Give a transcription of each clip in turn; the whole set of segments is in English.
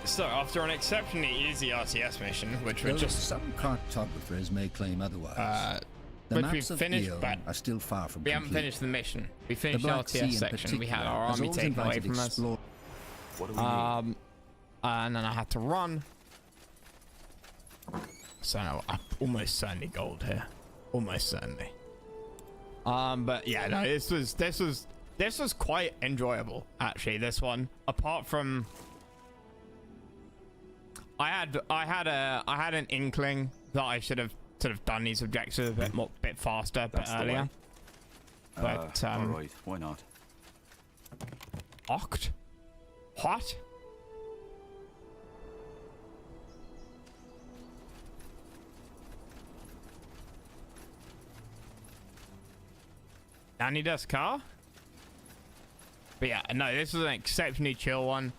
So, after an exceptionally easy RTS mission, which Though we're just... some cartographers may claim otherwise. The which maps we've of finished, Io but are still far from we haven't complete. finished the mission. We finished the Black Sea RTS in section. We had particular our has army always taken away invited from us. explore- What do we need? And then I had to run. So I'm almost certainly gold here. Almost certainly. But yeah, no, this was quite enjoyable, actually, this one. Apart from I had an inkling that I should have sort of done these objectives a bit faster, a bit earlier. But all right, why not? Oct? What? Danny does car? But yeah, no, this was an exceptionally chill one.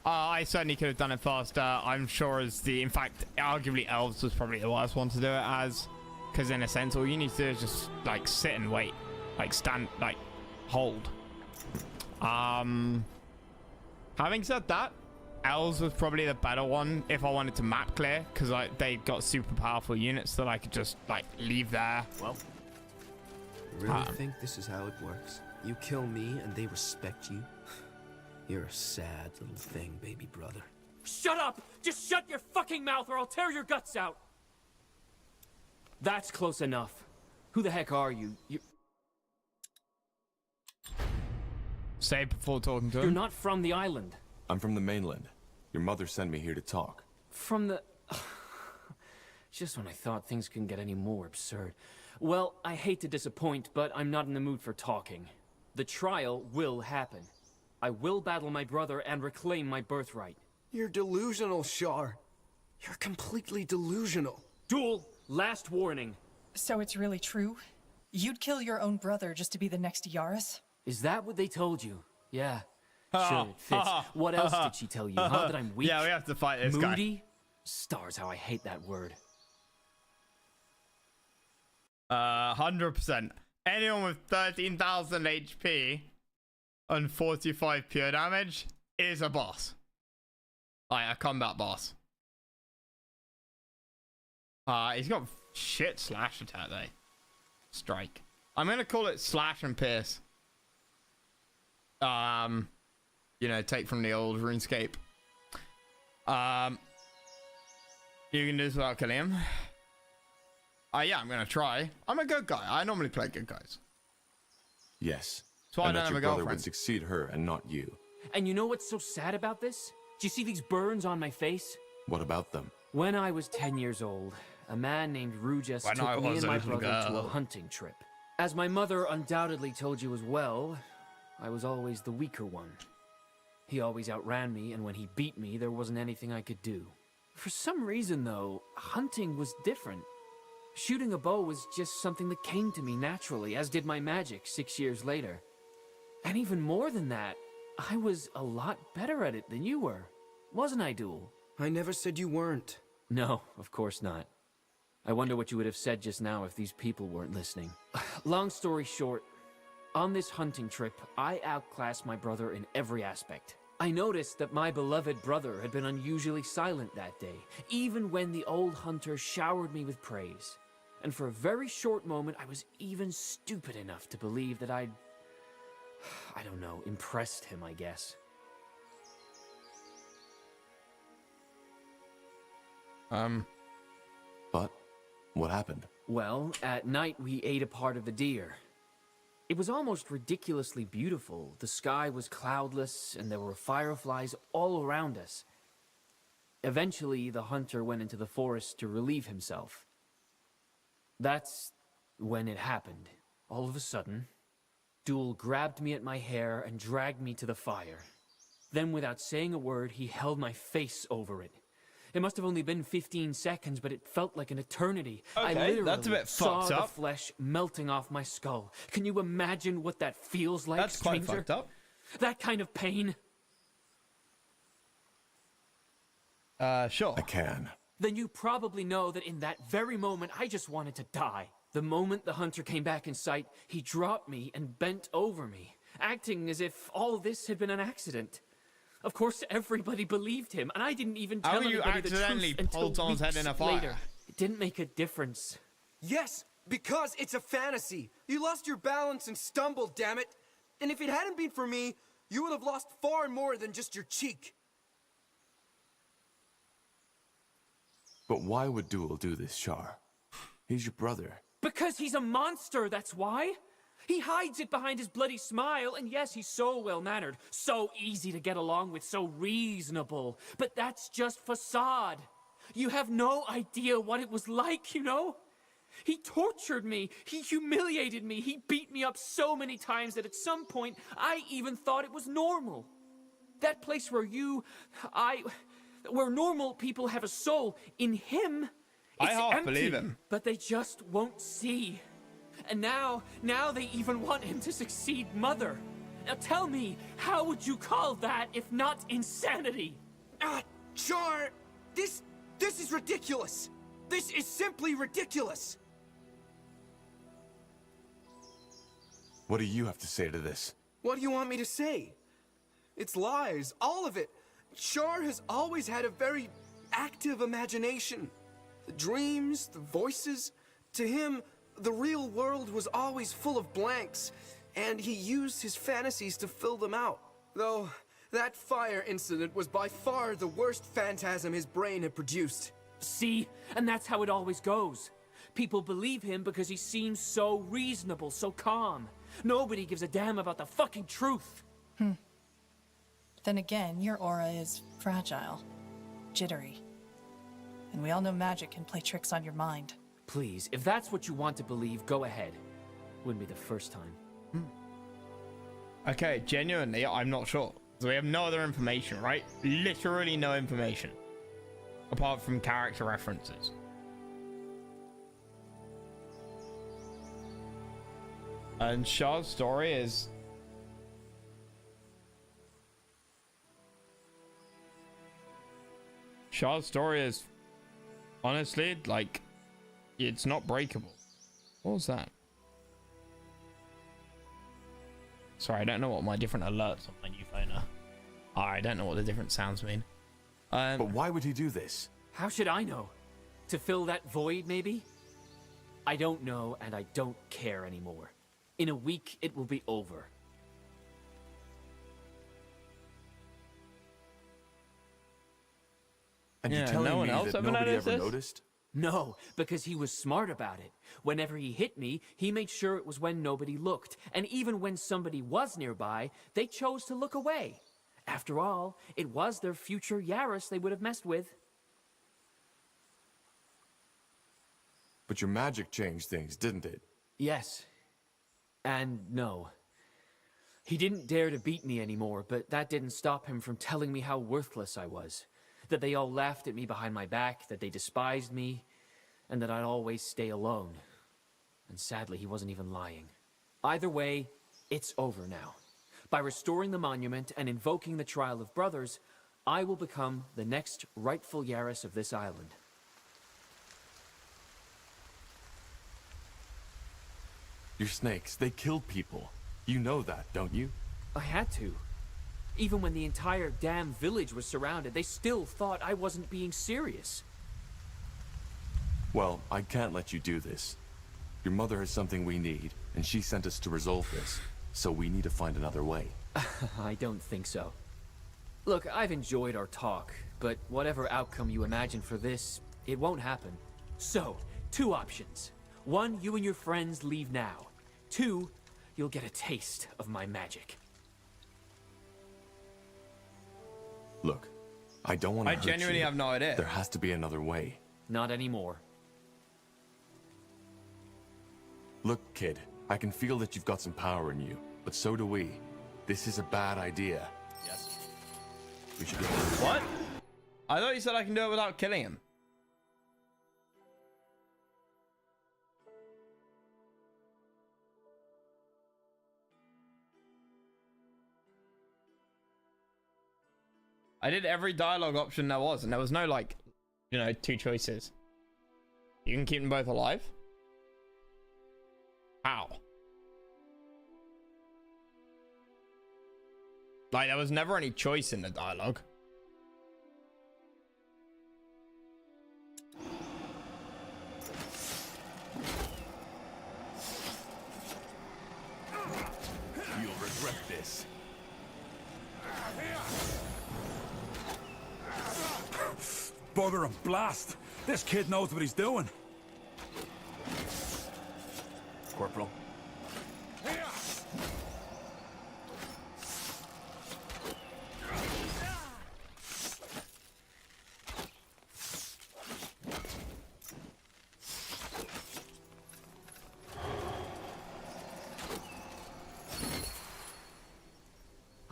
I certainly could have done it faster. I'm sure in fact, arguably Elves was probably the worst one to do it as. Because in a sense, all you need to do is just, like, sit and wait. Like, stand, like, hold. Having said that, Elves was probably the better one if I wanted to map clear. Because, like, they got super powerful units that I could just, like, leave there. Well, you really think this is how it works? You kill me and they respect you? You're a sad little thing, baby brother. Shut up! Just shut your fucking mouth or I'll tear your guts out! That's close enough. Who the heck are you? Say before talking to him. You're not from the island. I'm from the mainland. Your mother sent me here to talk. From the... Just when I thought things couldn't get any more absurd. Well, I hate to disappoint, but I'm not in the mood for talking. The trial will happen. I will battle my brother and reclaim my birthright. You're delusional, Shar. You're completely delusional. Duel, last warning. So it's really true? You'd kill your own brother just to be the next Yaris? Is that what they told you? Yeah. Sure, it fits. What else did she tell you, huh? That I'm weak? Yeah, we have to fight this guy. Moody? Stars, how I hate that word. 100%. Anyone with 13,000 HP and 45 pure damage is a boss. Like a combat boss. He's got shit slash attack though. Strike. I'm gonna call it slash and pierce. You know, take from the old RuneScape. You can do this without killing him. Yeah, I'm gonna try. I'm a good guy. I normally play good guys. Yes. So I and don't that have your a brother girlfriend. would succeed her and not you. And you know what's so sad about this? Do you see these burns on my face? What about them? When I was 10 years old, a man named Rujas When I took me was and a my little brother to a girl. hunting trip. As my mother undoubtedly told you as well, I was always the weaker one. He always outran me, and when he beat me, there wasn't anything I could do. For some reason, though, hunting was different. Shooting a bow was just something that came to me naturally, as did my magic 6 years later. And even more than that, I was a lot better at it than you were. Wasn't I, Duel? I never said you weren't. No, of course not. I wonder what you would have said just now if these people weren't listening. Long story short, on this hunting trip, I outclassed my brother in every aspect. I noticed that my beloved brother had been unusually silent that day, even when the old hunter showered me with praise. And for a very short moment, I was even stupid enough to believe that I don't know, impressed him, I guess. But what happened? Well, at night we ate a part of the deer. It was almost ridiculously beautiful. The sky was cloudless, and there were fireflies all around us. Eventually, the hunter went into the forest to relieve himself. That's when it happened. All of a sudden, Duel grabbed me at my hair and dragged me to the fire. Then, without saying a word, he held my face over it. It must have only been 15 seconds, but it felt like an eternity. I literally that's a bit saw fucked the up. flesh melting off my skull. Can you imagine what that feels like, That's quite stranger? fucked up. That kind of pain? Sure. I can. Then you probably know that in that very moment, I just wanted to die. The moment the hunter came back in sight, he dropped me and bent over me, acting as if all this had been an accident. Of course, everybody believed him, and I didn't even How tell you anybody the accidentally truth until pulled someone's head weeks in a fire? later. It didn't make a difference. Yes, because it's a fantasy. You lost your balance and stumbled, damn it. And if it hadn't been for me, you would have lost far more than just your cheek. But why would Duel do this, Char? He's your brother. Because he's a monster, that's why. He hides it behind his bloody smile, and yes, he's so well-mannered, so easy to get along with, so reasonable. But that's just facade. You have no idea what it was like, you know? He tortured me, he humiliated me, he beat me up so many times that at some point, I even thought it was normal. That place where where normal people have a soul, in him, I it's half empty, believe him. but they just won't see. And now they even want him to succeed Mother. Now tell me, how would you call that if not insanity? Char, this is ridiculous. This is simply ridiculous. What do you have to say to this? What do you want me to say? It's lies, all of it. Char has always had a very active imagination. The dreams, the voices. To him, the real world was always full of blanks, and he used his fantasies to fill them out. Though, that fire incident was by far the worst phantasm his brain had produced. See? And that's how it always goes. People believe him because he seems so reasonable, so calm. Nobody gives a damn about the fucking truth. Then again, your aura is fragile, jittery. And we all know magic can play tricks on your mind. Please, if that's what you want to believe, go ahead. Wouldn't be the first time. Okay, genuinely, I'm not sure. So we have no other information, right? Literally no information. Apart from character references. And Char's story is... honestly, like, it's not breakable. What was that? Sorry, I don't know what my different alerts on my new phone are. I don't know what the different sounds mean. But why would he do this? How should I know? To fill that void, maybe? I don't know, and I don't care anymore. In a week, it will be over. And Yeah, you're telling no one me else that ever nobody noticed ever this? noticed? No, because he was smart about it. Whenever he hit me, he made sure it was when nobody looked. And even when somebody was nearby, they chose to look away. After all, it was their future Yaris they would have messed with. But your magic changed things, didn't it? Yes. And no. He didn't dare to beat me anymore, but that didn't stop him from telling me how worthless I was. That they all laughed at me behind my back, that they despised me, and that I'd always stay alone. And sadly, he wasn't even lying. Either way, it's over now. By restoring the monument and invoking the Trial of Brothers, I will become the next rightful Yaris of this island. Your snakes, they killed people. You know that, don't you? I had to. Even when the entire damn village was surrounded, they still thought I wasn't being serious. Well, I can't let you do this. Your mother has something we need, and she sent us to resolve this. So we need to find another way. I don't think so. Look, I've enjoyed our talk, but whatever outcome you imagine for this, it won't happen. So, 2 options. 1, you and your friends leave now. 2, you'll get a taste of my magic. Look, I don't want to I genuinely have no idea. There has to be another way. Not anymore. Look, kid, I can feel that you've got some power in you, but so do we. This is a bad idea. Yes. We should get... What? I thought you said I can do it without killing him. I did every dialogue option there was, and there was no, like, you know, 2 choices. You can keep them both alive? How? Like, there was never any choice in the dialogue. You'll regret this. Bugger and blast! This kid knows what he's doing. Corporal.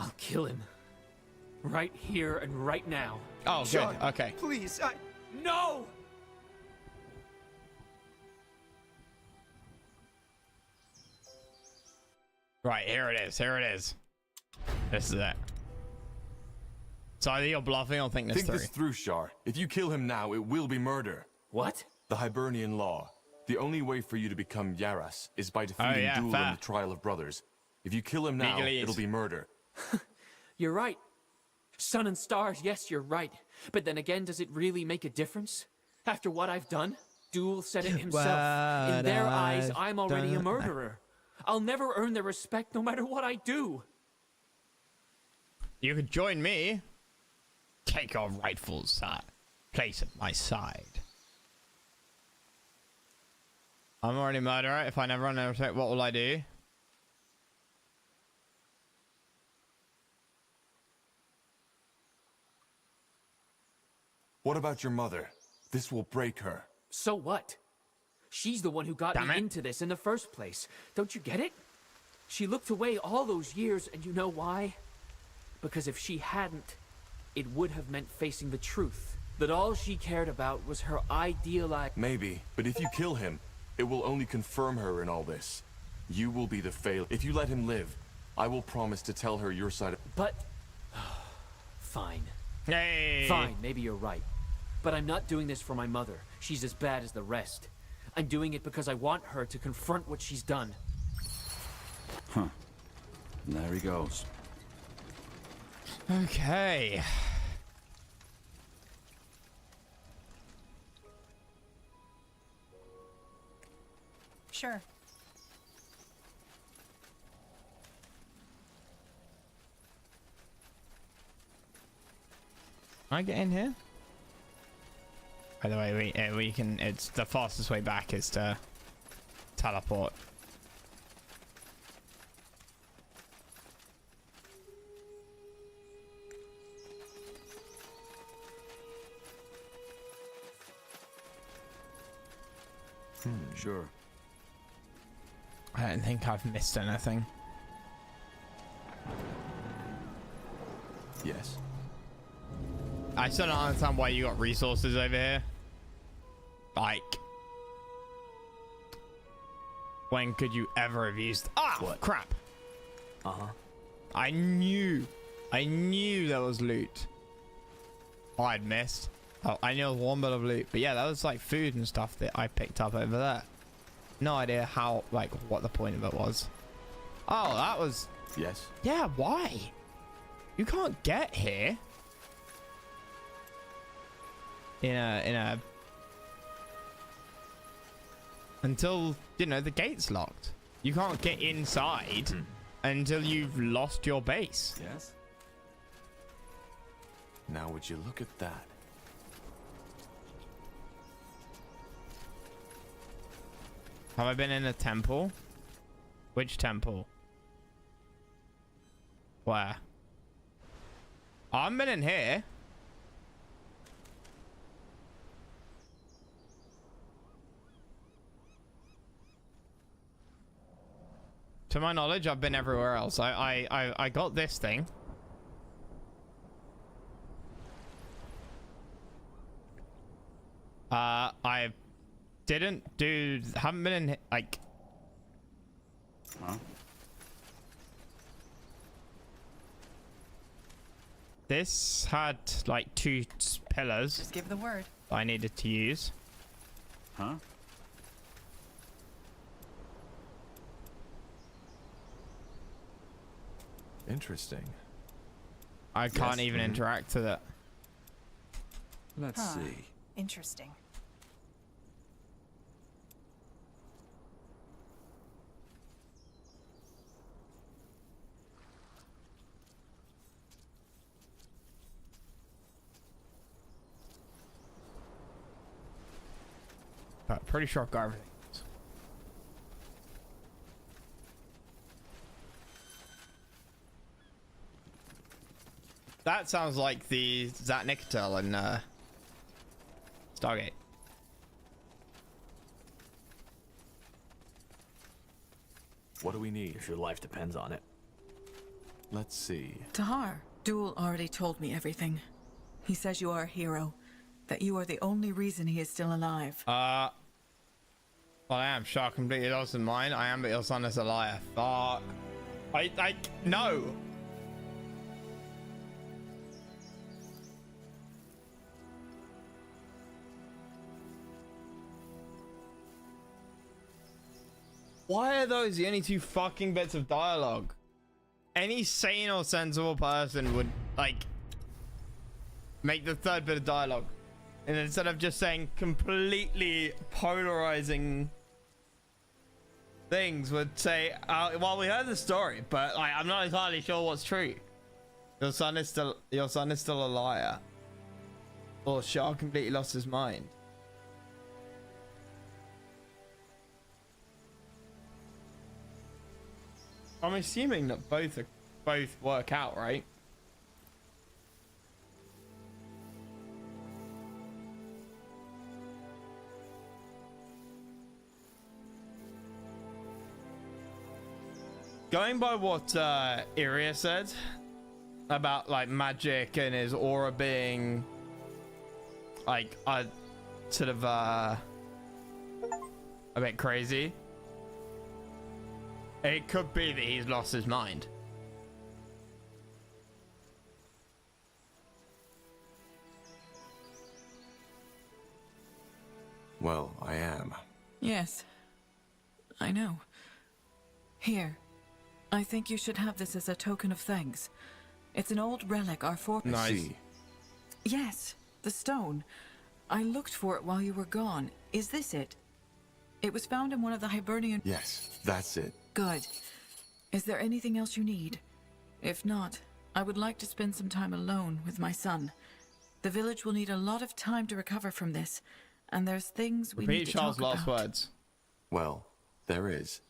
I'll kill him. Right here and right now. Oh, good. Sean, Okay. please, No! Right, here it is. Here it is. This is it. So either you're bluffing or think this Think through. this through, Shar. If you kill him now, it will be murder. What? The Hibernian law. The only way for you to become Yaras is by defeating yeah, Duel fair. in the Trial of Brothers. If you kill him now, Legally is. it'll be murder. You're right. Sun and stars, yes, you're right. But then again, does it really make a difference? After what I've done? Duel said it himself. In their eyes, I'm already a murderer. I'll never earn their respect no matter what I do. You could join me. Take your rightful place at my side. I'm already a murderer. If I never earn their respect, what will I do? What about your mother? This will break her. So what? She's the one who got Damn me it. into this in the first place. Don't you get it? She looked away all those years, and you know why? Because if she hadn't, it would have meant facing the truth. That all she cared about was her idealized... Maybe, but if you kill him, it will only confirm her in all this. You will be the fail. If you let him live, I will promise to tell her your side. But... Fine. Hey. Fine, maybe you're right. But I'm not doing this for my mother. She's as bad as the rest. I'm doing it because I want her to confront what she's done. Huh. And there he goes. Okay. Sure. Can I get in here? By the way, we can. It's the fastest way back is to teleport. Sure. I don't think I've missed anything. Yes. I still don't understand why you got resources over here. Like, when could you ever have used? Ah, What? crap! I knew there was loot. Oh, I'd missed. Oh, I knew there was one bit of loot, but yeah, that was like food and stuff that I picked up over there. No idea how, like, what the point of it was. Oh, that was. Yes. Yeah, why? You can't get here. In a until, you know, the gate's locked. You can't get inside until you've lost your base. Yes? Now would you look at that? Have I been in a temple? Which temple? Where? Oh, I haven't been in here. To my knowledge, I've been everywhere else. I got this thing. I haven't been in, like... Huh? This had, like, two pillars Just give the word. I needed to use. Huh? Interesting. I can't even interact with it. Let's Huh. see. Interesting. But pretty sure I've got everything. That sounds like the Zat Nicotel in Stargate. What do we need? If your life depends on it. Let's see. Tahar, Duel already told me everything. He says you are a hero, that you are the only reason he is still alive. Well, I am Shah completely lost in mine. I am, but your son is a liar. Fuck. No. Why are those the only two fucking bits of dialogue? Any sane or sensible person would, like, make the third bit of dialogue. And instead of just saying completely polarizing things, would say, well, we heard the story, but like, I'm not entirely sure what's true. Your son is still a liar. Or Shah completely lost his mind. I'm assuming that both work out, right? Going by what Iria said about like magic and his aura being like sort of a bit crazy, it could be that he's lost his mind. Well, I am. Yes, I know. Here, I think you should have this as a token of thanks. It's an old relic our Nice. See. Yes, the stone. I looked for it while you were gone. Is this it? It was found in one of the Hibernian... Yes, that's it. Good. Is there anything else you need? If not, I would like to spend some time alone with my son. The village will need a lot of time to recover from this, and there's things we need Repeat to Charles' talk last about. words. Well, there is.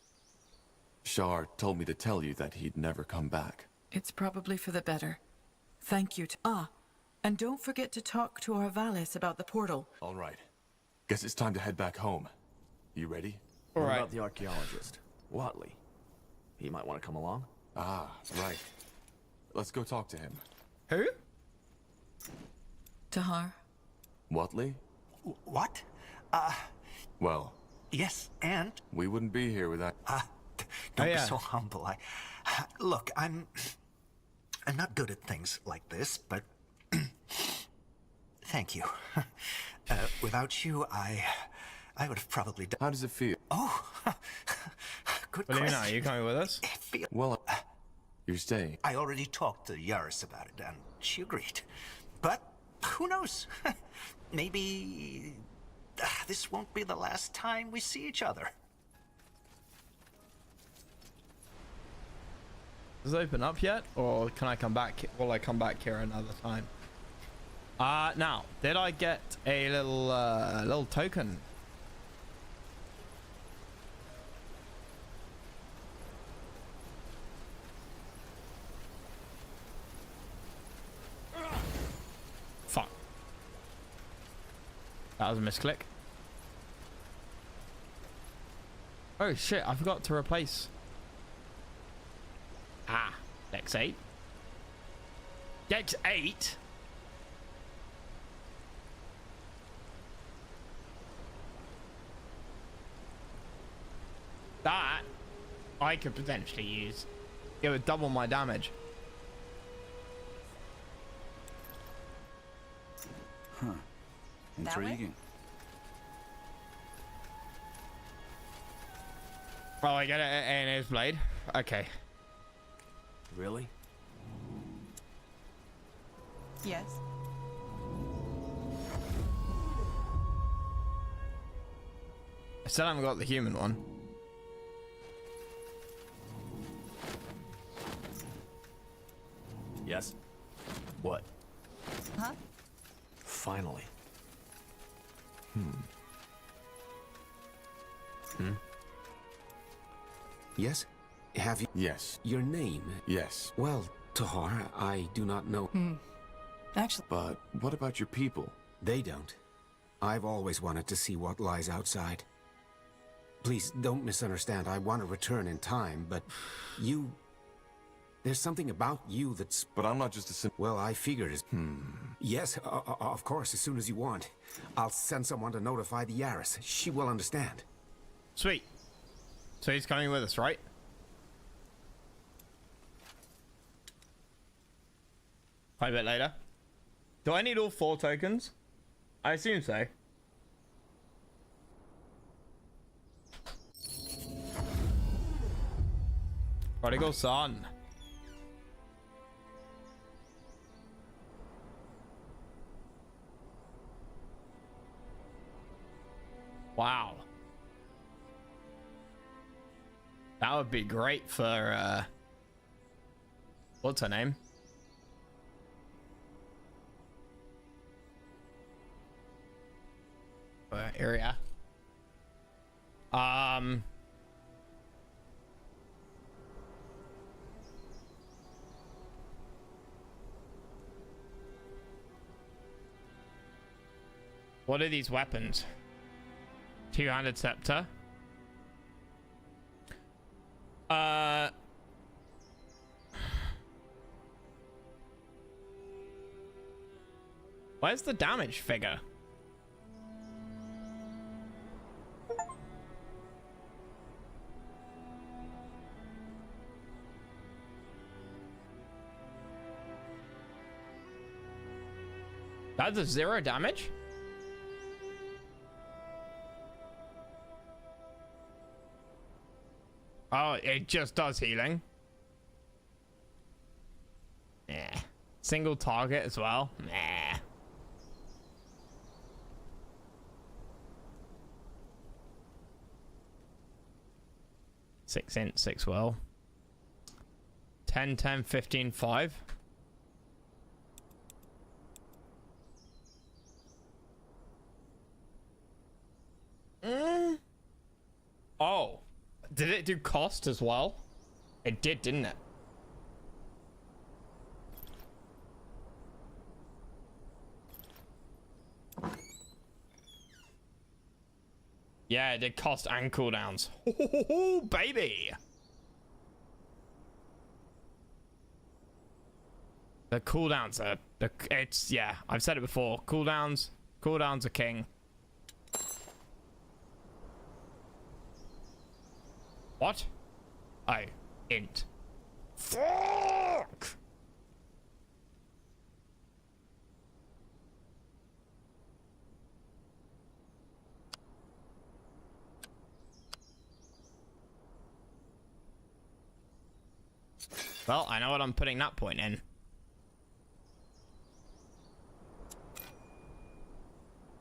Shar told me to tell you that he'd never come back. It's probably for the better. Thank you. And don't forget to talk to our Valis about the portal. All right. Guess it's time to head back home. You ready? What All right. about the archaeologist, Watley? He might want to come along. Ah, right. Let's go talk to him. Who? Tahar, Watley? What? Well, Yes, and we wouldn't be here without... don't yeah. be so humble. Look, I'm not good at things like this, but thank you. Without you, I would have probably done. How does it feel? Oh, good Well, you question. know, you coming with us? It feel- Well, you're staying. I already talked to Yaris about it, and she agreed. But who knows? Maybe this won't be the last time we see each other. Does it open up yet, or can I come back? Will I come back here another time? Now, did I get a little token? Fuck. That was a misclick. Oh shit, I forgot to replace. Dex 8. Dex 8? That I could potentially use. It would double my damage. That way? Intriguing. Oh, I get it. A&A's blade. Okay. Really? Yes. I still haven't got the human one. Yes? What? Huh? Finally. Yes? Have you... Yes. Your name? Yes. Well, Tahar, I do not know. Actually, But what about your people? They don't. I've always wanted to see what lies outside. Please, don't misunderstand. I want to return in time, but you... There's something about you that's... But I'm not just a simple... Well, I figured as... Yes, of course, as soon as you want. I'll send someone to notify the Yaris. She will understand. Sweet. So he's coming with us, right? Quite a bit later. Do I need all 4 tokens? I assume so. Prodigal son. Wow. That would be great for, what's her name? Area. What are these weapons? Two-handed scepter. Where's the damage figure? That's a 0 damage? Oh, it just does healing. Yeah. Single target as well. Nah. Six int, 6 will. 10, 10, 15, 5. Oh, did it do cost as well? It did, didn't it? Yeah, it did cost and cooldowns. Oh, baby. The cooldowns are it's yeah, I've said it before. Cooldowns are king. What? Oh, int. Fuck! Well, I know what I'm putting that point in.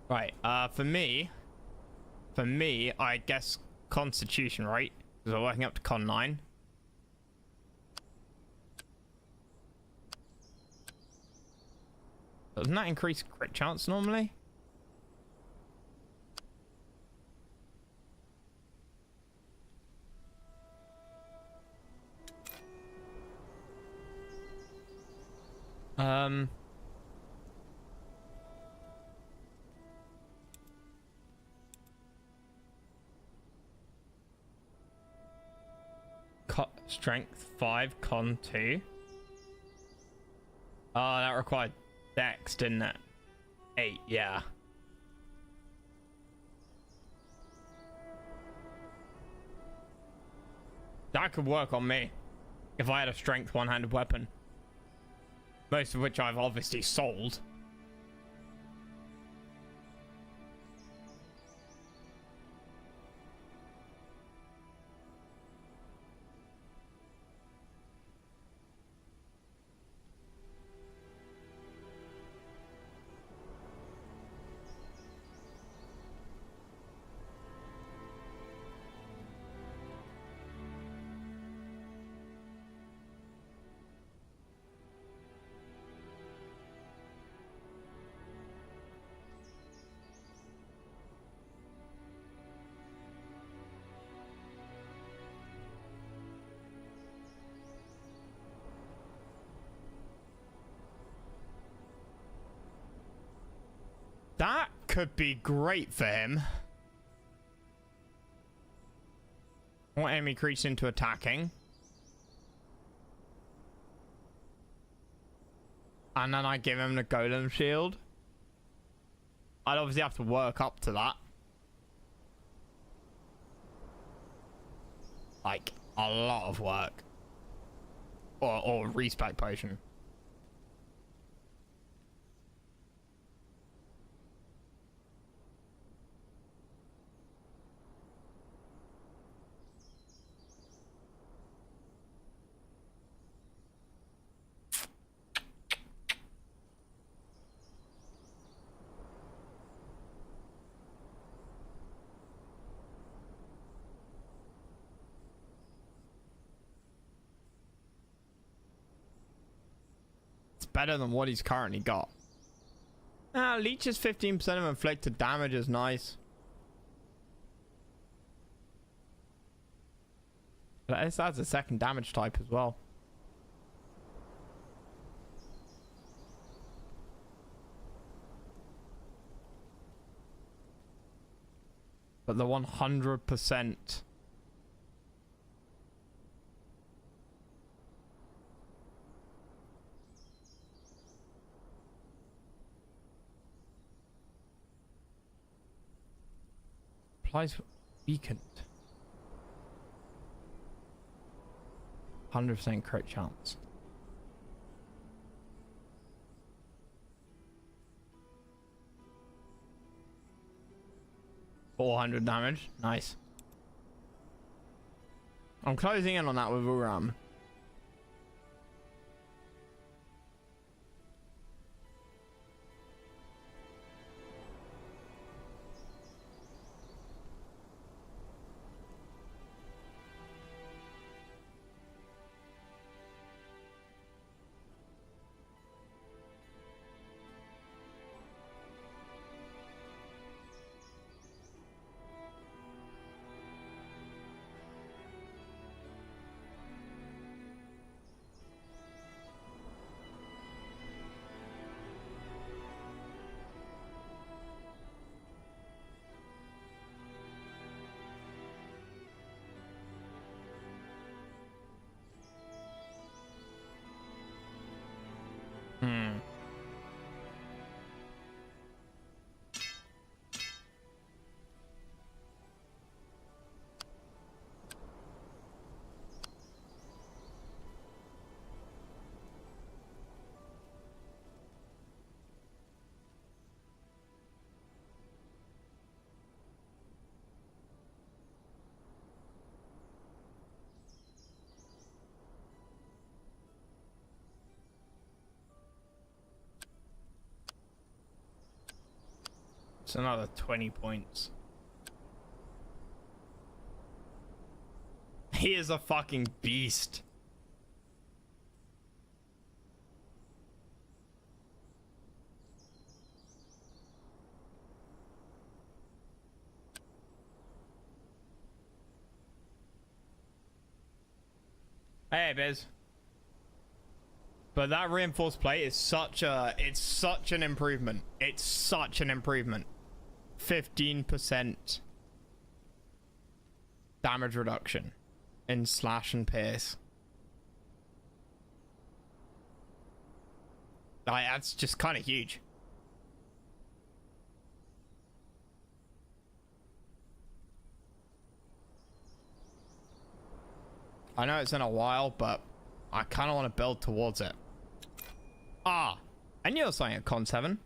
Right, for me, I guess Constitution, right? Because we're working up to Con 9. Doesn't that increase crit chance normally? Strength 5, con 2. Oh, that required dex, didn't it? 8, yeah. That could work on me if I had a strength one-handed weapon. Most of which I've obviously sold. could be great for him. What enemy creature into attacking? And then I give him the golem shield. I'd obviously have to work up to that. Like, a lot of work. Or respec potion. Better than what he's currently got. Leech's 15% of inflicted damage is nice. But this adds a second damage type as well. But the 100%. Applies weakened. 100% crit chance. $400 damage. Nice. I'm closing in on that with Uram. It's another 20 points. He is a fucking beast. Hey, Biz. But that reinforced plate is such an improvement. It's such an improvement. 15% damage reduction in slash and pierce. Like, that's just kind of huge. I know it's in a while, but I kind of want to build towards it. Ah, and you're saying at Con 7.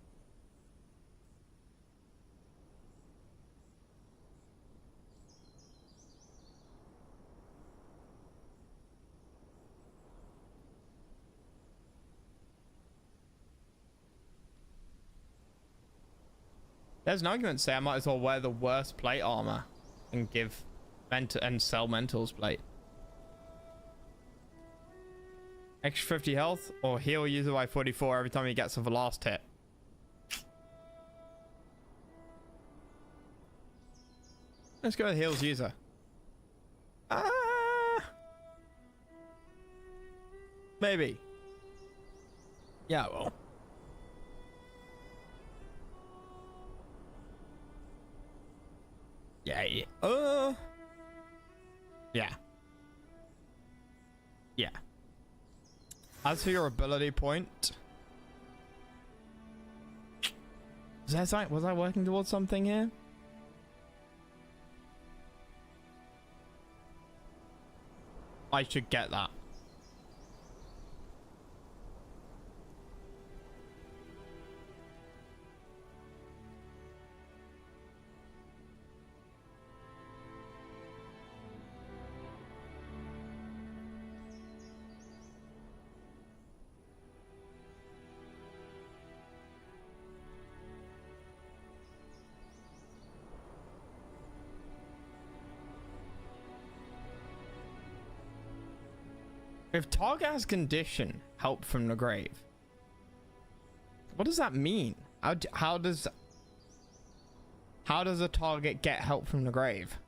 There's an argument to say I might as well wear the worst plate armor and give and sell Mental's plate. Extra 50 health or heal user by 44 every time he gets a last hit. Let's go with heals user. Maybe. Yeah, well. Yeah. Yeah. Yeah. As for your ability point, was I working towards something here? I should get that. If Targar's condition, help from the grave, what does that mean? How does a target get help from the grave?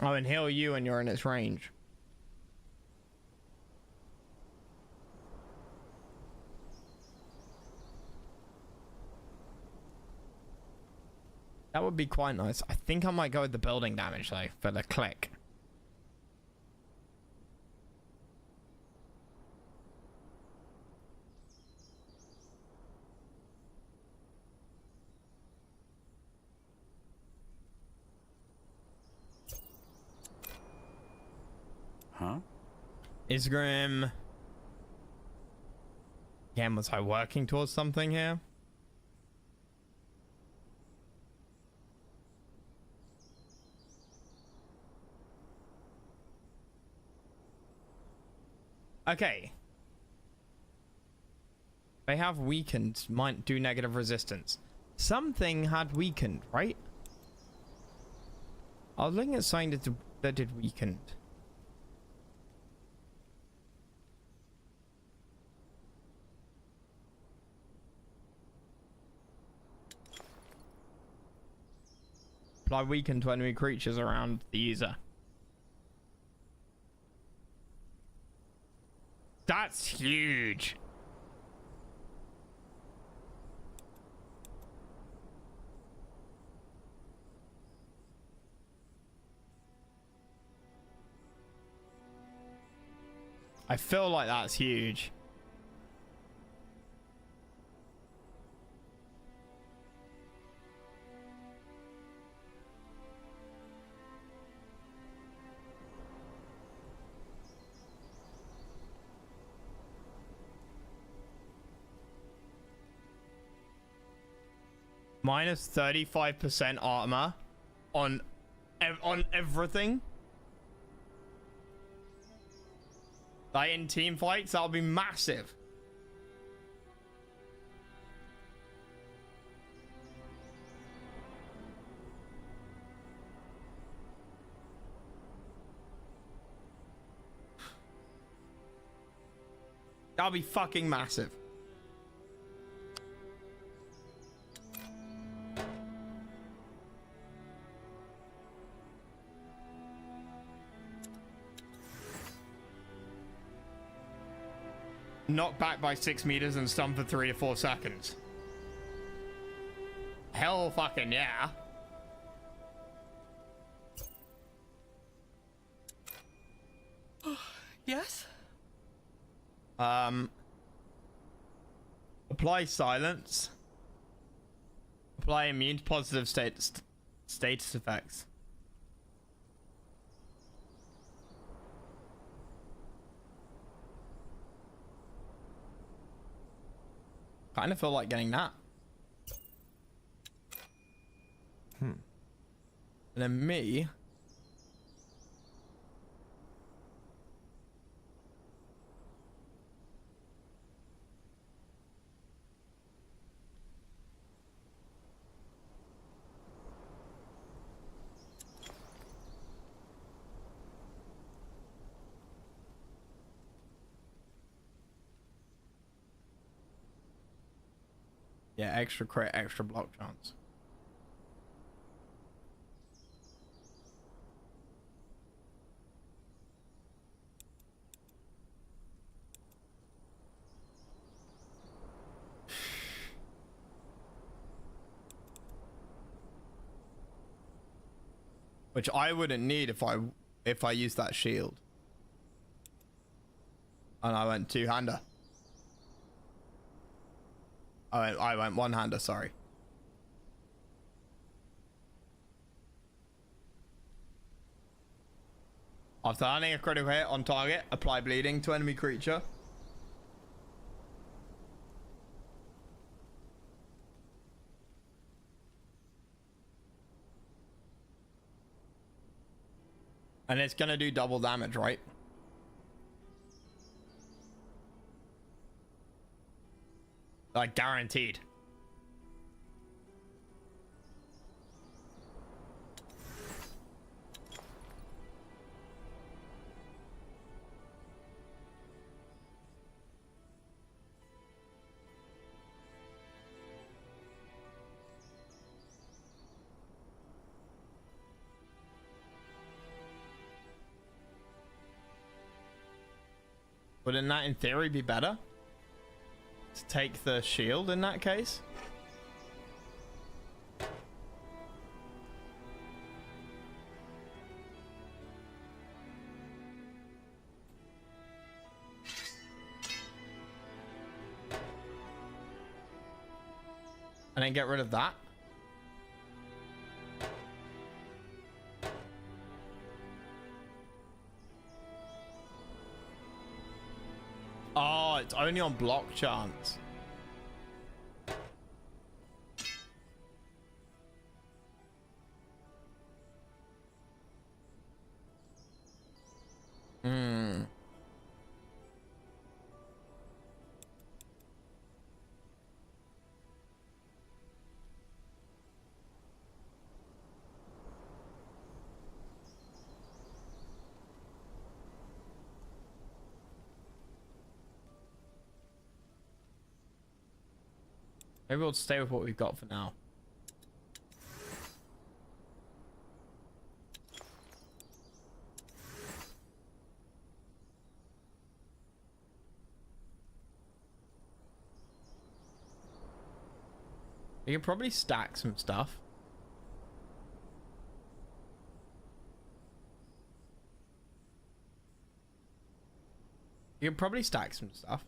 Oh, and heal you when you're in its range. That would be quite nice. I think I might go with the building damage though for the click. Huh? Isgrim. Again, was I working towards something here? Okay. They have weakened, might do negative resistance. Something had weakened, right? I was looking at something that did weakened. Apply weaken to enemy creatures around the user. That's huge. I feel like that's huge. Minus 35% armor on everything. Like in team fights, that'll be massive. That'll be fucking massive. Knocked back by 6 meters and stunned for 3 to 4 seconds. Hell fucking yeah. Yes? Apply silence. Apply immune to positive status effects. Kind of feel like getting that. And then me. Yeah, extra crit, extra block chance. which I wouldn't need if I used that shield. And I went two-hander. I went one-hander, sorry. After landing a critical hit on target, apply bleeding to enemy creature. And it's gonna do double damage, right? Like guaranteed. Wouldn't that in theory be better? To take the shield in that case? And then get rid of that? Oh, it's only on block chance. Hmm. Maybe we'll stay with what we've got for now. We can probably stack some stuff. You can probably stack some stuff.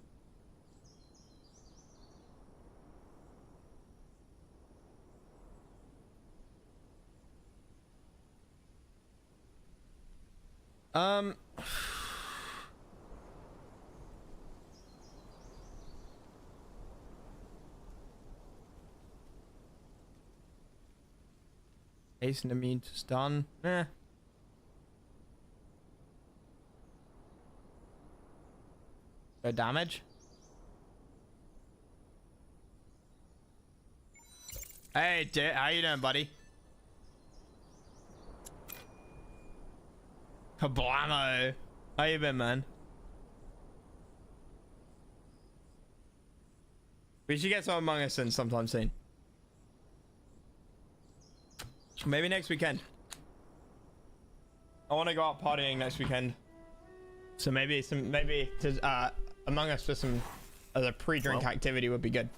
Ace and immune to stun. Eh. No damage. Hey, how you doing, buddy? Kablamo. How you been, man? We should get some Among Us in sometime soon. Maybe next weekend. I want to go out partying next weekend. So maybe to Among Us for some as a pre-drink activity would be good.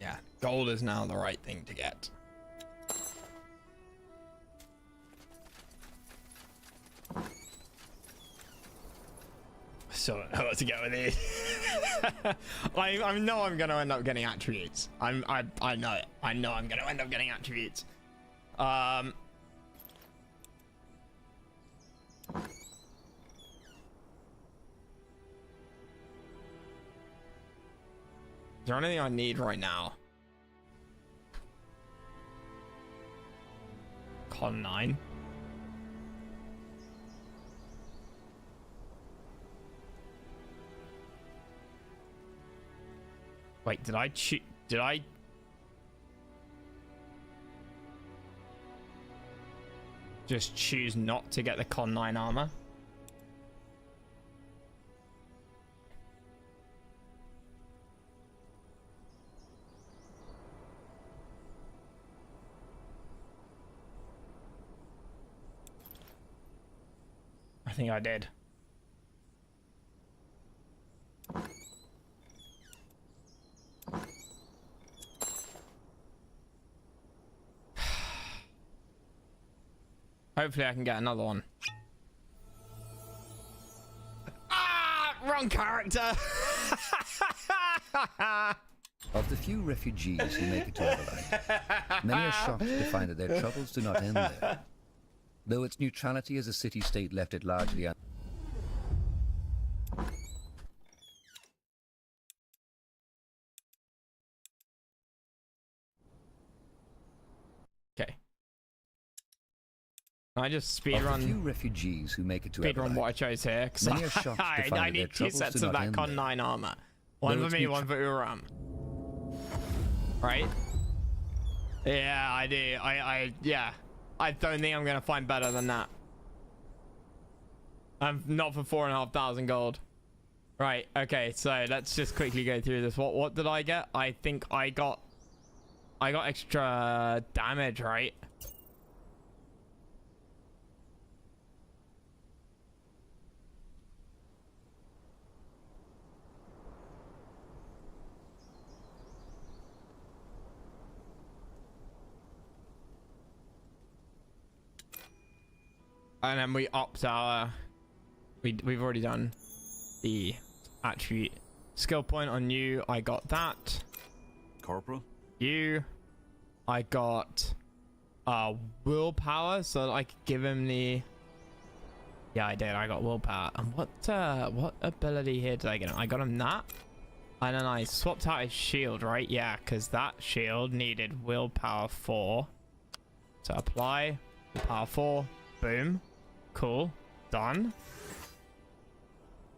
Yeah, gold is now the right thing to get. So I don't know what to get with these. I know I'm gonna end up getting attributes. I know it. I know I'm gonna end up getting attributes. Is there anything I need right now? Con 9. Wait, did I just choose not to get the Con 9 armor? think I did. Hopefully I can get another one. Ah, wrong character. Of the few refugees who make it to Everlight, many are shocked to find that their troubles do not end there. Though its neutrality as a city-state left it largely Okay. I just Of the few speedrun refugees who make it to speedrun Everlight, what I chose here because many are shocked to find I that their need 2 troubles sets do of not that end Con there. 9 armor. One Though for it's me, one for Uram. Right? Yeah, I do. Yeah. I don't think I'm gonna find better than that. I'm not for 4,500 gold. Right. Okay. So let's just quickly go through this. What did I get? I think I got extra damage, right? And then we opt our we've already done the attribute skill point on you. I got that. Corporal? You, I got willpower, so that I could give him the. Yeah, I did. I got willpower. And what ability here did I get him? I got him that, and then I swapped out his shield, right? Yeah, because that shield needed willpower 4. So apply willpower 4. Boom. Cool. Done.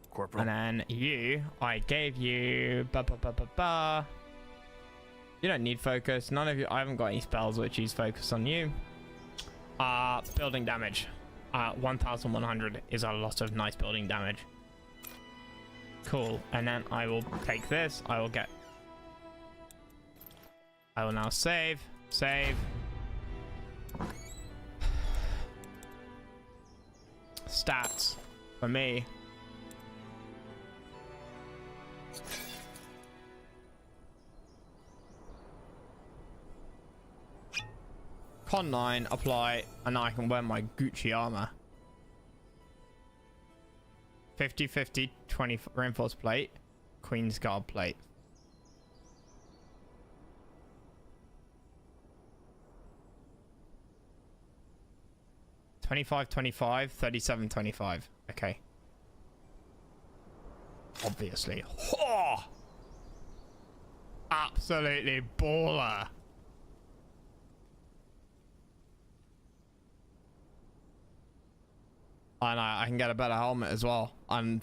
Corporal? And then you, I gave you You don't need focus. None of you. I haven't got any spells which use focus on you. Building damage. 1,100 is a lot of nice building damage. Cool. And then I will take this. I will now save. Stats for me. Con 9, apply, and now I can wear my Gucci armor. 50-50, 20 reinforced plate, Queen's Guard plate. $25, $25, $37, $25. Okay. Obviously. Oh! Absolutely baller. And I can get a better helmet as well. And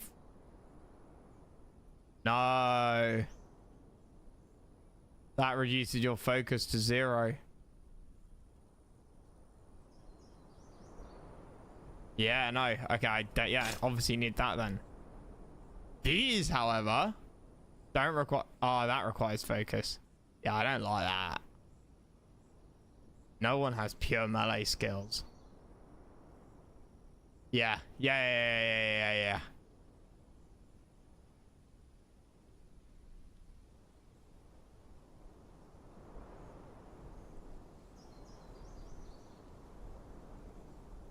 no, that reduces your focus to 0. Yeah, no. Okay, yeah, obviously need that then. These, however, don't require. Oh, that requires focus. Yeah, I don't like that. No one has pure melee skills. Yeah.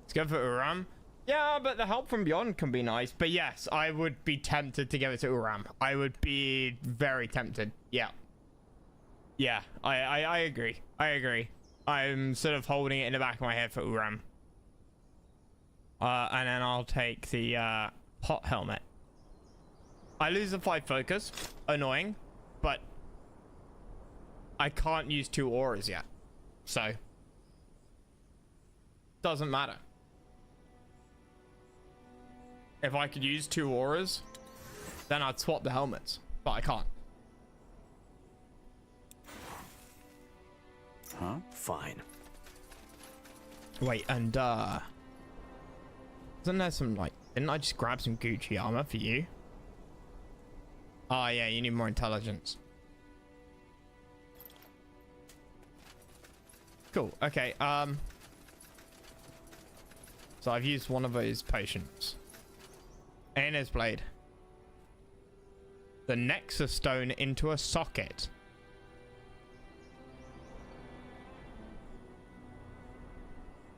Let's go for Uram. Yeah, but the help from beyond can be nice. But yes, I would be tempted to give it to Uram. I would be very tempted. Yeah. Yeah, I agree. I'm sort of holding it in the back of my head for Uram. And then I'll take the pot helmet. I lose the 5 focus. Annoying. But I can't use 2 auras yet. So doesn't matter. If I could use 2 auras, then I'd swap the helmets. But I can't. Huh? Fine. Wait, and isn't there some, like, didn't I just grab some Gucci armor for you? Oh yeah, you need more intelligence. Cool. Okay. So I've used one of those potions. In his blade. The Nexus Stone into a socket.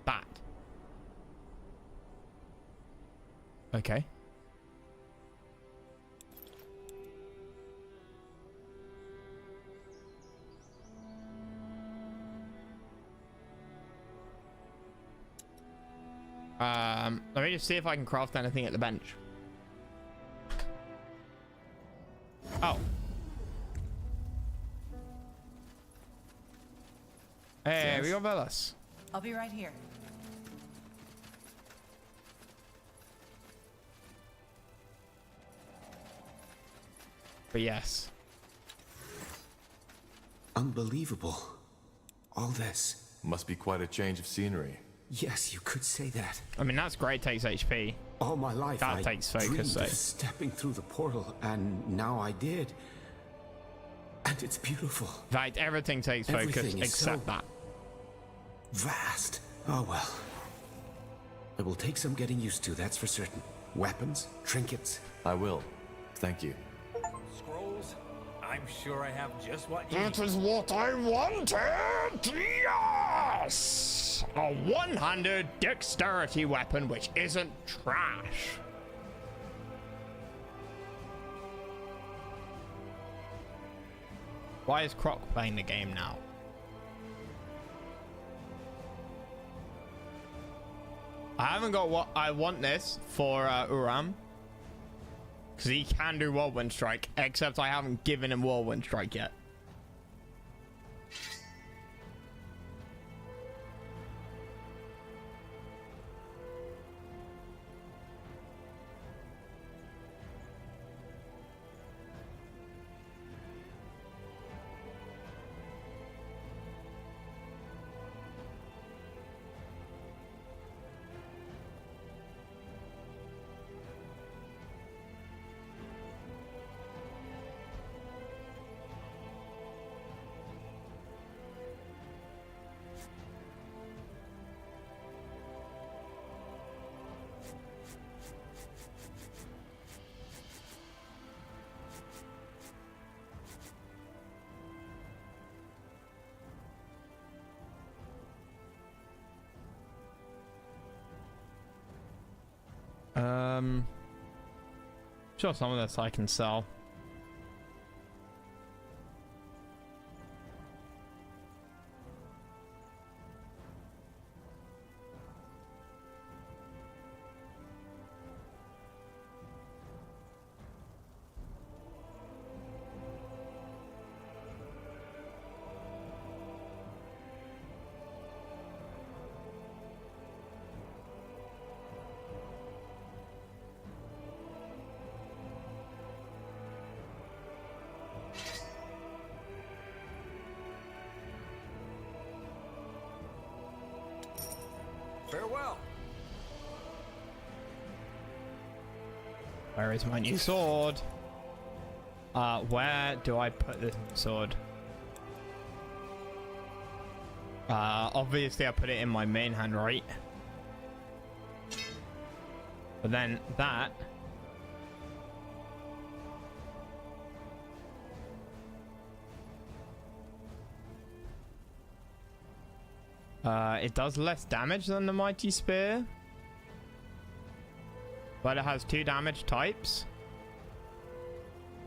That. Okay. Let me just see if I can craft anything at the bench. Oh. Hey, we got Velas. I'll be right here. But yes. Unbelievable. All this. Must be quite a change of scenery. Yes, you could say that. I mean, that's great. Takes HP. All my life, That I takes focus, dreamed though. of stepping through the portal, and now I did. And it's beautiful. Right, everything takes focus Everything is except so that. Vast. Oh well. It will take some getting used to, that's for certain. Weapons, trinkets. I will. Thank you. Scrolls? I'm sure I have just what you That need. is what I wanted. Yes. A 100 dexterity weapon, which isn't trash. Why is Croc playing the game now? I haven't got what I want this for Uram. Because he can do Whirlwind Strike, except I haven't given him Whirlwind Strike yet. Sure, some of this I can sell. Farewell. Where is my new sword? Where do I put this sword? Obviously I put it in my main hand, right? But then that... it does less damage than the Mighty Spear. But it has 2 damage types.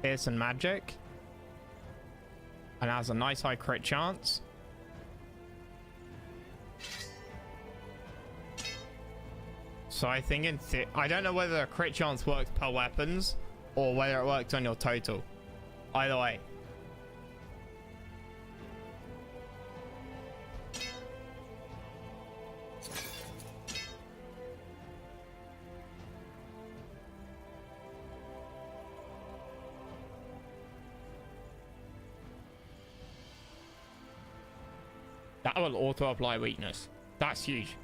Pierce and magic. And has a nice high crit chance. So I think I don't know whether a crit chance works per weapons or whether it works on your total. Either way. That will auto apply weakness. That's huge.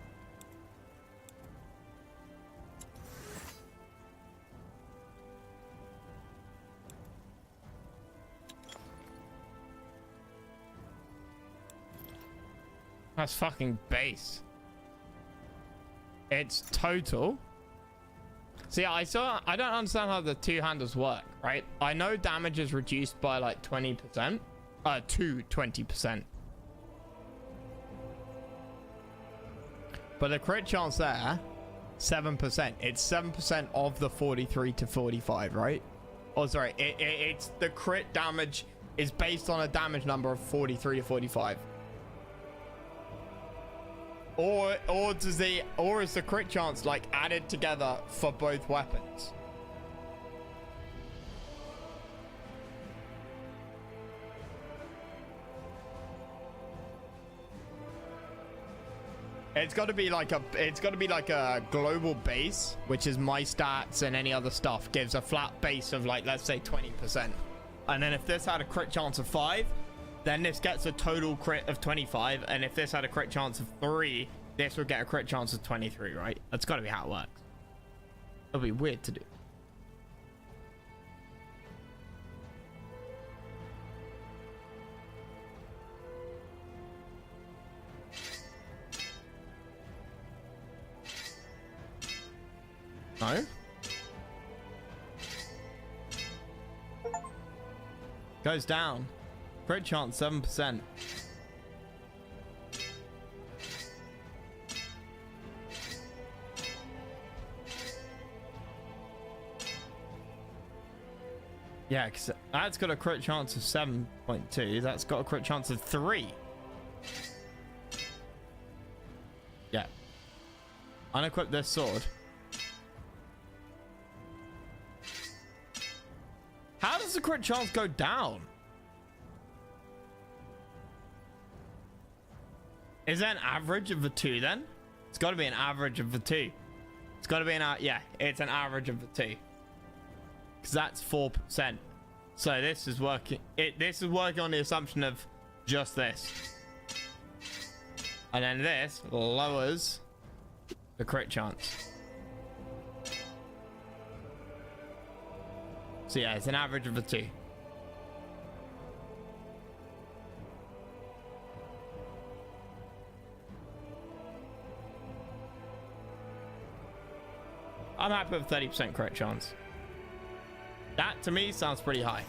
That's fucking base. Its total See, I don't understand how the two handles work, right? I know damage is reduced by like 20%, to 20%. But the crit chance there, 7%. It's 7% of the 43 to 45, right? Oh, sorry. It's the crit damage is based on a damage number of 43 to 45. Or is the crit chance like added together for both weapons? It's got to be like a global base, which is my stats and any other stuff gives a flat base of like, let's say 20%. And then if this had a crit chance of 5, then this gets a total crit of 25. And if this had a crit chance of 3, this would get a crit chance of 23, right? That's got to be how it works. It'll be weird to do. No? Goes down. Crit chance 7%. Yeah, because that's got a crit chance of 7.2. That's got a crit chance of 3. Yeah. Unequip this sword. How does the crit chance go down? Is that an average of the two then? It's got to be an average of the two. It's got to be yeah, it's an average of the two. Because that's 4%. So this is working. This is working on the assumption of just this. And then this lowers the crit chance. So yeah, it's an average of the two. I'm happy with 30% crit chance. That to me sounds pretty high.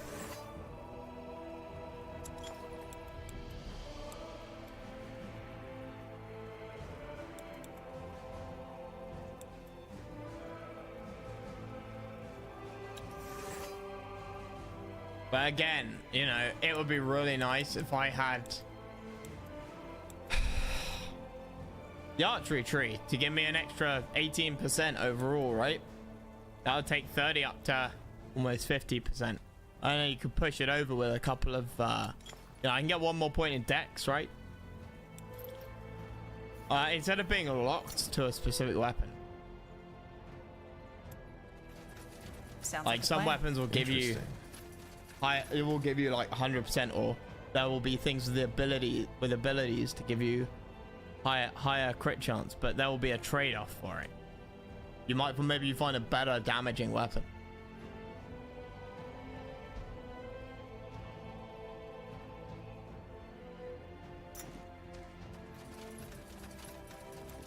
But again, you know, it would be really nice if I had the archery tree to give me an extra 18% overall, right? That would take 30 up to almost 50%. I know you could push it over with a couple of, you know, I can get one more point in dex, right? Instead of being locked to a specific weapon. Sounds like a some plan. weapons will give you, it will give you like 100%, or there will be things with the abilities to give you higher crit chance, but there will be a trade-off for it. You might, maybe you find a better damaging weapon.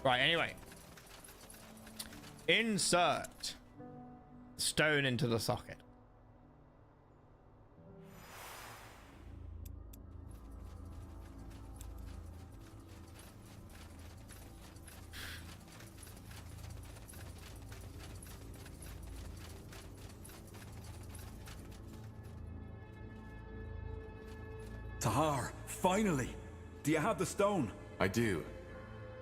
Right, anyway. Insert stone into the socket. Tahar, finally! Do you have the stone? I do.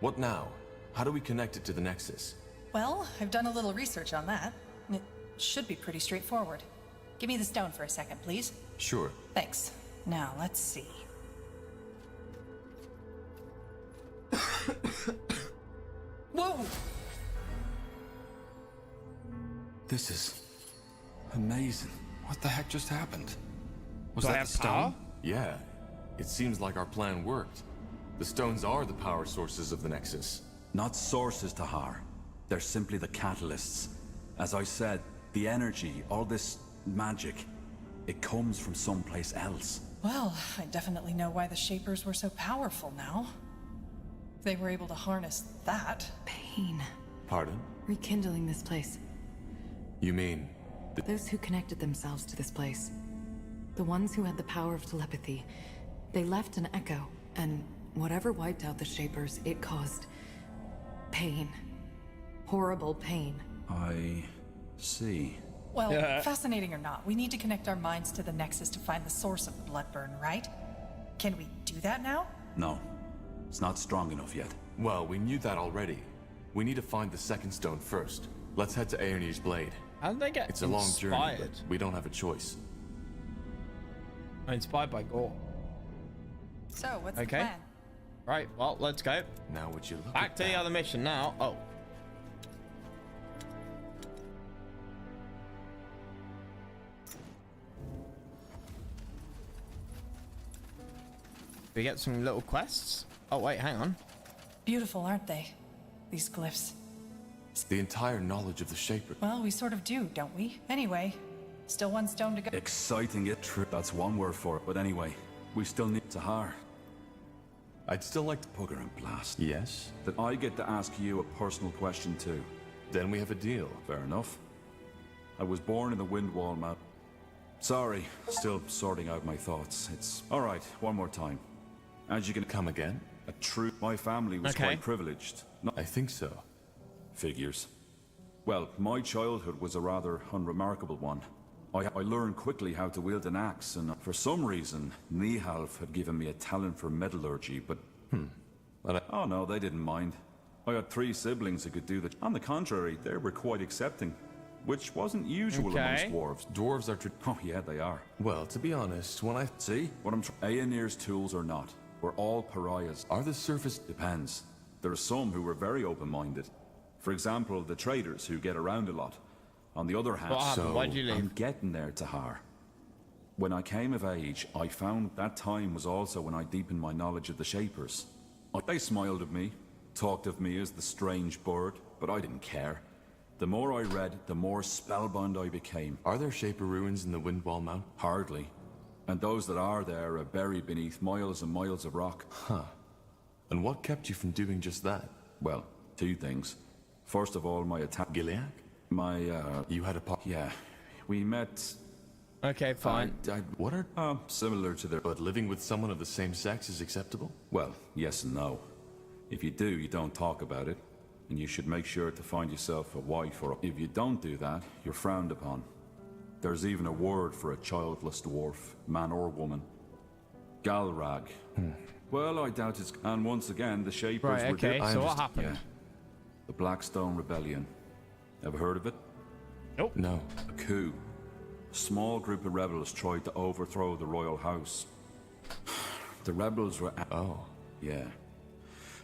What now? How do we connect it to the Nexus? Well, I've done a little research on that. It should be pretty straightforward. Give me the stone for a second, please. Sure. Thanks. Now, let's see. Whoa! This is amazing. What the heck just happened? Was that the stone? Yeah. It seems like our plan worked. The stones are the power sources of the Nexus. Not sources, Tahar. They're simply the catalysts. As I said, the energy, all this magic, it comes from someplace else. Well, I definitely know why the Shapers were so powerful now. They were able to harness that. Pain. Pardon? Rekindling this place. You mean... Those who connected themselves to this place. The ones who had the power of telepathy. They left an echo, and whatever wiped out the Shapers, it caused... pain. Horrible pain. I see. Well, fascinating or not, we need to connect our minds to the Nexus to find the source of the blood burn, right? Can we do that now? No. It's not strong enough yet. Well, we knew that already. We need to find the second stone first. Let's head to Aeonir's Blade. How did they get It's a long journey, inspired? but we don't have a choice. I'm inspired by Gore. So, what's the Okay. plan? Right, well, let's go. Now would you look Back at to the that? other mission now. Oh. We get some little quests. Oh, wait, hang on. Beautiful, aren't they? These glyphs. The entire knowledge of the Shaper. Well, we sort of do, don't we? Anyway, still one stone to go. Exciting it, true. That's one word for it. But anyway, we still need Tahar. I'd still like to... Bugger and blast. Yes? That I get to ask you a personal question too. Then we have a deal. Fair enough. I was born in the Windwall map. Sorry, still sorting out my thoughts. It's... Alright, one more time. As you can... Come again? A true... My family was quite privileged. I think so. Figures. Well, my childhood was a rather unremarkable one. I learned quickly how to wield an axe, and for some reason, Nihalf had given me a talent for metallurgy, but... Oh no, they didn't mind. I had 3 siblings who could do that. On the contrary, they were quite accepting, which wasn't usual amongst dwarves. Dwarves are... Oh yeah, they are. Well, to be honest, when I... See? What I'm Aeonir's tools or not. We're all pariahs. Are the surface... Depends. There are some who were very open-minded. For example, the traders who get around a lot. On the other hand, What happened? Why'd you leave? I'm getting there, Tahar. When I came of age, I found that time was also when I deepened my knowledge of the Shapers. They smiled at me, talked of me as the strange bird, but I didn't care. The more I read, the more spellbound I became. Are there Shaper ruins in the Windwall Mount? Hardly. And those that are there are buried beneath miles and miles of rock. Huh. And what kept you from doing just that? Well, 2 things. First of all, my attack... Gilead? You had a Yeah. We met... Okay, fine. What are... similar to their... But living with someone of the same sex is acceptable? Well, yes and no. If you do, you don't talk about it. And you should make sure to find yourself a wife, or if you don't do that, you're frowned upon. There's even a word for a childless dwarf, man or woman. Galrag. Well, I doubt it's... And once again, the Shapers Right, were... okay, so what happened? Yeah. The Blackstone Rebellion. Ever heard of it? Nope. No. A coup. A small group of rebels tried to overthrow the royal house. The rebels were... Oh. Yeah.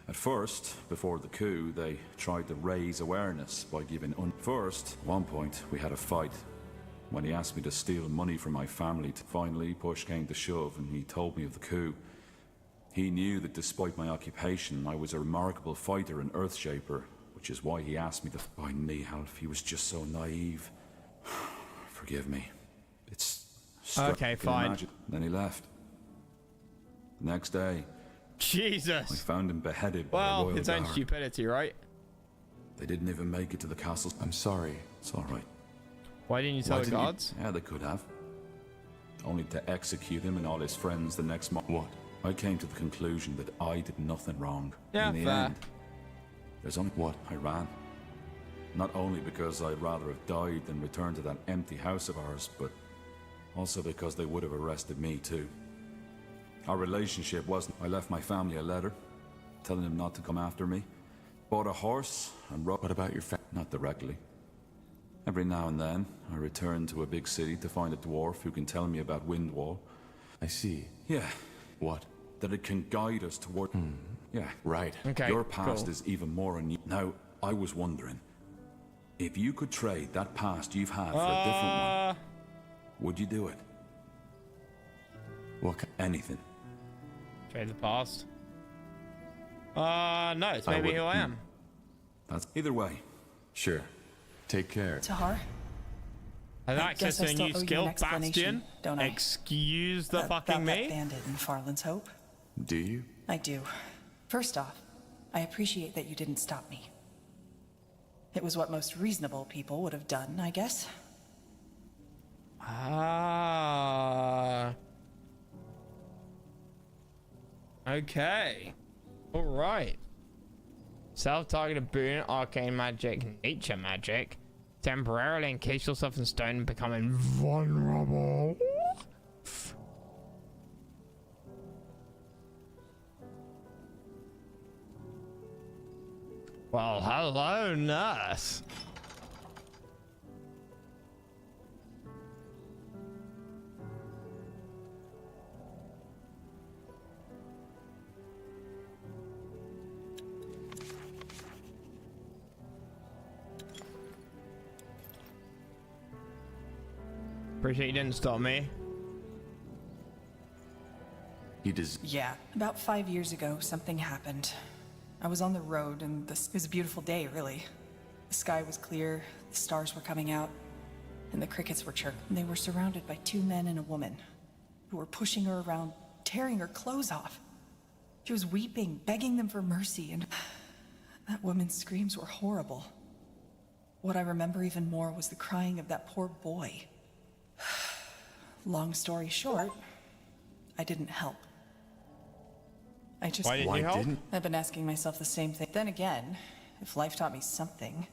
At first, before the coup, they tried to raise awareness by giving... First, at one point, we had a fight. When he asked me to steal money from my family, finally, push came to shove, and he told me of the coup. He knew that despite my occupation, I was a remarkable fighter and Earthshaper, which is why he asked me to... By Nihalf, he was just so naive. Forgive me. It's... Okay, fine. Imagine. Then he left. The next day, I Jesus. found him beheaded by a Well, royal his own guard. stupidity, right? They didn't even make it to the castle. I'm sorry. It's all right. Why didn't you tell the didn't you- guards? Yeah, they could have. Only to execute him and all his friends the next month. What? I came to the conclusion that I did nothing wrong. Yeah, In the fair. end, there's only... What? I ran. Not only because I'd rather have died than return to that empty house of ours, but also because they would have arrested me too. Our relationship wasn't... I left my family a letter, telling them not to come after me. Bought a horse and rode... What about your Not directly. Every now and then, I return to a big city to find a dwarf who can tell me about Windwall. I see. Yeah, What? that it can guide us toward... Yeah. Right. Okay, Your past cool. is even more unusual. Now, I was wondering, if you could trade that past you've had for a different one, would you do it? What? Anything. Trade the past. No, it's I maybe would- who I am. That's either way. Sure. Take care. Tahar? Has I access guess I to a still new owe you skill, an explanation, Bastion. don't I? Excuse the About fucking that me. bandit in Farland's Hope? Do you? I do. First off, I appreciate that you didn't stop me. It was what most reasonable people would have done, I guess. Ah. Okay. All right. Self-targeted boon, arcane magic, nature magic. Temporarily encase yourself in stone, becoming vulnerable. Well, hello, nurse. Appreciate you didn't stop me. Yeah, about 5 years ago, something happened. I was on the road, and it was a beautiful day, really. The sky was clear, the stars were coming out, and the crickets were chirping. They were surrounded by 2 men and a woman who were pushing her around, tearing her clothes off. She was weeping, begging them for mercy, and that woman's screams were horrible. What I remember even more was the crying of that poor boy. Long story short, I didn't help. Why didn't you help? I've been asking myself the same thing. Then again, if life taught me something...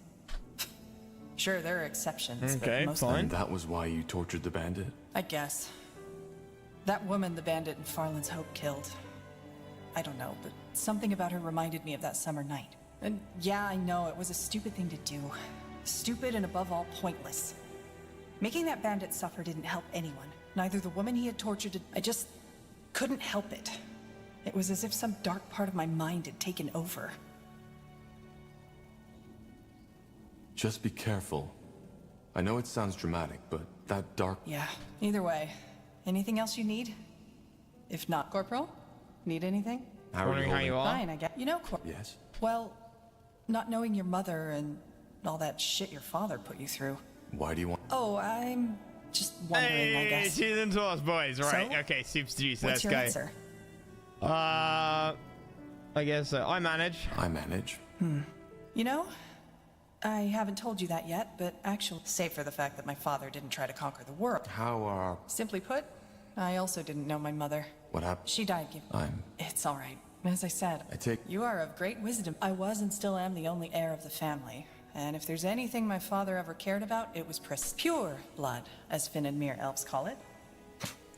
Sure, there are exceptions, okay, but most fine. And that was why you tortured the bandit? I guess. That woman the bandit in Farland's Hope killed. I don't know, but something about her reminded me of that summer night. And yeah, I know, it was a stupid thing to do. Stupid and above all, pointless. Making that bandit suffer didn't help anyone. Neither the woman he had tortured... I just couldn't help it. It was as if some dark part of my mind had taken over. Just be careful. I know it sounds dramatic, but that dark... Yeah, either way. Anything else you need? If not, Corporal? Need anything? Wondering how you are? Fine, I guess. You know, Yes? well, not knowing your mother and all that shit your father put you through. Why do you want... Oh, I'm just wondering, I guess. She's into us boys, right? So? Okay, super juice. What's Let's your go. answer? I guess I manage. I manage. You know, I haven't told you that yet, but actually, save for the fact that my father didn't try to conquer the world. How are... Simply put, I also didn't know my mother. What happened? She died. I'm... It's all right. As I said, you are of great wisdom. I was and still am the only heir of the family. And if there's anything my father ever cared about, it was pure blood, as Finn and Mir elves call it.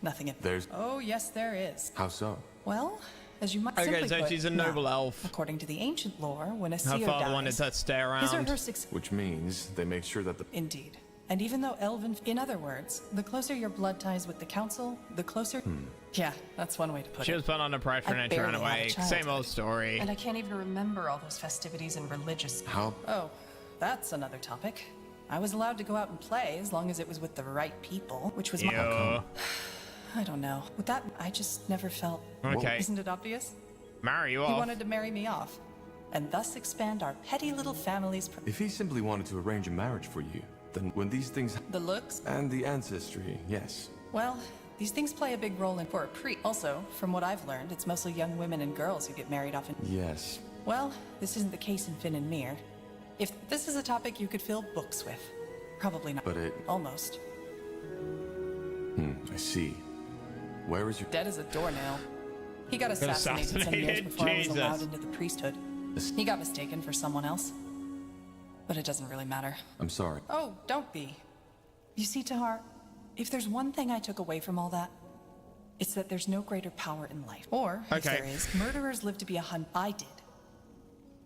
Nothing in... There's... Oh, yes, there is. How so? Well, as you might Okay, simply so put, she's a noble elf. According to the ancient lore, when a Her seer father dies, wanted to stay around. his or her successor... Which means they make sure that the... Indeed. And even though elven... In other words, the closer your blood ties with the council, the closer... Yeah, that's one way to put it. She was put under pressure and she ran away. Same old story. And I can't even remember all those festivities and religious... How? Oh, that's another topic. I was allowed to go out and play as long as it was with the right people, which was my... I don't know. With that, I just never felt... Okay. Isn't it obvious? Marry you He off. wanted to marry me off, and thus expand our petty little family's... If he simply wanted to arrange a marriage for you, then when these things... The looks? And the ancestry, yes. Well, these things play a big role in for a Also, from what I've learned, it's mostly young women and girls who get married off in... Yes. Well, this isn't the case in Finn and Mir. If this is a topic you could fill books with. Probably not. But it... Almost. I see. Where is your... Dead as a doornail. He got assassinated some years before I was allowed into the priesthood. He got mistaken for someone else. But it doesn't really matter. I'm sorry. Oh, don't be. You see, Tahar, if there's one thing I took away from all that, it's that there's no greater power in life. Or, if there is, murderers live to be 100. I did.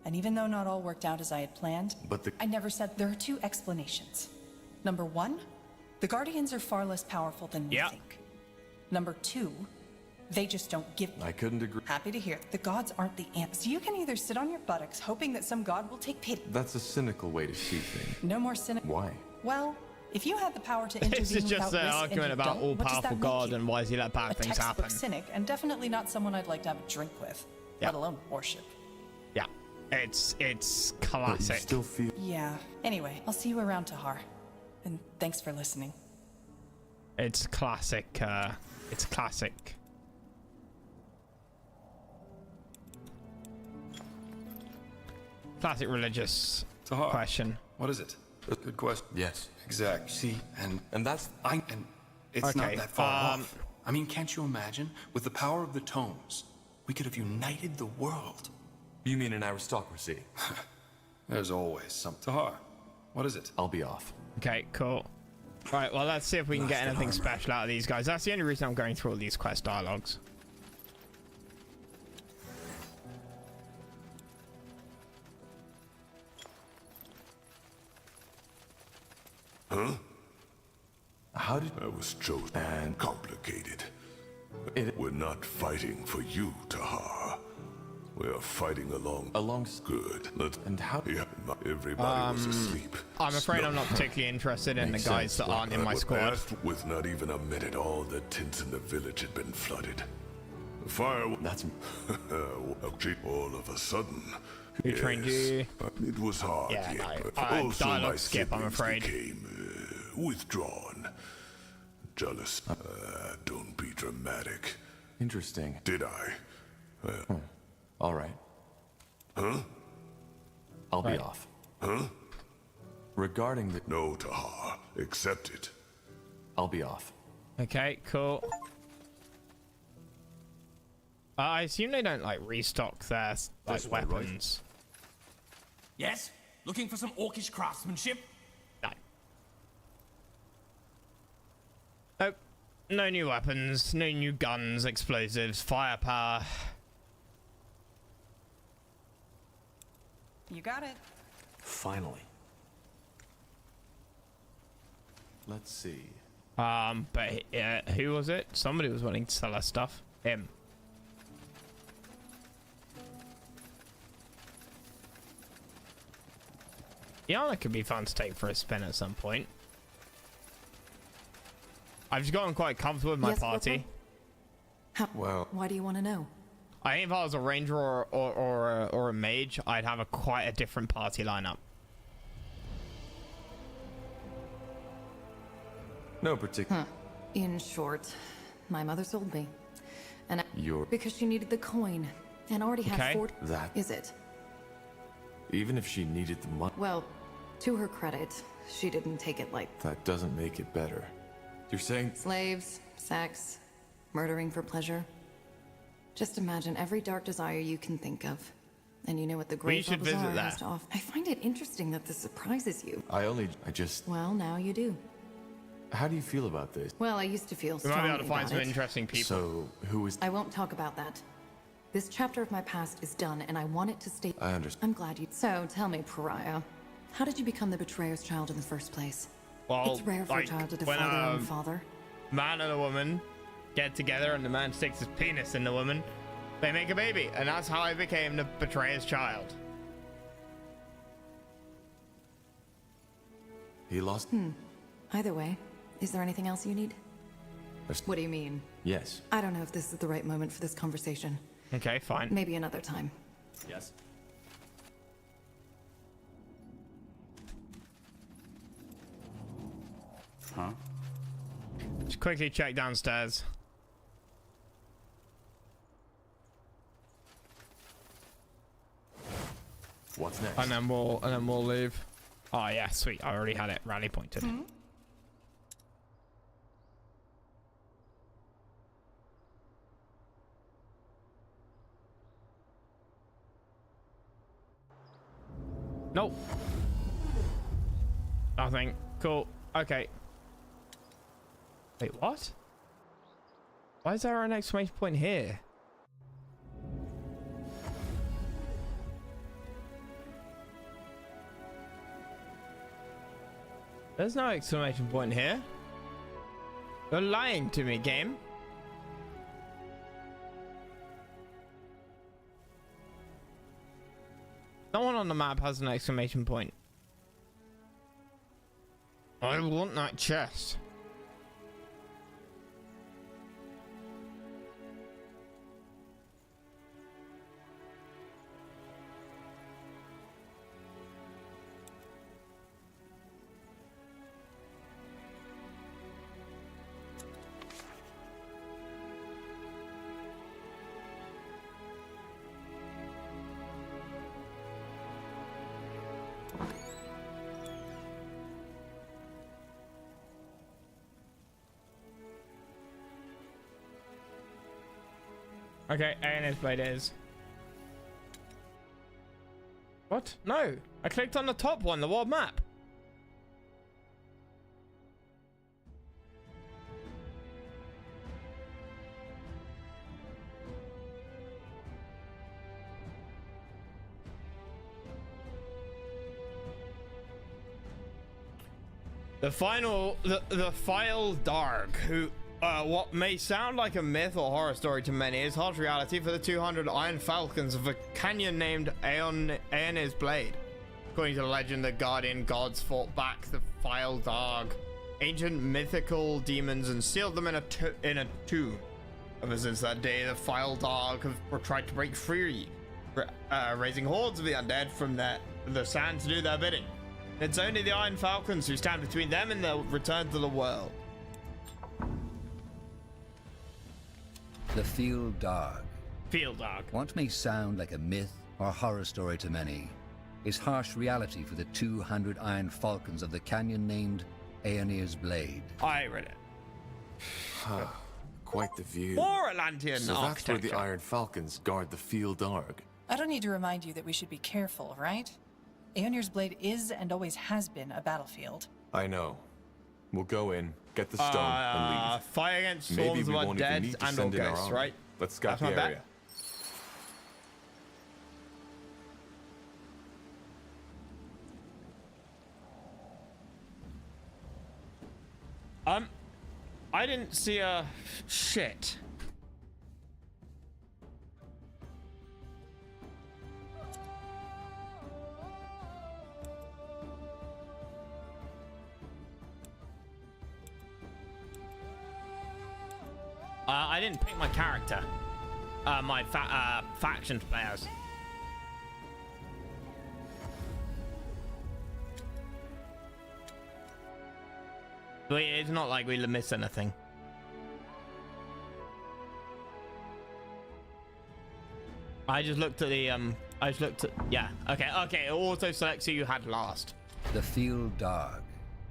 And even though not all worked out as I had planned, I never said there are 2 explanations. Number 1, the Guardians are far less powerful than we think. Number 2, they just don't give... I couldn't agree. Happy to hear. The gods aren't the answer. So you can either sit on your buttocks hoping that some god will take pity. That's a cynical way to see things. No more cynical. Why? Well, if you had the power to intervene This is just without an risk argument and you about don't, what does all-powerful that make God you? and why does he let bad A things textbook happen. cynic, and definitely not someone I'd like to have a drink with, let alone worship. Yeah, it's classic. But you still feel... Yeah. Anyway, I'll see you around, Tahar. And thanks for listening. It's classic. It's classic. Classic religious question. What is it? Good question. Yes. Exact. See, and that's... And it's not Okay, that far off. I mean, can't you imagine? With the power of the tomes, we could have united the world. You mean an aristocracy? There's always some. Tahar, what is it? I'll be off. Okay, cool. Right, well, let's see if we can get anything special out of these guys. That's the only reason I'm going through all these quest dialogues. Huh? How did... I was chosen and complicated. We're not fighting for you, Tahar. We are fighting along... Good. And how... Yeah, everybody was asleep. I'm afraid I'm not particularly interested in the guys that aren't in my squad. With not even a minute, all the tents in the village had been flooded. The fire... That's... all of a sudden... Who trained you? It was hard, Yeah, no. but also Dialogue my skip, I'm siblings afraid. became withdrawn. Jealous. Don't be dramatic. Interesting. Did I? Well, All right. Huh? I'll be off. Huh? Regarding the... No, Tahar. Accept it. I'll be off. Okay, cool. I assume they don't, like, restock their, like, This way, right? weapons. Yes? Looking for some orcish craftsmanship? No. Nope. No new weapons, no new guns, explosives, firepower. You got it. Finally. Let's see. But who was it? Somebody was wanting to sell us stuff. Him. Yeah, that could be fun to take for a spin at some point. I've just gotten quite comfortable with my Yes, party. Well, Why do you want to know? I think if I was a ranger or a mage, I'd have quite a different party lineup. no particular... In short, my mother sold me. And because she needed the coin and already had Okay. 4... That... Is it? Even if she needed the money... Well, to her credit, she didn't take it like That doesn't make it better. You're saying... slaves, sex, murdering for pleasure. Just imagine every dark desire you can think of. And you know what the Well, you Great should visit Bazaar that. has to offer. I find it interesting that this surprises you. I just... Well, now you do. How do you feel about this? Well, I used to feel We might be strongly able to find about some it. interesting people. So, who is... I won't talk about that. This chapter of my past is done, and I want it to stay. I understand. I'm glad you. So, tell me, Pariah, how did you become the betrayer's child in the first place? Well, It's rare for like, a child to when defy their own father. man and a woman get together and the man sticks his penis in the woman, they make a baby, and that's how I became the betrayer's child. He lost... Either way, is there anything else you need? What do you mean? Yes. I don't know if this is the right moment for this conversation. Okay, fine. Maybe another time. Yes? Huh? Just quickly check downstairs. What's next? And then we'll leave. Oh yeah, sweet. I already had it rally pointed. Nope. Nothing. Cool. Okay. Wait, what? Why is there an exclamation point here? There's no exclamation point here. You're lying to me, game. No one on the map has an exclamation point. I want that chest. Okay, ANS blade is. What? No, I clicked on the top one, the world map. The File Dark, who, what may sound like a myth or horror story to many, is harsh reality for the 200 Iron Falcons of a canyon named Aeon's Blade. According to the legend, the guardian gods fought back the File Dark, ancient mythical demons, and sealed them in a tomb. Ever since that day, the File Dark have tried to break free, raising hordes of the undead from the sand to do their bidding. It's only the Iron Falcons who stand between them and the return to the world. The Field Dark. Field Dark. What may sound like a myth or horror story to many is harsh reality for the 200 Iron Falcons of the canyon named Aeon's Blade. I read it. Quite the view. More Atlantean So that's where the architecture. Iron Falcons guard the Field Dark. I don't need to remind you that we should be careful, right? Aeonir's Blade is and always has been a battlefield. I know. We'll go in, get the stone, and leave. Fight against Maybe swarms we of won't even undead need to and or send in our ghosts, army. right? Let's scout That's the not area. I didn't see a shit. I didn't pick my character. My faction players. But it's not like we'll miss anything. I just looked at the yeah. Okay. It auto selects who you had last. The Field Dark.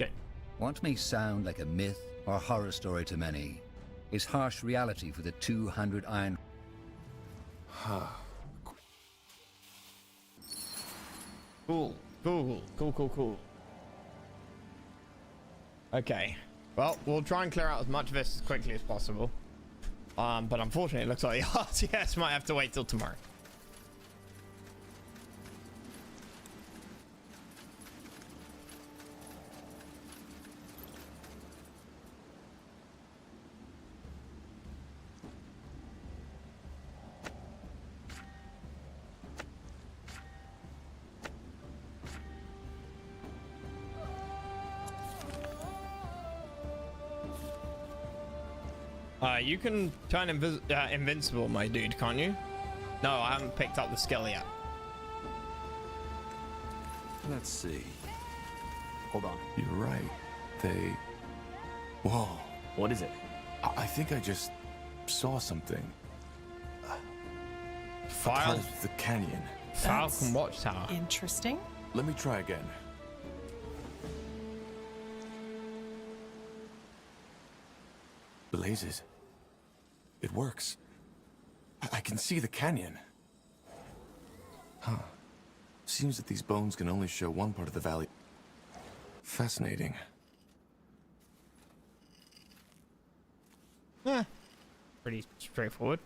Okay. What may sound like a myth or horror story to many is harsh reality for the 200 Iron. Cool. Okay. Well, we'll try and clear out as much of this as quickly as possible. But unfortunately, it looks like the RTS might have to wait till tomorrow. You can turn invincible, my dude, can't you? No, I haven't picked up the skill yet. Let's see. Hold on. You're right. They... Whoa. What is it? I think I just saw something. File? Part of the canyon. Falcon Watchtower. Interesting. Let me try again. Blazes. It works. I can see the canyon. Huh. Seems that these bones can only show one part of the valley. Fascinating. Yeah. Pretty straightforward.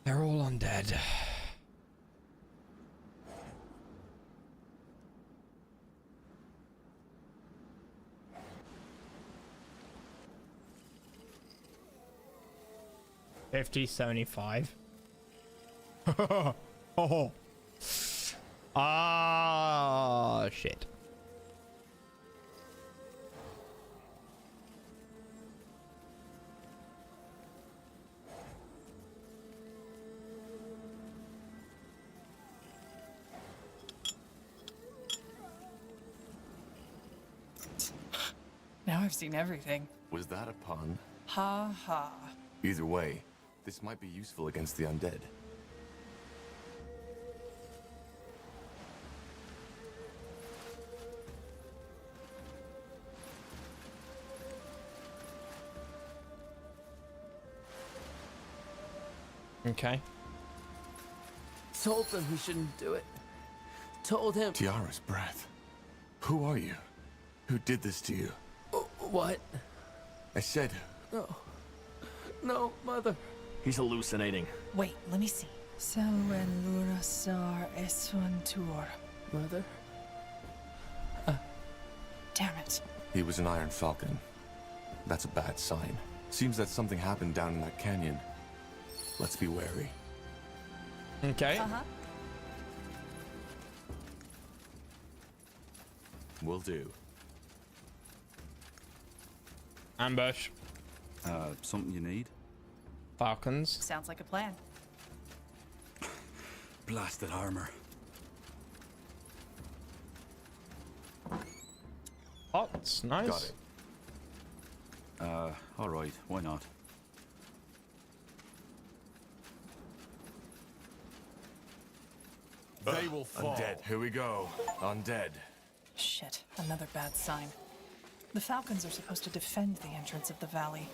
They're all undead. $50.75. Oh. Ah, shit. Now I've seen everything. Was that a pun? Ha ha. Either way, this might be useful against the undead. Okay. Told them he shouldn't do it. Told him. Tiara's breath. Who are you? Who did this to you? What? I said... No. No, Mother. He's hallucinating. Wait, let me see. Selwelurasar Eswantur. Mother? Damn it. He was an Iron Falcon. That's a bad sign. Seems that something happened down in that canyon. Let's be wary. Okay. Will do. Ambush. Something you need? Falcons. Sounds like a plan. Blasted armor. Pots, nice. Got it. Alright, why not? They will fall. Undead. Here we go. Undead. Shit, another bad sign. The Falcons are supposed to defend the entrance of the valley.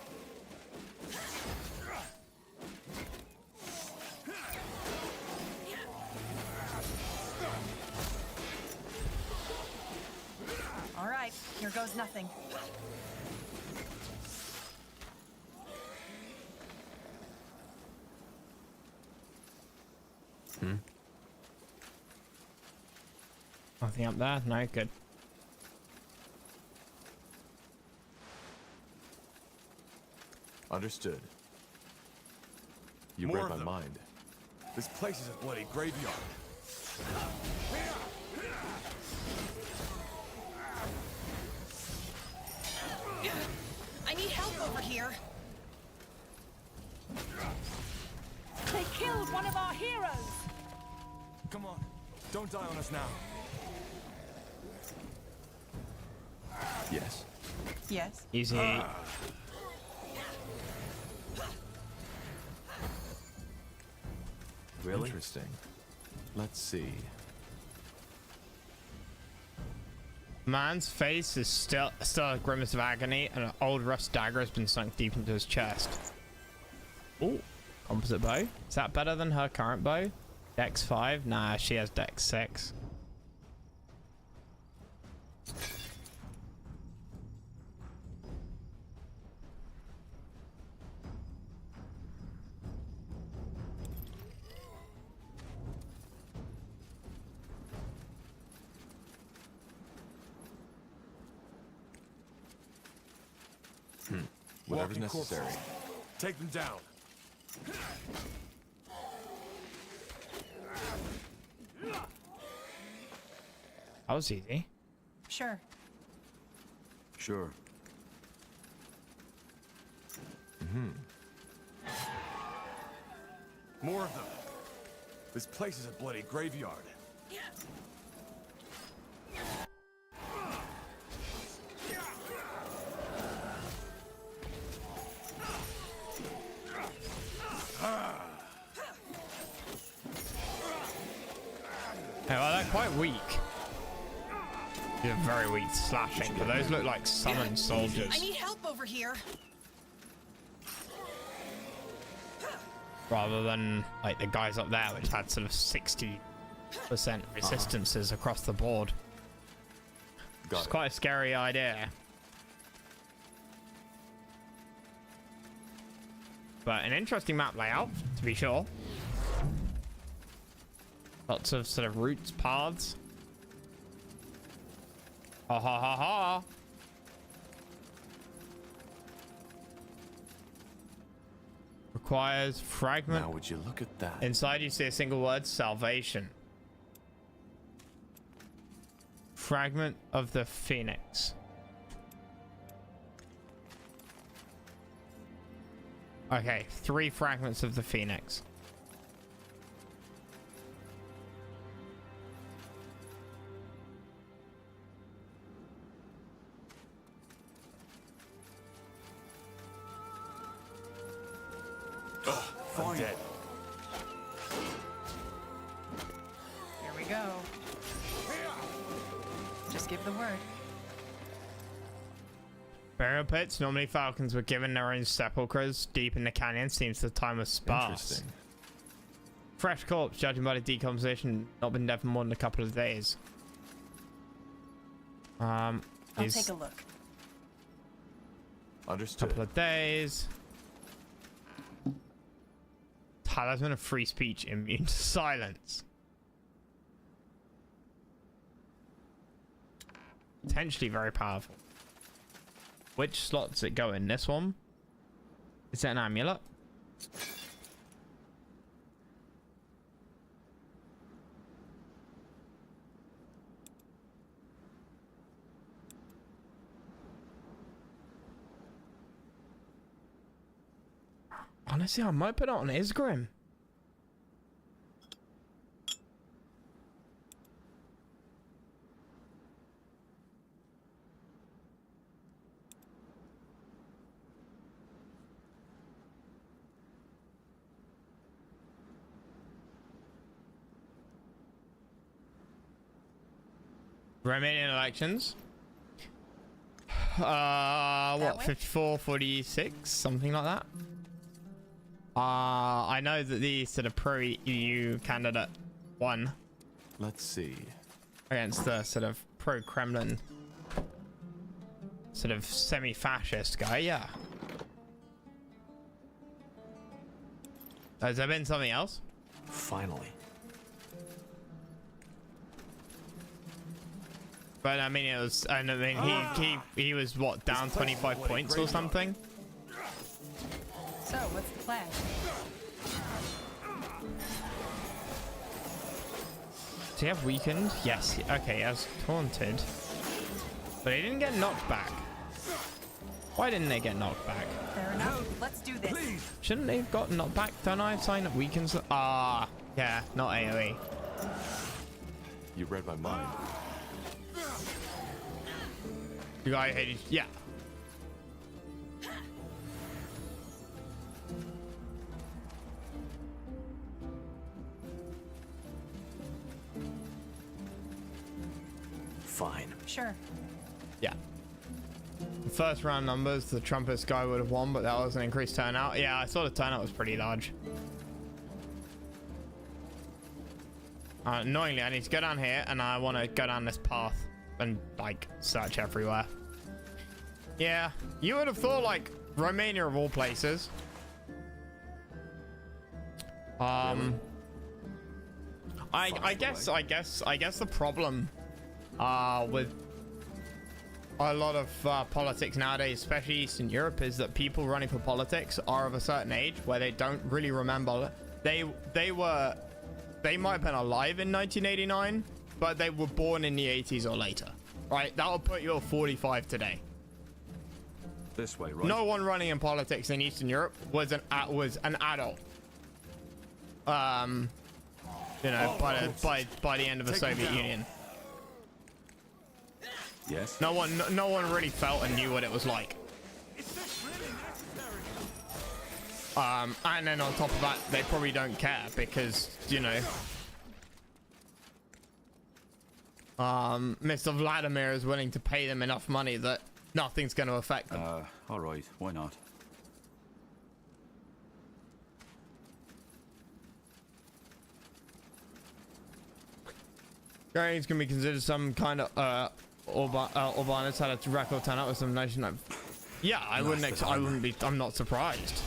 All right, here goes nothing. Nothing up there? No, good. Understood. You read my mind. This place is a bloody graveyard. I need help over here. They killed one of our heroes. Come on. Don't die on us now. Yes. Yes. Easy. Really? Interesting. Let's see. Man's face is still a grimace of agony, and an old rust dagger has been sunk deep into his chest. Ooh, composite bow. Is that better than her current bow? Dex 5? Nah, she has Dex 6. Whatever's necessary. Take them down. That was easy. Sure. Sure. More of them. This place is a bloody graveyard. Hey, well, they're quite weak. They're very weak slashing, but those look like summoned soldiers. I need help over here. Rather than like the guys up there, which had sort of 60% resistances across the board. It's quite a scary idea. But an interesting map layout, to be sure. Lots of sort of routes, paths. Ha ha ha ha. Requires fragment. Now would you look at that? Inside you see a single word, salvation. Fragment of the Phoenix. Okay, 3 fragments of the Phoenix. I'm dead. Here we go. Just give the word. Burial pits. Normally falcons were given their own sepulchres deep in the canyon. Seems the time was sparse. Interesting. Fresh corpse, judging by the decomposition, not been dead for more than a couple of days. I'll take a look. Understood. Couple of days. Talisman of free speech, immune to silence. Potentially very powerful. Which slot does it go in? This one? Is it an amulet? Honestly, I might put it on Isgrim. Romanian elections. What, 54, 46, something like that? I know that the sort of pro-EU candidate won. Let's see. Against the sort of pro-Kremlin, sort of semi-fascist guy, yeah. Has there been something else? Finally. But I mean, it was, and I mean, he was what, down 25 points or something? So, what's the plan? Does he have weakened? Yes. Okay, he has taunted. But he didn't get knocked back. Why didn't they get knocked back? Fair enough. Let's do this. Shouldn't they have gotten knocked back? Don't I have sign that weakens? Ah, yeah, not AoE. You read my mind. You guys hated, yeah. Fine. Sure. Yeah. The first round numbers, the Trumpets guy would have won, but that was an increased turnout. Yeah, I saw the turnout was pretty large. Annoyingly, I need to go down here, and I want to go down this path and, like, search everywhere. Yeah, you would have thought, like, Romania of all places. I guess the problem with a lot of politics nowadays, especially Eastern Europe, is that people running for politics are of a certain age where they don't really remember. They might have been alive in 1989, but they were born in the 80s or later, right? That will put you at 45 today. This way, right? No one running in politics in Eastern Europe was an adult. You know, by the end of the Soviet Union. Yes. No one really felt and knew what it was like. And then on top of that, they probably don't care because, you know, Mr. Vladimir is willing to pay them enough money that nothing's going to affect them. All right, why not? It's going to be considered some kind of Urbanus had a record turnout with some nation. Yeah, I wouldn't be. I'm not surprised.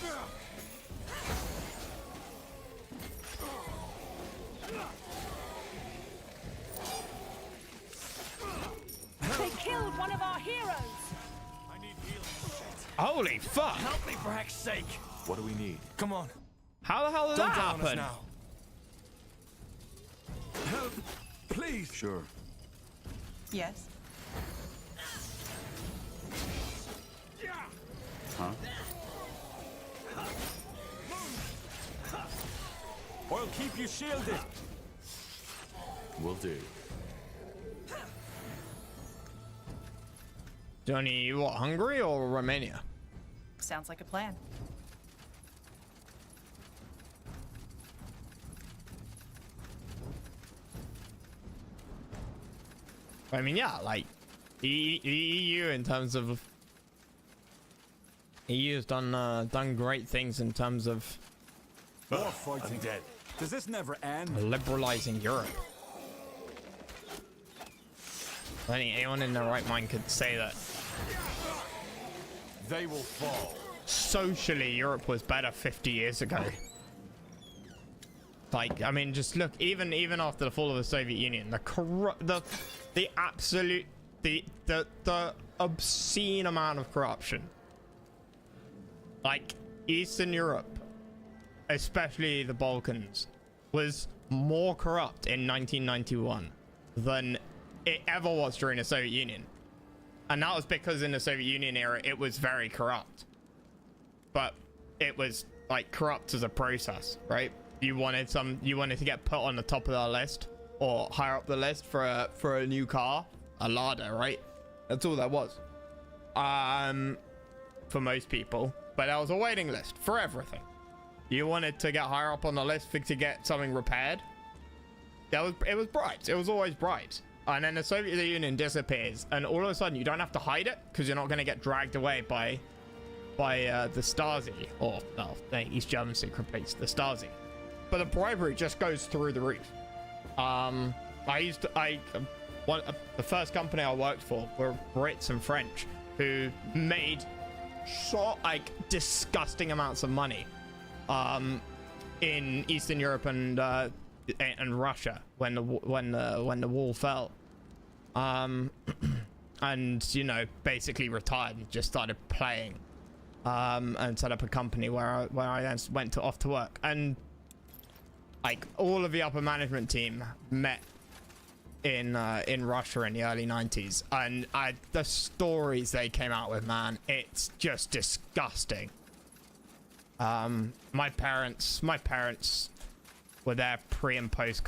They killed one of our heroes. I need healing. Holy fuck! Help me for heck's sake. What do we need? Come on. How the hell did Don't that down us happen? now. Help, please. Sure. Yes. Huh? I'll keep you shielded. Will do. Johnny, what, Hungary or Romania? Sounds like a plan. I mean, yeah, like the EU in terms of EU has done great things in terms of. More fighting. I'm dead. Does this never end? Liberalizing Europe. I don't think anyone in their right mind could say that. They will fall. Socially, Europe was better 50 years ago. Like, I mean, just look, even after the fall of the Soviet Union, the absolute, the obscene amount of corruption. Like, Eastern Europe, especially the Balkans, was more corrupt in 1991 than it ever was during the Soviet Union. And that was because in the Soviet Union era, it was very corrupt. But it was like corrupt as a process, right? You wanted to get put on the top of the list or higher up the list for a new car, a Lada, right? That's all that was. For most people. But there was a waiting list for everything. You wanted to get higher up on the list to get something repaired. It was bribes. It was always bribes. And then the Soviet Union disappears, and all of a sudden you don't have to hide it because you're not going to get dragged away by the Stasi, or no, the East German secret police, the Stasi. But the bribery just goes through the roof. The first company I worked for were Brits and French who made disgusting amounts of money in Eastern Europe and Russia when the wall fell, and basically retired and just started playing, and set up a company where I then went off to work, and like all of the upper management team met in Russia in the early 90s, and the stories they came out with, man, it's just disgusting. My parents were there pre and post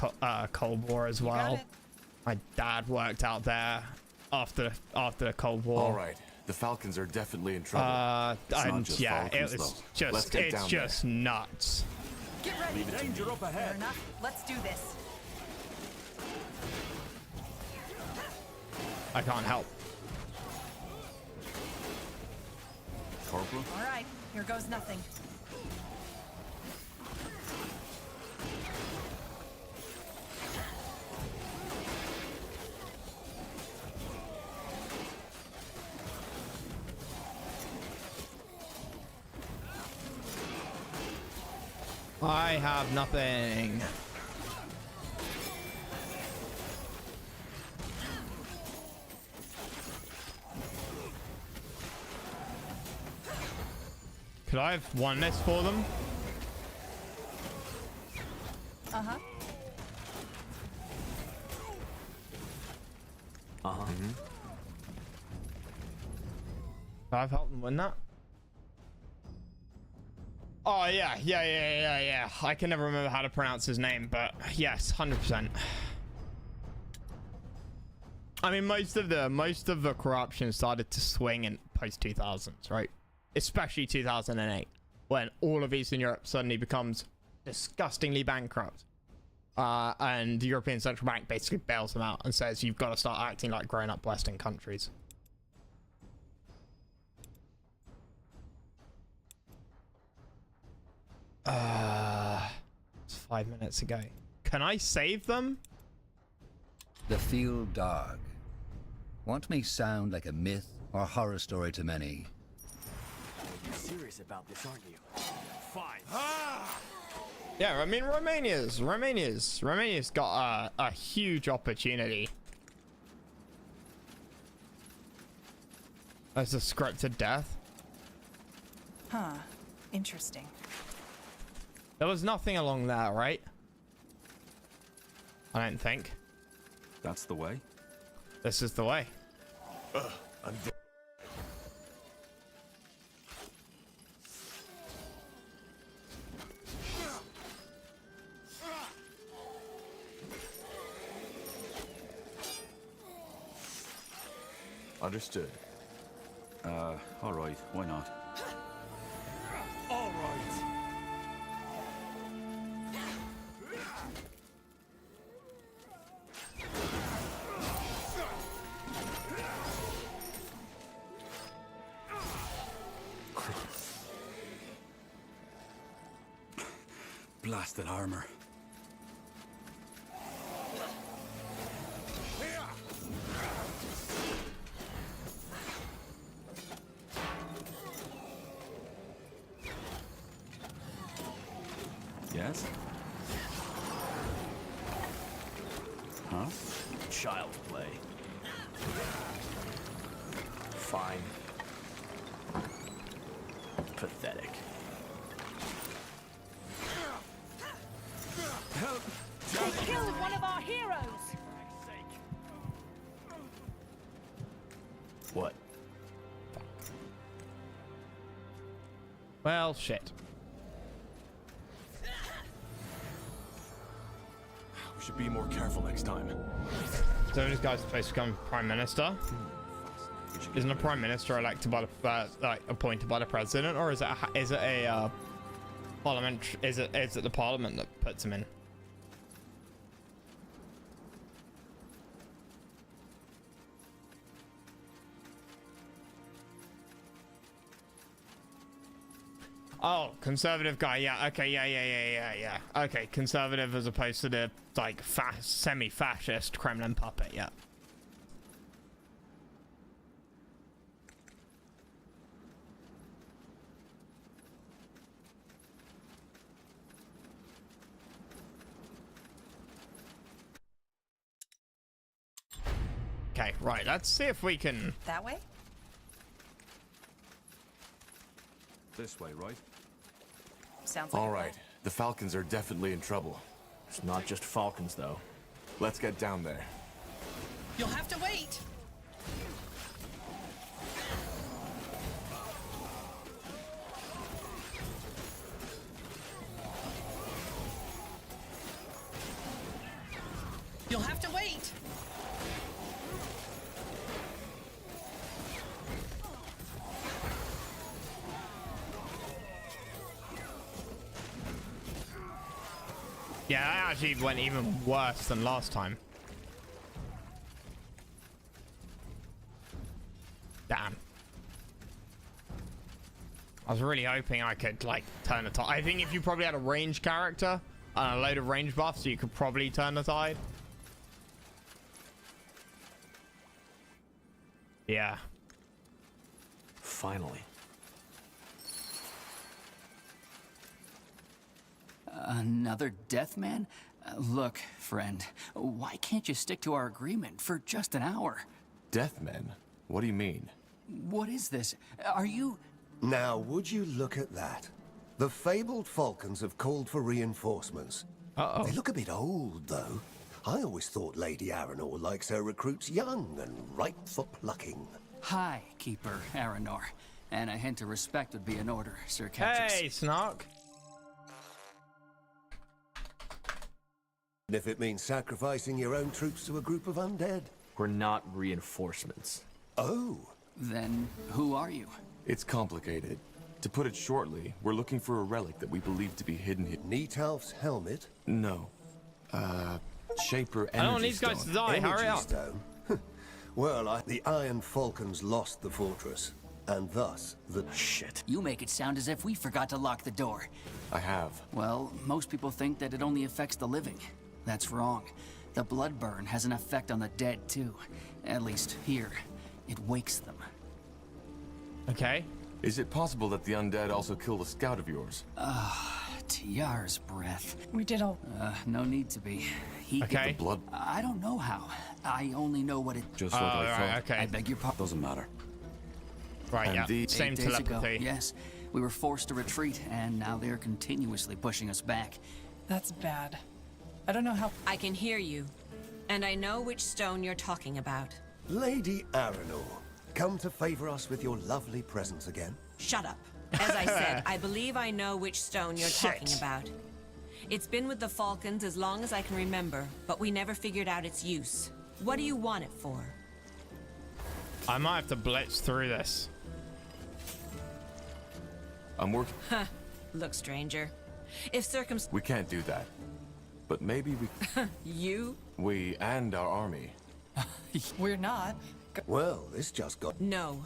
Cold War as well. My dad worked out there after the Cold War. All right, the Falcons are definitely in trouble. Yeah, it's just nuts. Get ready. Danger up ahead. Fair enough. Let's do this. I can't help. Corporal? All right, here goes nothing. I have nothing. Could I have won this for them? Uh-huh. Uh-huh. Could I have helped them win that? Oh, yeah. I can never remember how to pronounce his name, but yes, 100%. I mean, most of the corruption started to swing in post-2000s, right? Especially 2008, when all of Eastern Europe suddenly becomes disgustingly bankrupt. And the European Central Bank basically bails them out and says, you've got to start acting like grown-up Western countries. It's 5 minutes ago. Can I save them? The field dog. What may sound like a myth or horror story to many. You're serious about this, aren't you? Fine. Yeah, I mean, Romania's got a huge opportunity. As a scripted death. Huh. Interesting. There was nothing along there, right? I don't think. That's the way. This is the way. I'm Understood. All right, why not? All right. Blasted armor. Yes? Huh? Child's play. Fine. Pathetic. They killed one of our heroes! What? Well, shit. We should be more careful next time. So this guy's supposed to become prime minister. Isn't a prime minister elected by the like appointed by the president, or is it a parliament? Is it the parliament that puts him in? Oh, conservative guy. Yeah. Okay. Yeah. Okay, conservative as opposed to the like semi-fascist Kremlin puppet. Yeah. Okay, right. Let's see if we can. That way? This way, right? Sounds like All right, the Falcons are definitely in trouble. It's not just Falcons, though. Let's get down there. You'll have to wait. You'll have to wait. Yeah, that actually went even worse than last time. Damn. I was really hoping I could, like, turn the tide. I think if you probably had a range character and a load of range buffs, you could probably turn the tide. Yeah. Finally. Another death man? Look, friend, why can't you stick to our agreement for just an hour? Deathmen? What do you mean? What is this? Are you... Now, would you look at that? The fabled Falcons have called for reinforcements. Uh-oh. They look a bit old, though. I always thought Lady Aranor likes her recruits young and ripe for plucking. Hi, Keeper Aranor. And a hint of respect would be in order, Sir Catrix. Hey, Snark. And if it means sacrificing your own troops to a group of undead? We're not reinforcements. Oh. Then who are you? It's complicated. To put it shortly, we're looking for a relic that we believe to be hidden here. Neatalf's helmet? No. Shaper energy I don't want these guys to die. Hurry up. Stone? Well, the Iron Falcons lost the fortress, and thus the... Shit. You make it sound as if we forgot to lock the door. I have. Well, most people think that it only affects the living. That's wrong. The blood burn has an effect on the dead, too. At least here. It wakes them. Okay. Is it possible that the undead also killed a scout of yours? Tiar's breath. We did all... no need to be. He... Okay. The blood... I don't know how. I only know what it... Just what I thought. Right, okay. I beg your pardon. Doesn't matter. Right, And yeah. Same 8 days telepathy. ago, yes. We were forced to retreat, and now they're continuously pushing us back. That's bad. I don't know how... I can hear you, and I know which stone you're talking about. Lady Aranor, come to favor us with your lovely presence again? Shut up. As I said, I believe I know which stone you're talking about. It's been with the Falcons as long as I can remember, but we never figured out its use. What do you want it for? I might have to blitz through this. I'm working... Huh. Look, stranger. If We can't do that. But maybe we... You? We and our army. We're not. Well, this just got... No.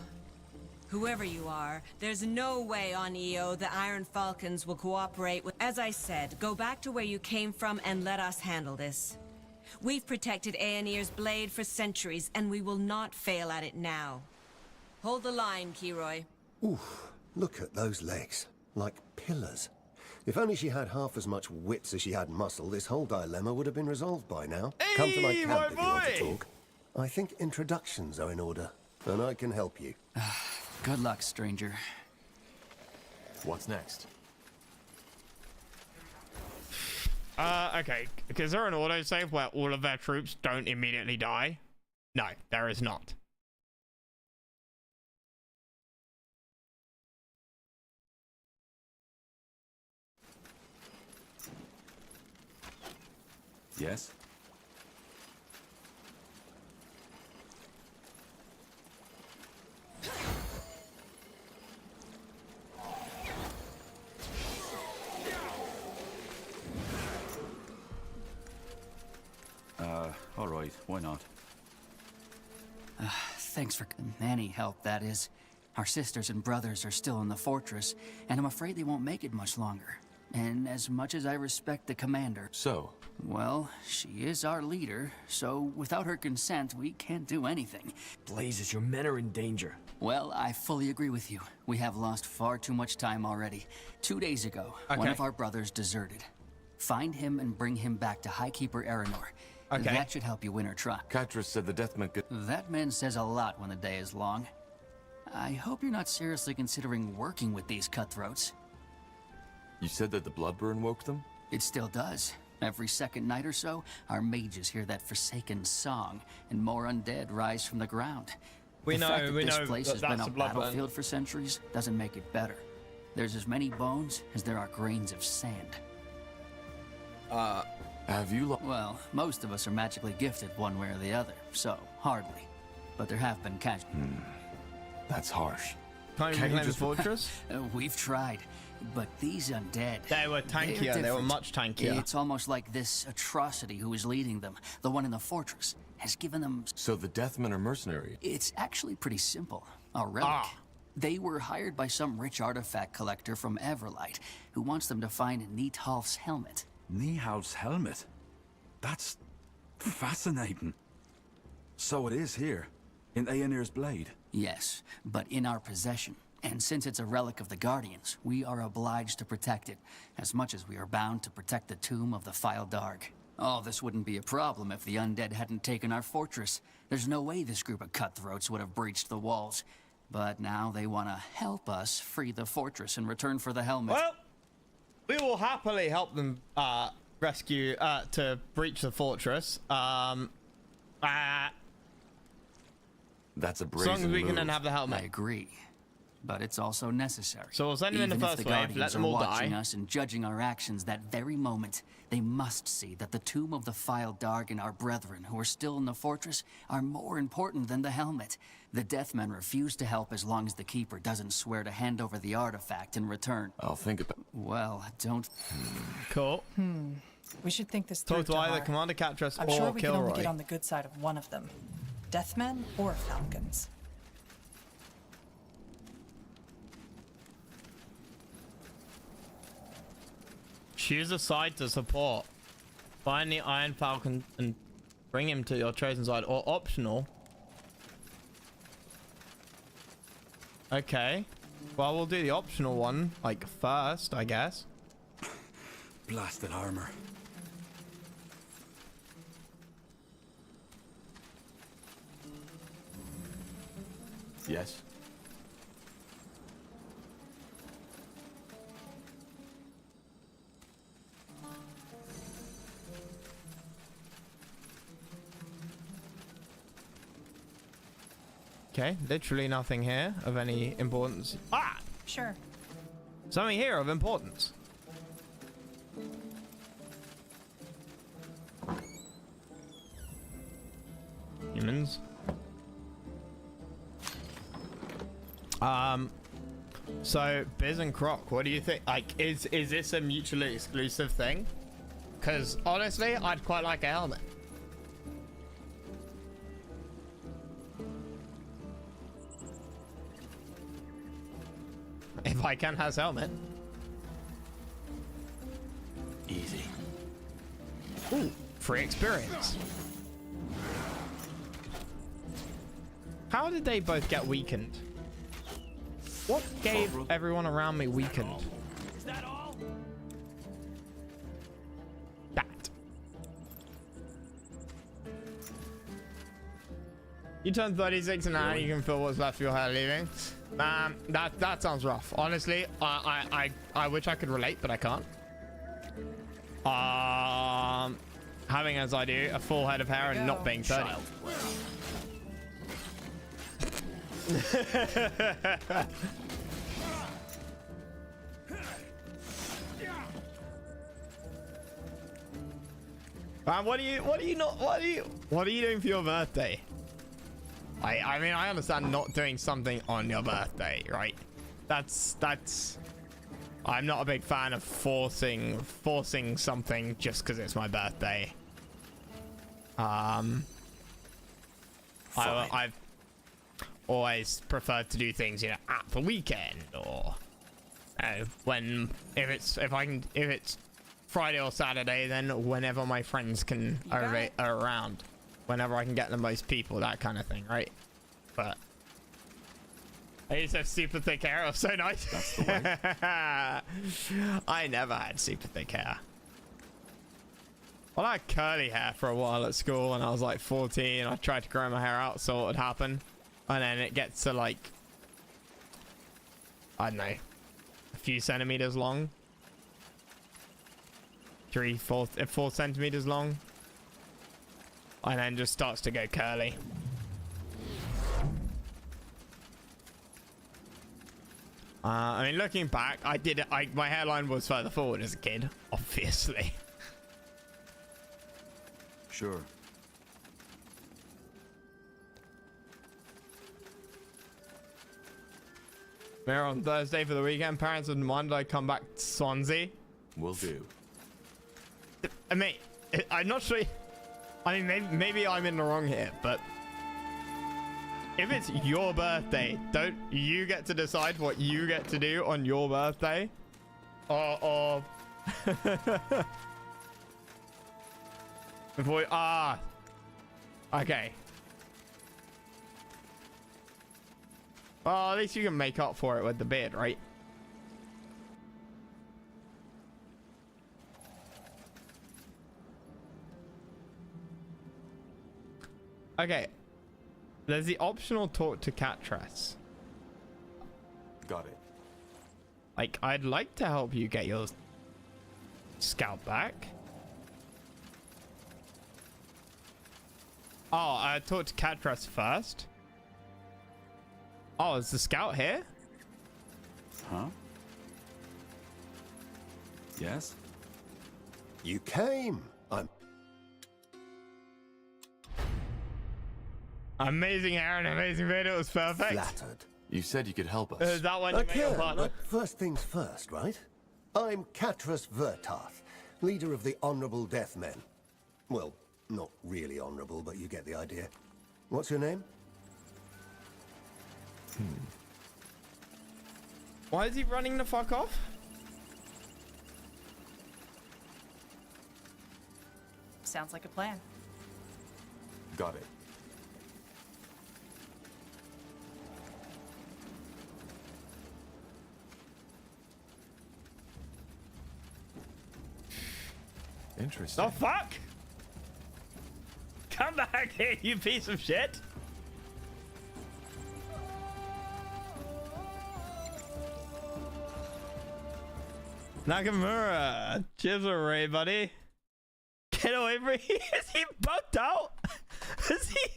Whoever you are, there's no way on EO the Iron Falcons will cooperate with... As I said, go back to where you came from and let us handle this. We've protected Aenir's blade for centuries, and we will not fail at it now. Hold the line, Kiroy. Oof, look at those legs. Like pillars. If only she had half as much wits as she had muscle, this whole dilemma would have been resolved by now. Come to my Hey, camp if you want to boy. talk. I think introductions are in order, and I can help you. Good luck, stranger. What's next? Okay. Is there an autosave where all of their troops don't immediately die? No, there is not. Yes? All right, why not? Thanks for any help, that is. Our sisters and brothers are still in the fortress, and I'm afraid they won't make it much longer. And as much as I respect the commander... So? Well, she is our leader, so without her consent, we can't do anything. Blazes, your men are in danger. Well, I fully agree with you. We have lost far too much time already. 2 days ago, one of our brothers deserted. Find him and bring him back to Highkeeper Aranor. Okay. That should help you win her trust. Katris said the Deathman could... That man says a lot when the day is long. I hope you're not seriously considering working with these cutthroats. You said that the Bloodburn woke them? It still does. Every second night or so, our mages hear that forsaken song, and more undead rise from the ground. We The fact that know this place that has been that's a the Bloodburn. battlefield for centuries doesn't make it better. There's as many bones as there are grains of sand. Have you... Well, most of us are magically gifted one way or the other, so hardly. But there have been casualties. That's harsh. Can't you reclaim the fortress? We've tried, but these undead... They were tankier. They were much tankier. It's almost like this atrocity who is leading them, the one in the fortress, has given them... So the Deathmen are mercenary? It's actually pretty simple. A relic. They were hired by some rich artifact collector from Everlight, who wants them to find Neathalf's helmet. Neathalf's helmet? That's fascinating. So it is here, in Aenir's blade? Yes, but in our possession. And since it's a relic of the Guardians, we are obliged to protect it, as much as we are bound to protect the tomb of the File Darg. Oh, this wouldn't be a problem if the undead hadn't taken our fortress. There's no way this group of cutthroats would have breached the walls. But now they want to help us free the fortress in return for the helmet. Well, we will happily help them rescue to breach the fortress. That's a brazen as long as we can move. then have the helmet. I agree, but it's also necessary. So we'll send them in the Even first if the wave, Guardians let them are all watching die. us and judging our actions that very moment, they must see that the tomb of the File Darg and our brethren who are still in the fortress are more important than the helmet. The Deathmen refuse to help as long as the Keeper doesn't swear to hand over the artifact in return. I'll think about... Well, don't... Cool. We should think this through, Talk to either Tahar. Commander Katris I'm or sure we can only Kilroy. get on the good side of one of them. Deathmen or Falcons. Choose a side to support. Find the Iron Falcon and bring him to your chosen side, or optional. Okay. Well, we'll do the optional one, like, first, I guess. Blasted armor. Yes? Okay, literally nothing here of any importance. Ah! Sure. Something here of importance. Humans. So Biz and Croc, what do you think? Like, is this a mutually exclusive thing? Because honestly, I'd quite like a helmet. If I can has helmet. Easy. Ooh, free experience. How did they both get weakened? What gave everyone around me weakened? Is that all? You turn 36 and now you can feel what's left of your hair leaving. That sounds rough. Honestly, I wish I could relate, but I can't. Having, as I do, a full head of hair and not being 30. Man, what are you doing for your birthday? I mean, I understand not doing something on your birthday, right? That's I'm not a big fan of forcing something just because it's my birthday. I've always preferred to do things, you know, at the weekend or if it's Friday or Saturday, then whenever my friends are around, whenever I can get the most people, that kind of thing, right? But I used to have super thick hair. It was so nice. That's the way. I never had super thick hair. Well, I had curly hair for a while at school when I was like 14. I tried to grow my hair out so it would happen. And then it gets to like, I don't know, a few centimeters long. 4 centimeters long. And then just starts to go curly. I mean, looking back, my hairline was further forward as a kid, obviously. Sure. We're on Thursday for the weekend. Parents would demand I come back to Swansea. Will do. I mean, I'm not sure. I mean, maybe I'm in the wrong here, but if it's your birthday, don't you get to decide what you get to do on your birthday? Or before okay. Well, at least you can make up for it with the beard, right? Okay. There's the optional talk to Catress. Got it. Like, I'd like to help you get your scout back. Oh, I talked to Catress first. Oh, is the scout here? Huh? Yes? You came. Amazing hair and amazing video. It was perfect. Flattered. You said you could help us. Is that when you make your partner? But first things first, right? I'm Catress Vertarth, leader of the Honorable Deathmen. Well, not really honorable, but you get the idea. What's your name? Why is he running the fuck off? Sounds like a plan. Got it. Interesting. The fuck? Come back here, you piece of shit. Nakamura, chivalry, buddy. Get away from me. Is he bugged out? Is he?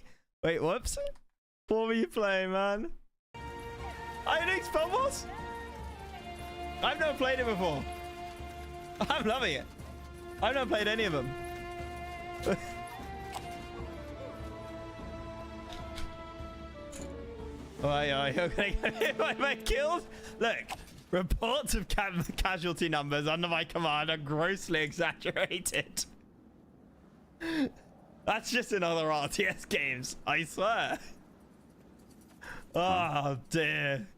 Wait, whoops. What were you playing, man? Are you doing Spellboss? I've never played it before. I'm loving it. I've never played any of them. You're gonna get my kills? Look, reports of casualty numbers under my command are grossly exaggerated. That's just in other RTS games, I swear. Oh dear.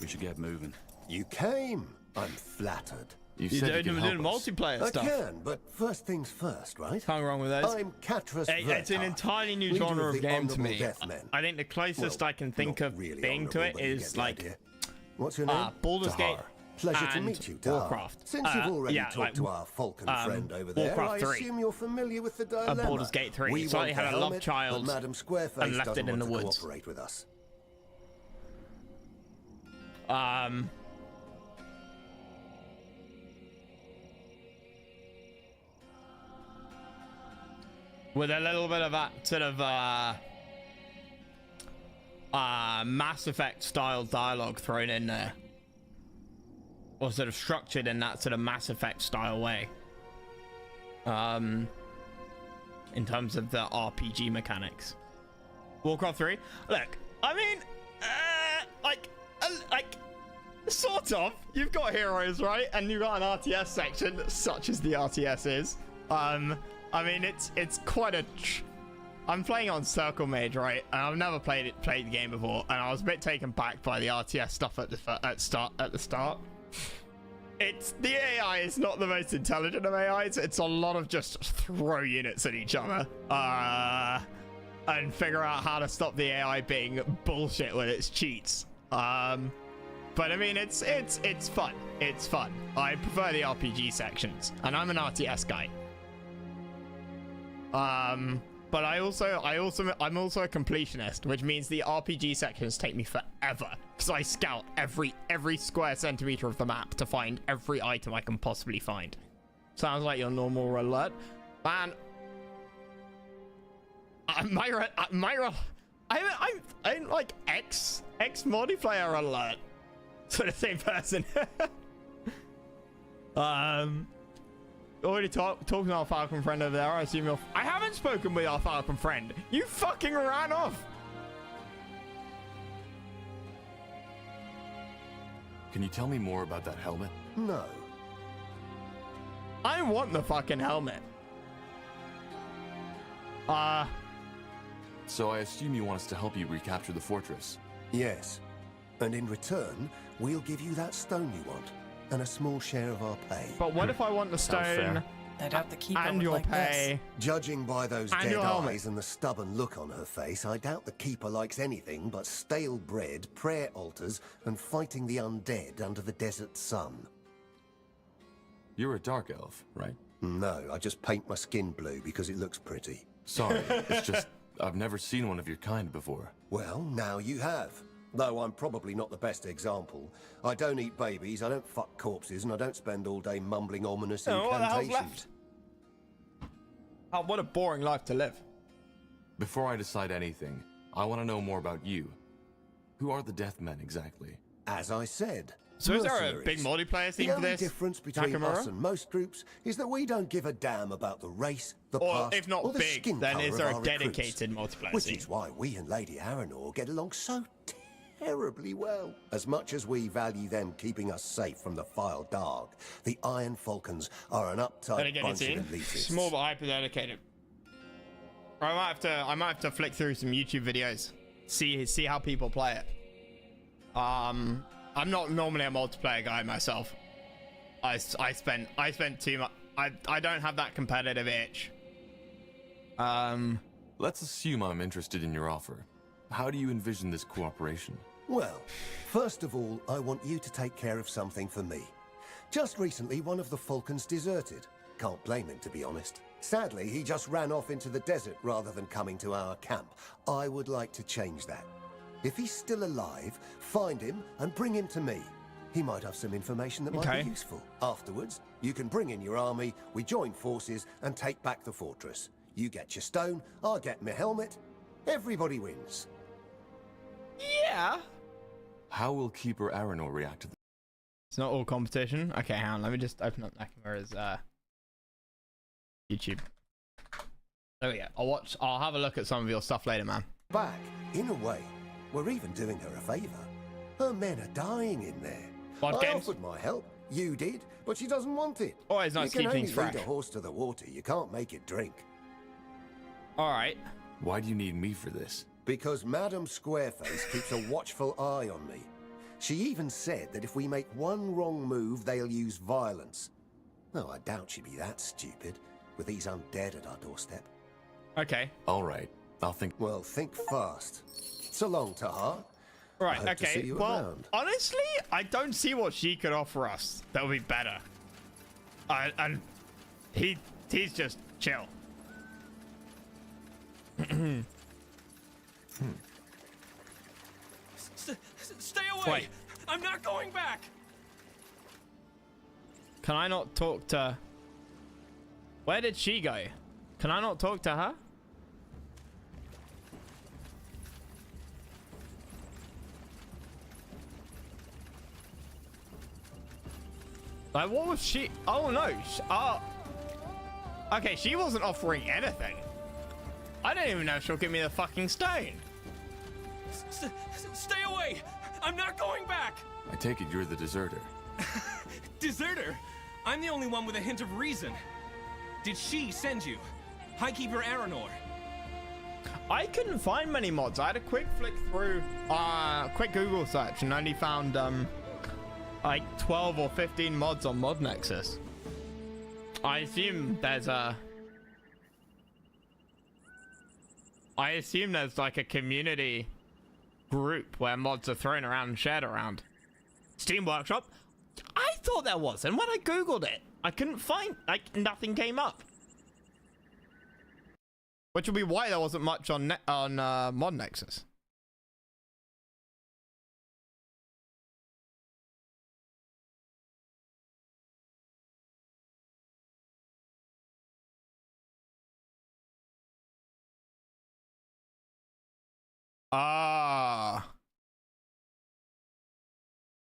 We should get moving. You came. I'm flattered. You said you can help us. Multiplayer stuff. I can, but first things first, right? Can't go wrong with those. I'm Catress Vertarth, it's an entirely new genre of game to me. I think the closest I can think of being to it is like what's your name? Baldur's Gate. Pleasure to and meet you, Tahar. Warcraft. Since you've already yeah, talked to our Falcon friend over there, Warcraft I 3. assume you're familiar with the dilemma. Baldur's Gate 3. We So want he had the a love helmet, child but Madam Squareface and left doesn't it in the want to woods. cooperate with us. With a little bit of that sort of Mass Effect style dialogue thrown in there, or sort of structured in that sort of Mass Effect style way, in terms of the RPG mechanics. Warcraft 3, look, I mean, like sort of, you've got heroes, right, and you've got an RTS section such as the RTS is. I mean, it's quite a. I'm playing on Circle Mage, right? And I've never played the game before, and I was a bit taken back by the RTS stuff at the start. It's the AI is not the most intelligent of AIs. It's a lot of just throw units at each other, and figure out how to stop the AI being bullshit with its cheats. But I mean, it's fun. It's fun. I prefer the RPG sections, and I'm an RTS guy. But I'm also a completionist, which means the RPG sections take me forever because I scout every square centimeter of the map to find every item I can possibly find. Sounds like your normal alert, man. I'm like X multiplayer alert, so the same person. Already talking to our Falcon friend over there. I assume you're. I haven't spoken with our Falcon friend. You fucking ran off. Can you tell me more about that helmet? No. I want the fucking helmet. So I assume you want us to help you recapture the fortress? Yes. And in return, we'll give you that stone you want, and a small share of our pay. But what if I want the stone I doubt the keeper and would your like pay? this. Judging by those And dead your helmet. eyes and the stubborn look on her face, I doubt the keeper likes anything but stale bread, prayer altars, and fighting the undead under the desert sun. You're a dark elf, right? No, I just paint my skin blue because it looks pretty. Sorry, it's just I've never seen one of your kind before. Well, now you have. Though I'm probably not the best example. I don't eat babies, I don't fuck corpses, and I don't spend all day mumbling ominous Oh, what the hell's incantations. left? Oh, what a boring life to live. Before I decide anything, I want to know more about you. Who are the Death Men exactly? As I said, So is there a mercenaries. big multiplayer theme The for only this? difference between Nakamura? us and most groups is that we don't give a damn about the race, the Or past, if not or the big, skin then colour is of there our a dedicated recruits. multiplayer Which scene? is why we and Lady Aranor get along so terribly well. As much as we value them keeping us safe from the File Dark, the Iron Falcons are an uptight Dedicated bunch scene? of elitists. Small but hyper dedicated. I might have to flick through some YouTube videos, see how people play it. I'm not normally a multiplayer guy myself. I spent too much. I don't have that competitive itch. Let's assume I'm interested in your offer. How do you envision this cooperation? Well, first of all, I want you to take care of something for me. Just recently, one of the Falcons deserted. Can't blame him, to be honest. Sadly, he just ran off into the desert rather than coming to our camp. I would like to change that. If he's still alive, find him and bring him to me. He might have some information that might be useful. Afterwards, you can bring in your army, we join forces, and take back the fortress. You get your stone, I'll get my helmet. Everybody wins. Yeah. How will Keeper Aranor react to this? It's not all competition. Okay, hang on. Let me just open up Nakamura's YouTube. There we go. I'll have a look at some of your stuff later, man. Back, in a way. We're even doing her a favor. Her men are dying in there. What I games? offered my help. You did, but she doesn't want it. Always nice to you keep can things only lead fresh. a horse to the water. You can't make it drink. All right. Why do you need me for this? Because Madam Squareface keeps a watchful eye on me. She even said that if we make one wrong move, they'll use violence. No, I doubt she'd be that stupid, with these undead at our doorstep. Okay. All right. I'll think. Well, think fast. So long, Tahar. Right, I hope to see okay. you Well, around. honestly, I don't see what she could offer us that would be better. And he's just chill. Stay away! Wait. I'm not going back! Can I not talk to... Where did she go? Can I not talk to her? Like, what was she... Oh, no. Okay, she wasn't offering anything. I don't even know if she'll give me the fucking stone. Stay away! I'm not going back! I take it you're the deserter. Deserter? I'm the only one with a hint of reason. Did she send you? Highkeeper Aranor? I couldn't find many mods. I had a quick flick through, quick Google search and only found, like 12 or 15 mods on Mod Nexus. I assume there's like a community group where mods are thrown around and shared around. Steam Workshop? I thought there was, and when I Googled it, I couldn't find, like, nothing came up. Which would be why there wasn't much on Mod Nexus.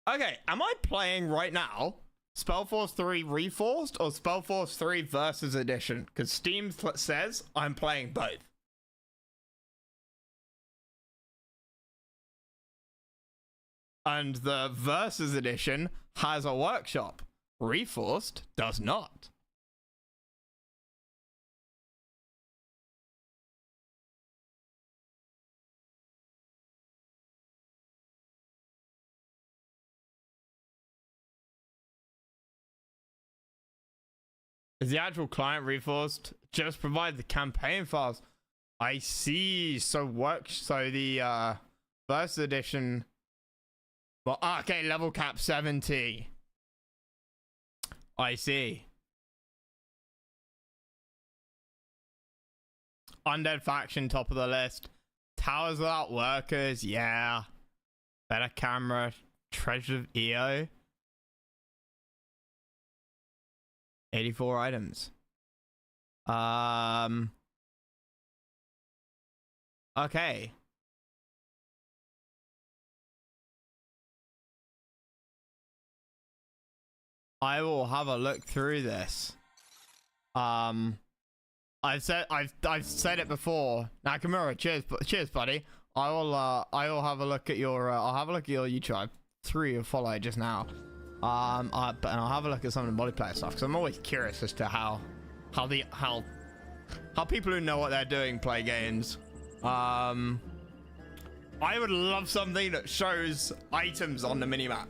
Okay, am I playing right now Spellforce 3 Reforced or Spellforce 3 Versus Edition? Because Steam says I'm playing both. And the Versus Edition has a workshop. Reforced does not. Is the actual client Reforced just provide the campaign files? I see. So the Versus Edition. Well, okay, level cap 70. I see. Undead Faction, top of the list. Towers Without Workers, yeah. Better camera. Treasure of EO. 84 items. Okay. I will have a look through this. I've said it before. Nakamura, cheers, buddy. I will have a look at your YouTube. I threw your follow just now. And I'll have a look at some of the multiplayer stuff because I'm always curious as to how people who know what they're doing play games. I would love something that shows items on the minimap,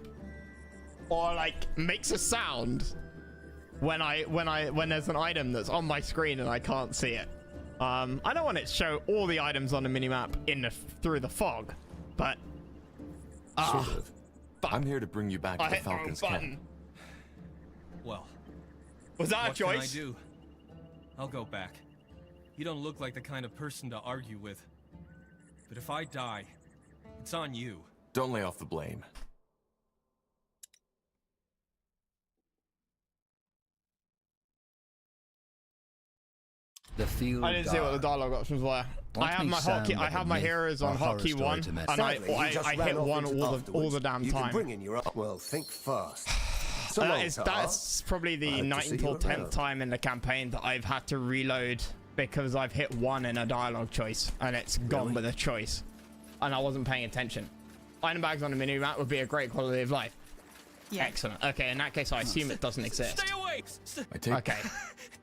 or like makes a sound when there's an item that's on my screen and I can't see it. I don't want it to show all the items on the minimap through the fog, but sort of. I'm here to bring you back to the Falcon's camp. Well, was that a choice? What can I do? I'll go back. You don't look like the kind of person to argue with. But if I die, it's on you. Don't lay off the blame. The field. I didn't see what the dialogue options were. I have my hotkey. I have my heroes on hotkey 1, and I hit 1 all the damn time. Bring in your well, think fast. That's probably the 9th or 10th time in the campaign that I've had to reload because I've hit 1 in a dialogue choice and it's gone with a choice, and I wasn't paying attention. Item bags on the mini-map would be a great quality of life. Yeah. Excellent. Okay, in that case, I assume it doesn't exist. Stay away! Okay.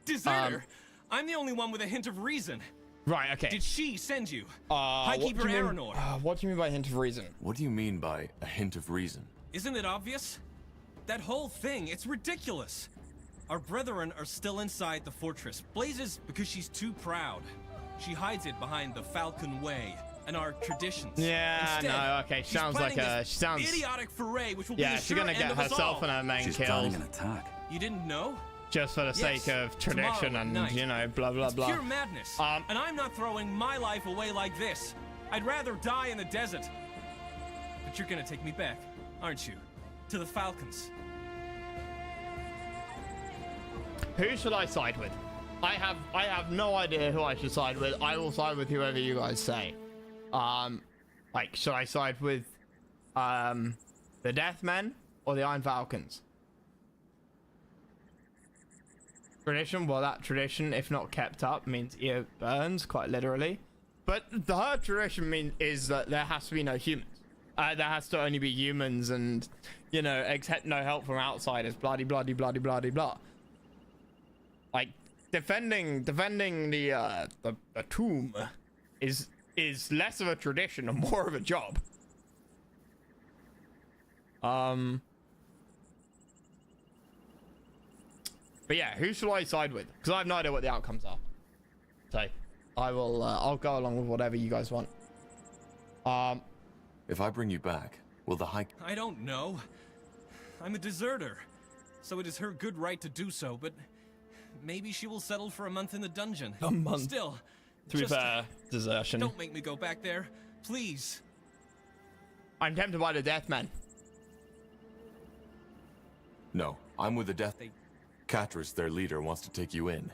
Deserter? I'm the only one with a hint of reason. Right, okay. Did she send you? Highkeeper Aranor. What do you mean by hint of reason? What do you mean by a hint of reason? Isn't it obvious? That whole thing, it's ridiculous. Our brethren are still inside the fortress. Blazes because she's too proud. She hides it behind the Falcon Way. and our traditions. Yeah, Instead, no, okay. she's Sounds like planning a. this She sounds. idiotic foray, which will Yeah, be the she's sure gonna end get of us herself all. and her men She's killed. planning an attack. You didn't know? Just for the sake of tradition tomorrow and, night. you know, blah, blah, It's blah. pure madness. And I'm not throwing my life away like this. I'd rather die in the desert. But you're gonna take me back, aren't you? To the Falcons. Who should I side with? I have no idea who I should side with. I will side with whoever you guys say. Like, should I side with the Deathmen or the Iron Falcons? Tradition, well, that tradition, if not kept up, means it burns, quite literally. But her tradition is that there has to be no humans. There has to only be humans and, you know, accept no help from outsiders, bloody, bloody, bloody, bloody, blah. Like, defending the tomb is less of a tradition and more of a job. But yeah, who should I side with? Because I have no idea what the outcomes are. So, I'll go along with whatever you guys want. If I bring you back, will the High... I don't know. I'm a deserter, so it is her good right to do so, but maybe she will settle for a month in the dungeon. A month? Still, To be just fair, desertion. don't make me go back there, please. I'm tempted by the Deathmen. No, I'm with the Death... Katris, their leader, wants to take you in.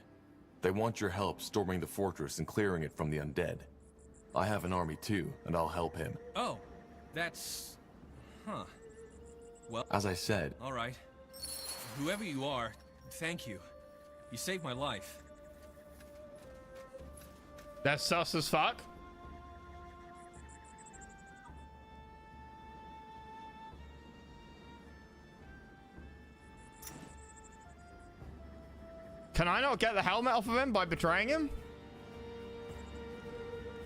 They want your help storming the fortress and clearing it from the undead. I have an army too, and I'll help him. Oh, that's... Huh. Well... As I said... All right. Whoever you are, thank you. You saved my life. That's sus as fuck. Can I not get the helmet off of him by betraying him?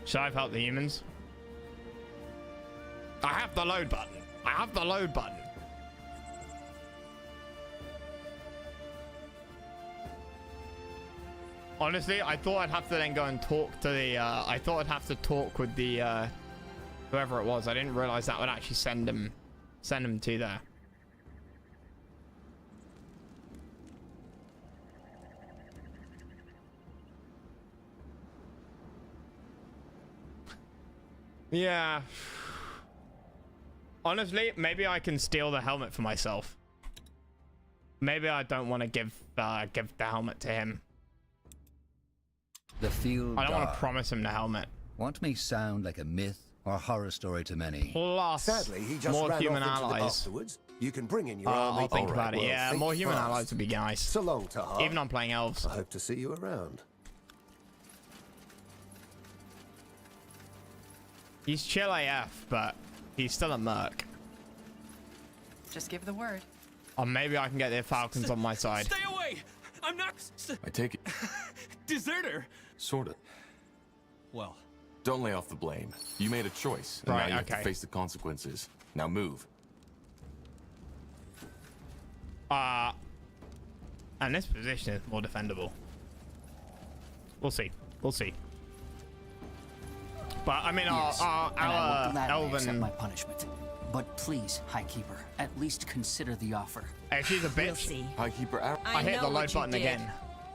Should I have helped the humans? I have the load button. I have the load button. Honestly, I thought I'd have to then go and talk to the, I thought I'd have to talk with the, whoever it was. I didn't realize that would actually send him to there. Yeah. Honestly, maybe I can steal the helmet for myself. Maybe I don't want to give the helmet to him. The field I don't want to guard. promise him the helmet. What may sound like a myth or horror story to many. Plus, Sadly, he just more ran human off into the allies. afterwards. You can bring in your army. I'll think All about it. well, Yeah, think more human fast. allies would be nice. So long, Tahar. Even on playing elves. I hope to see you around. He's chill AF, but he's still a merc. Just give the word. Or maybe I can get the Falcons on my side. Stay away! I'm not... I take it... Deserter! Sorta. Well... Don't lay off the blame. You made a choice, and Right, now you have to okay. face the consequences. Now move. And this position is more defendable. We'll see. We'll see. But I mean, Yes, our and I will gladly accept elven. my punishment. But please, Highkeeper, at least consider the offer. Hey, she's a bitch. We'll see. Highkeeper, I hit know the load what you button did. again.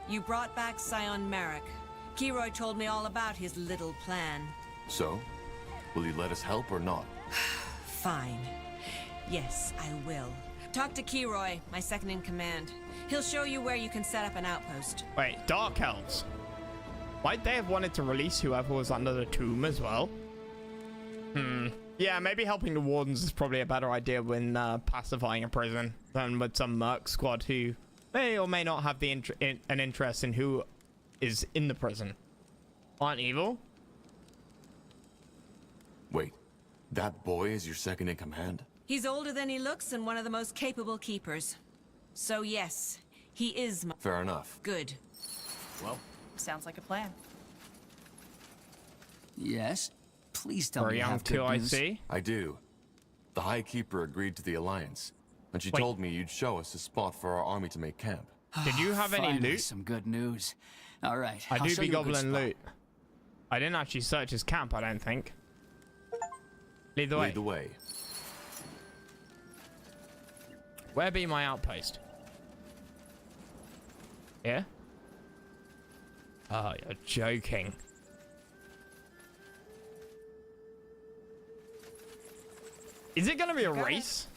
You brought back Scion Merrick. Kiroy told me all about his little plan. So, will you let us help or not? Fine. Yes, I will. Talk to Kiroy, my second in command. He'll show you where you can set up an outpost. Wait, Dark Elves. Might they have wanted to release whoever was under the tomb as well? Yeah, maybe helping the wardens is probably a better idea when pacifying a prison than with some merc squad who may or may not have the an interest in who is in the prison. Aren't evil? Wait, that boy is your second in command? He's older than he looks and one of the most capable keepers. So yes, he is my... Fair enough. Good. Well, sounds like a plan. Yes? Please tell Or me you young have too, good I news. see. I do. The High Keeper agreed to the alliance, and she Wait. told me you'd show us a spot for our army to make camp. Did you have any Finally, loot? some good news. All right, I I'll do show be you a good goblin spot. loot. I didn't actually search his camp, I don't think. Lead the way. Lead the way. Where be my outpost? Yeah? Oh, you're joking. Is it going to be a race?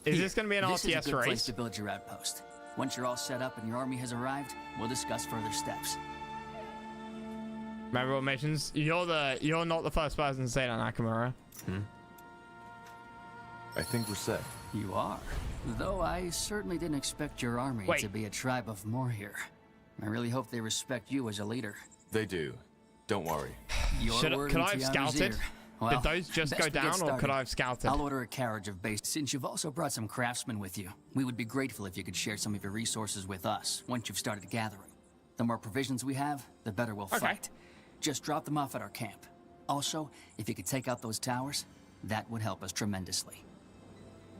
Is this going to be an RTS This is a good place race? to build your outpost. Once you're all set up and your army has arrived, we'll discuss further steps. Remember what missions? You're not the first person to say that, Nakamura. I think we're set. You are. Though I certainly didn't expect your army to be a tribe of more here. I really hope they respect you as a leader. They do. Don't worry. Could I have scouted? Well, Did those just best go we get down, or started. could I have scouted? I'll order a carriage of base. Since you've also brought some craftsmen with you, we would be grateful if you could share some of your resources with us once you've started gathering. The more provisions we have, the better we'll fight. Just drop them off at our camp. Also, if you could take out those towers, that would help us tremendously.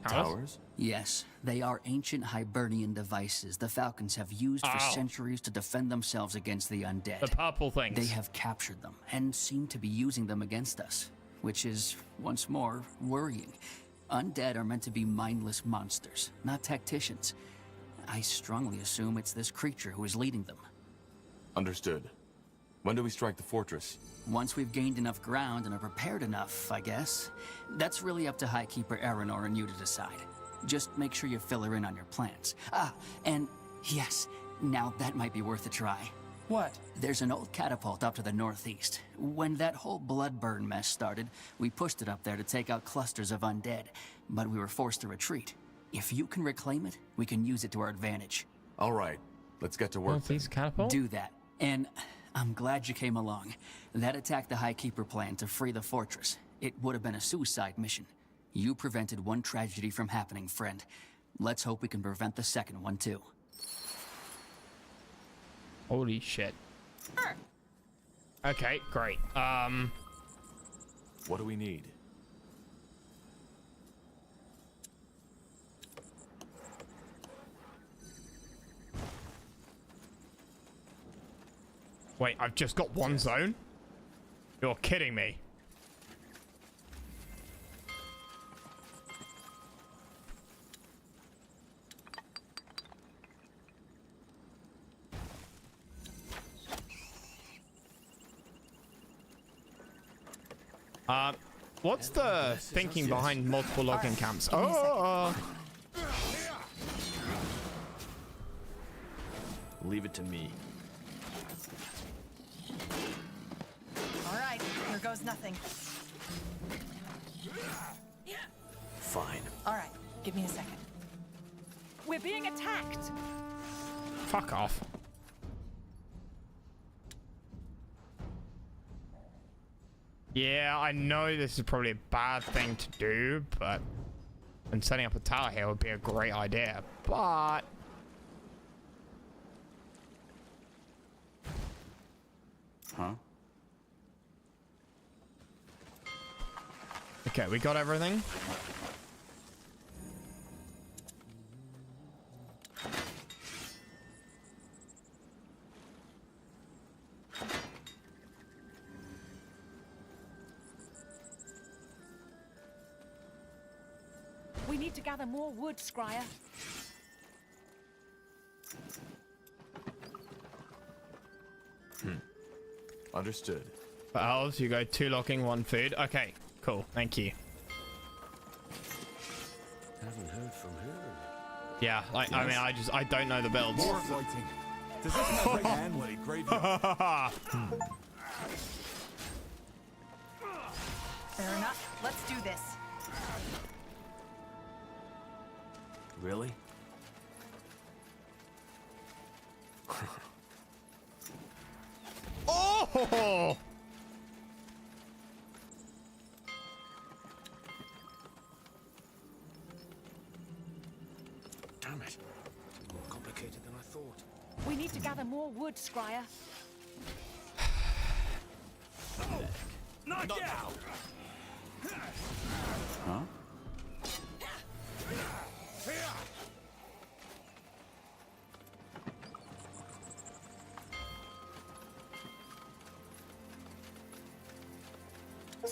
Towers? Yes, they are ancient Hibernian devices the Falcons have used for centuries to defend themselves against the undead. The purple things. They have captured them and seem to be using them against us, which is, once more, worrying. Undead are meant to be mindless monsters, not tacticians. I strongly assume it's this creature who is leading them. Understood. When do we strike the fortress? Once we've gained enough ground and are prepared enough, I guess. That's really up to Highkeeper Aranor and you to decide. Just make sure you fill her in on your plans. Ah, and yes, now that might be worth a try. What? There's an old catapult up to the northeast. When that whole bloodburn mess started, we pushed it up there to take out clusters of undead, but we were forced to retreat. If you can reclaim it, we can use it to our advantage. All right, let's get to work. Northeast catapult? Do that. And I'm glad you came along. That attack the Highkeeper plan to free the fortress. It would have been a suicide mission. You prevented one tragedy from happening, friend. Let's hope we can prevent the second one, too. Holy shit. Okay, great. What do we need? Wait, I've just got one zone? You're kidding me. What's the thinking behind multiple logging camps? Oh! Leave it to me. All right, here goes nothing. Fine. All right, give me a second. We're being attacked. Fuck off. Yeah, I know this is probably a bad thing to do, but... And setting up a tower here would be a great idea, but... Huh? Okay, we got everything. We need to gather more wood, Scryer. Understood. For elves, you go 2 logging, 1 food. Okay, cool. Thank you. Haven't heard from her. Yeah, like, I mean, I don't know the builds. More fighting. Does this not bring bloody graveyard? Fair enough. Let's do this. Really? Oh! Damn it. More complicated than I thought. We need to gather more wood, Scryer. Knock out! Huh?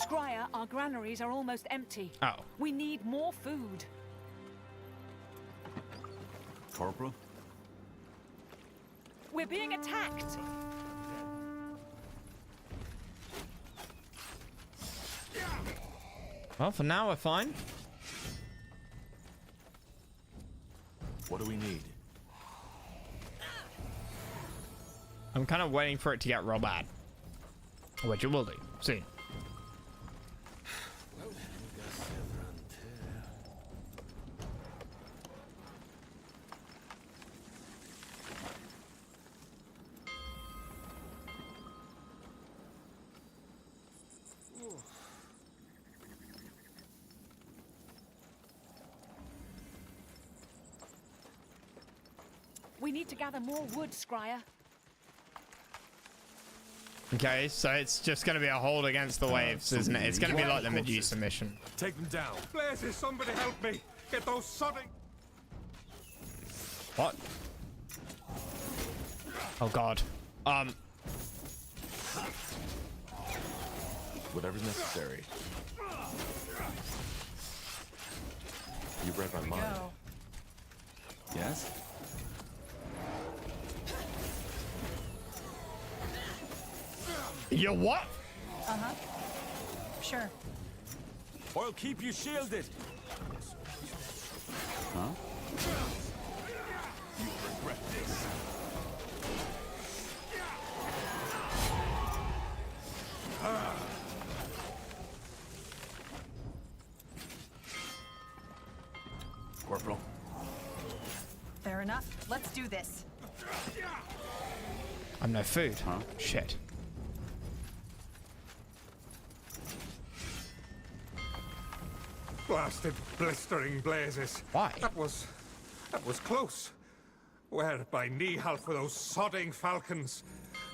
Scryer, our granaries are almost empty. Oh. We need more food. Corporal? We're being attacked. Well, for now we're fine. What do we need? I'm kind of waiting for it to get real bad. Which it will do soon. We need to gather more wood, Scryer. Okay, so it's just going to be a hold against the waves, isn't it? It's going to be like the Medusa mission. Take them down. Blazes, somebody help me. Get those sodding. What? Oh god. Whatever's necessary. You read my mind. Go. Yes? You what? Uh-huh. Sure. I'll keep you shielded. Huh? You regret this. Corporal. Fair enough. Let's do this. I'm no food. Huh? Shit. Blasted, blistering blazes. Why? That was close. Where by knee-half for those sodding falcons?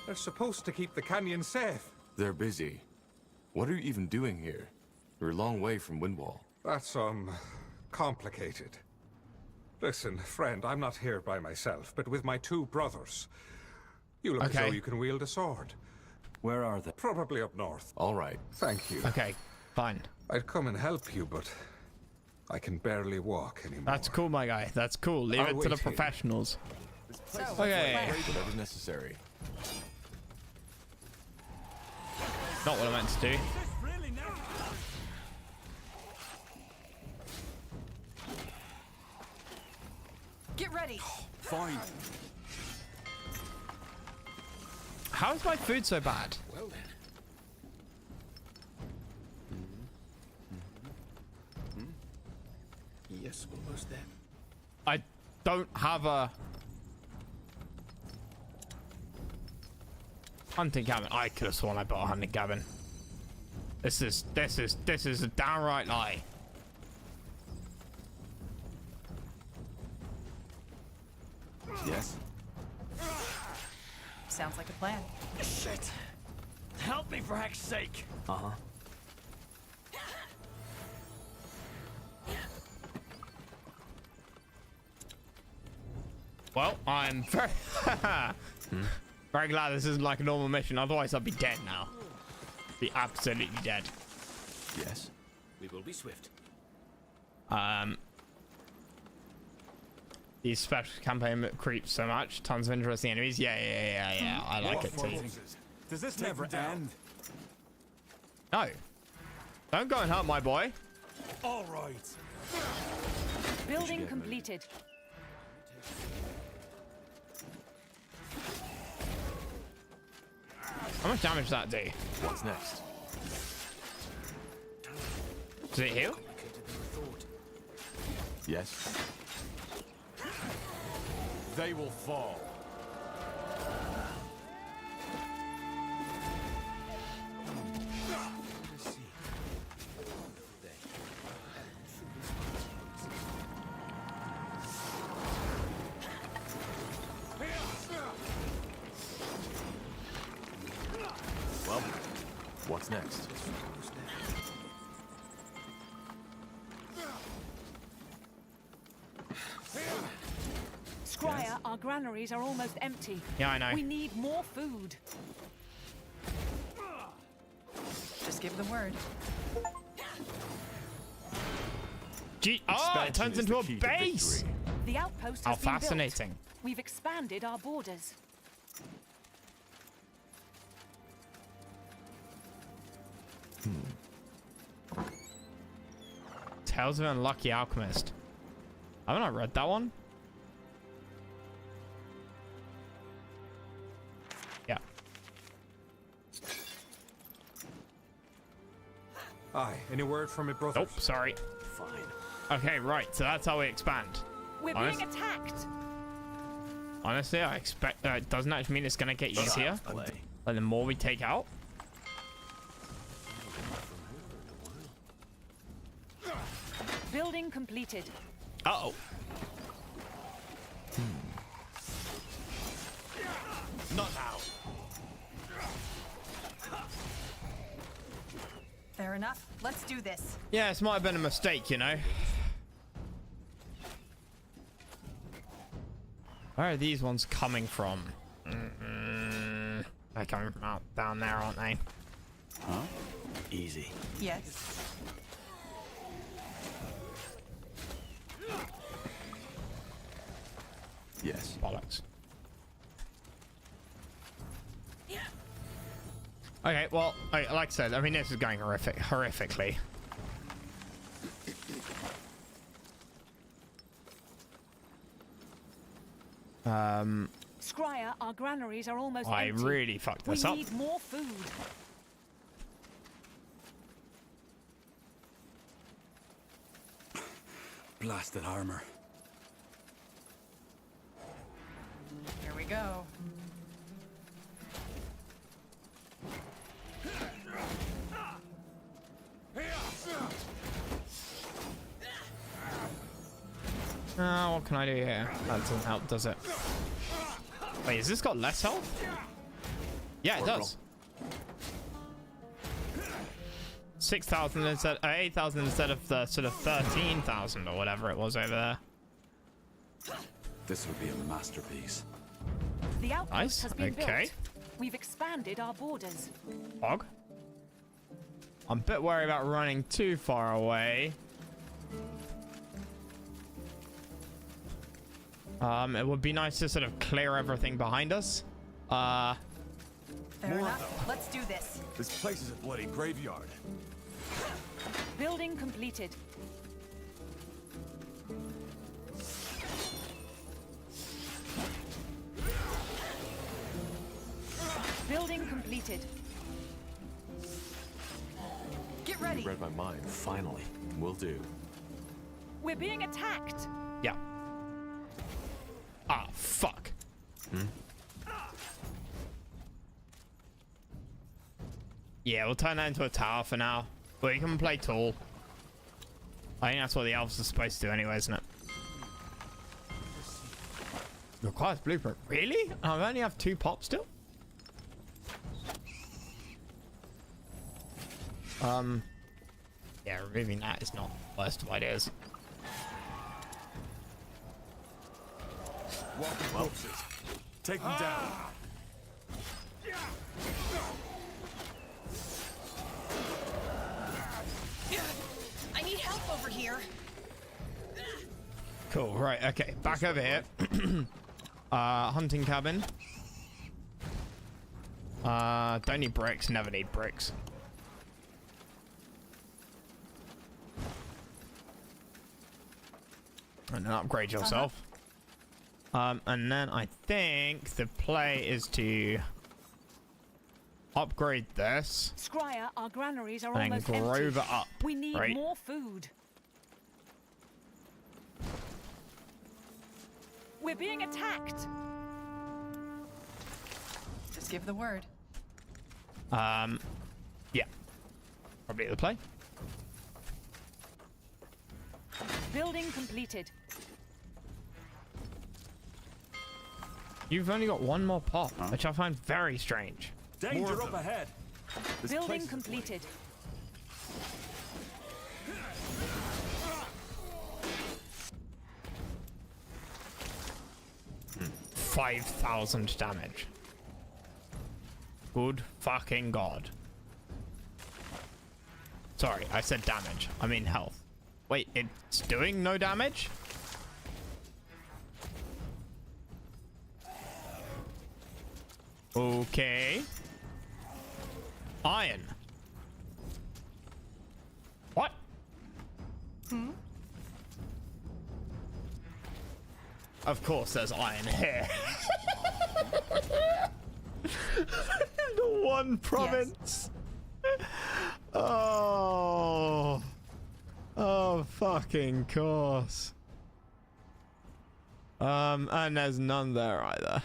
They're supposed to keep the canyon safe. They're busy. What are you even doing here? You're a long way from Windwall. That's, complicated. Listen, friend, I'm not here by myself, but with my two brothers. You look as though you can wield a sword. Where are they? Probably up north. All right. Thank you. Okay, fine. I'd come and help you, but I can barely walk anymore. That's cool, my guy. That's cool. Leave it to the professionals. Okay. Whatever's necessary. Not what I meant to do. Get ready. Fine. How is my food so bad? Well then. Yes, almost there. I don't have a hunting cabin. I could have sworn I bought a hunting cabin. This is a downright lie. Yes? Sounds like a plan. Shit! Help me for heck's sake! Uh-huh. Well, I'm very very glad this isn't like a normal mission. Otherwise, I'd be dead now. Be absolutely dead. Yes. We will be swift. These special campaign creeps so much. Tons of interesting enemies. Yeah. I like it too. Does this never end? No. Don't go and hurt my boy. All right. Building completed. How much damage does that do? What's next? Does it heal? Yes. They will fall. Well, what's next? Scryer, our granaries are almost empty. Yeah, I know. We need more food. Just give the word. It turns into a base. The outpost How has been built. fascinating. We've expanded our borders. Tales of an Unlucky Alchemist. Haven't I read that one? Yeah. Aye, any word from my brother? Nope, sorry. Fine. Okay, right, so that's how we expand. We're being attacked. Honestly, I expect it doesn't actually mean it's gonna get easier. Like the more we take out. Building completed. Uh-oh. Not now. Fair enough. Let's do this. Yeah, this might have been a mistake, you know. Where are these ones coming from? They're coming from out down there, aren't they? Huh? Easy. Yes. Yes. Bollocks. Okay, well, like I said, I mean, this is going horrifically. Scryer, our granaries are almost I empty. really fucked this up. We need more food. Blasted armor. Here we go. What can I do here? That doesn't help, does it? Wait, has this got less health? Yeah, it does. 6,000 instead, 8,000 instead of the sort of 13,000 or whatever it was over there. This would be a masterpiece. The outpost Nice. has been Okay. built. We've expanded our borders. Fog. I'm a bit worried about running too far away. It would be nice to sort of clear everything behind us. Fair enough. Let's do this. This place is a bloody graveyard. Building completed. Building completed. Get ready. Read my mind, finally. Will do. We're being attacked. Yeah. Ah, fuck. Yeah, we'll turn that into a tower for now. But you can play tall. I think that's what the elves are supposed to do anyway, isn't it? Requires blueprint. Really? I only have 2 pops still? Yeah, removing that is not the worst of ideas. Walking corpses. Take them down. I need help over here. Cool, right, okay. Back over here. Hunting cabin. Don't need bricks, never need bricks. And then upgrade yourself. And then I think the play is to upgrade this. Scryer, our granaries are And almost grow empty. that up, We need right? more food. We're being attacked. Just give the word. Yeah. Probably the play. Building completed. You've only got 1 more pop, which I find very strange. Danger up ahead. Building completed. Hmm. 5,000 damage. Good fucking god. Sorry, I said damage. I mean health. Wait, it's doing no damage? Okay. Iron. What? Of course there's iron here. The one province. Yes. Oh. Oh, fucking course. And there's none there either.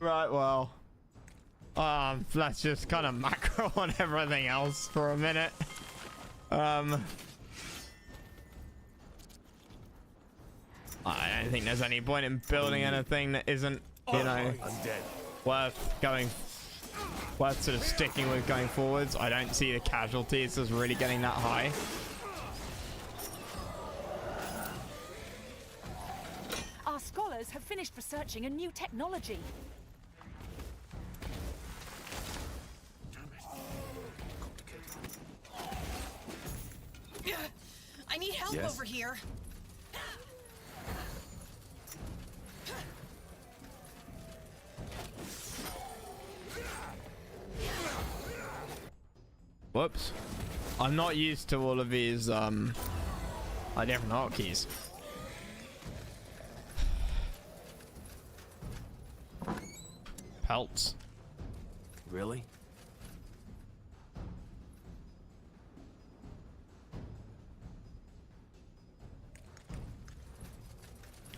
Right, well. Let's just kind of macro on everything else for a minute. I don't think there's any point in building anything that isn't, you know, worth sort of sticking with going forwards. I don't see the casualties as really getting that high. Our scholars have finished researching a new technology. I need help over here. Whoops. I'm not used to all of these, like different hotkeys. Pelts. Really?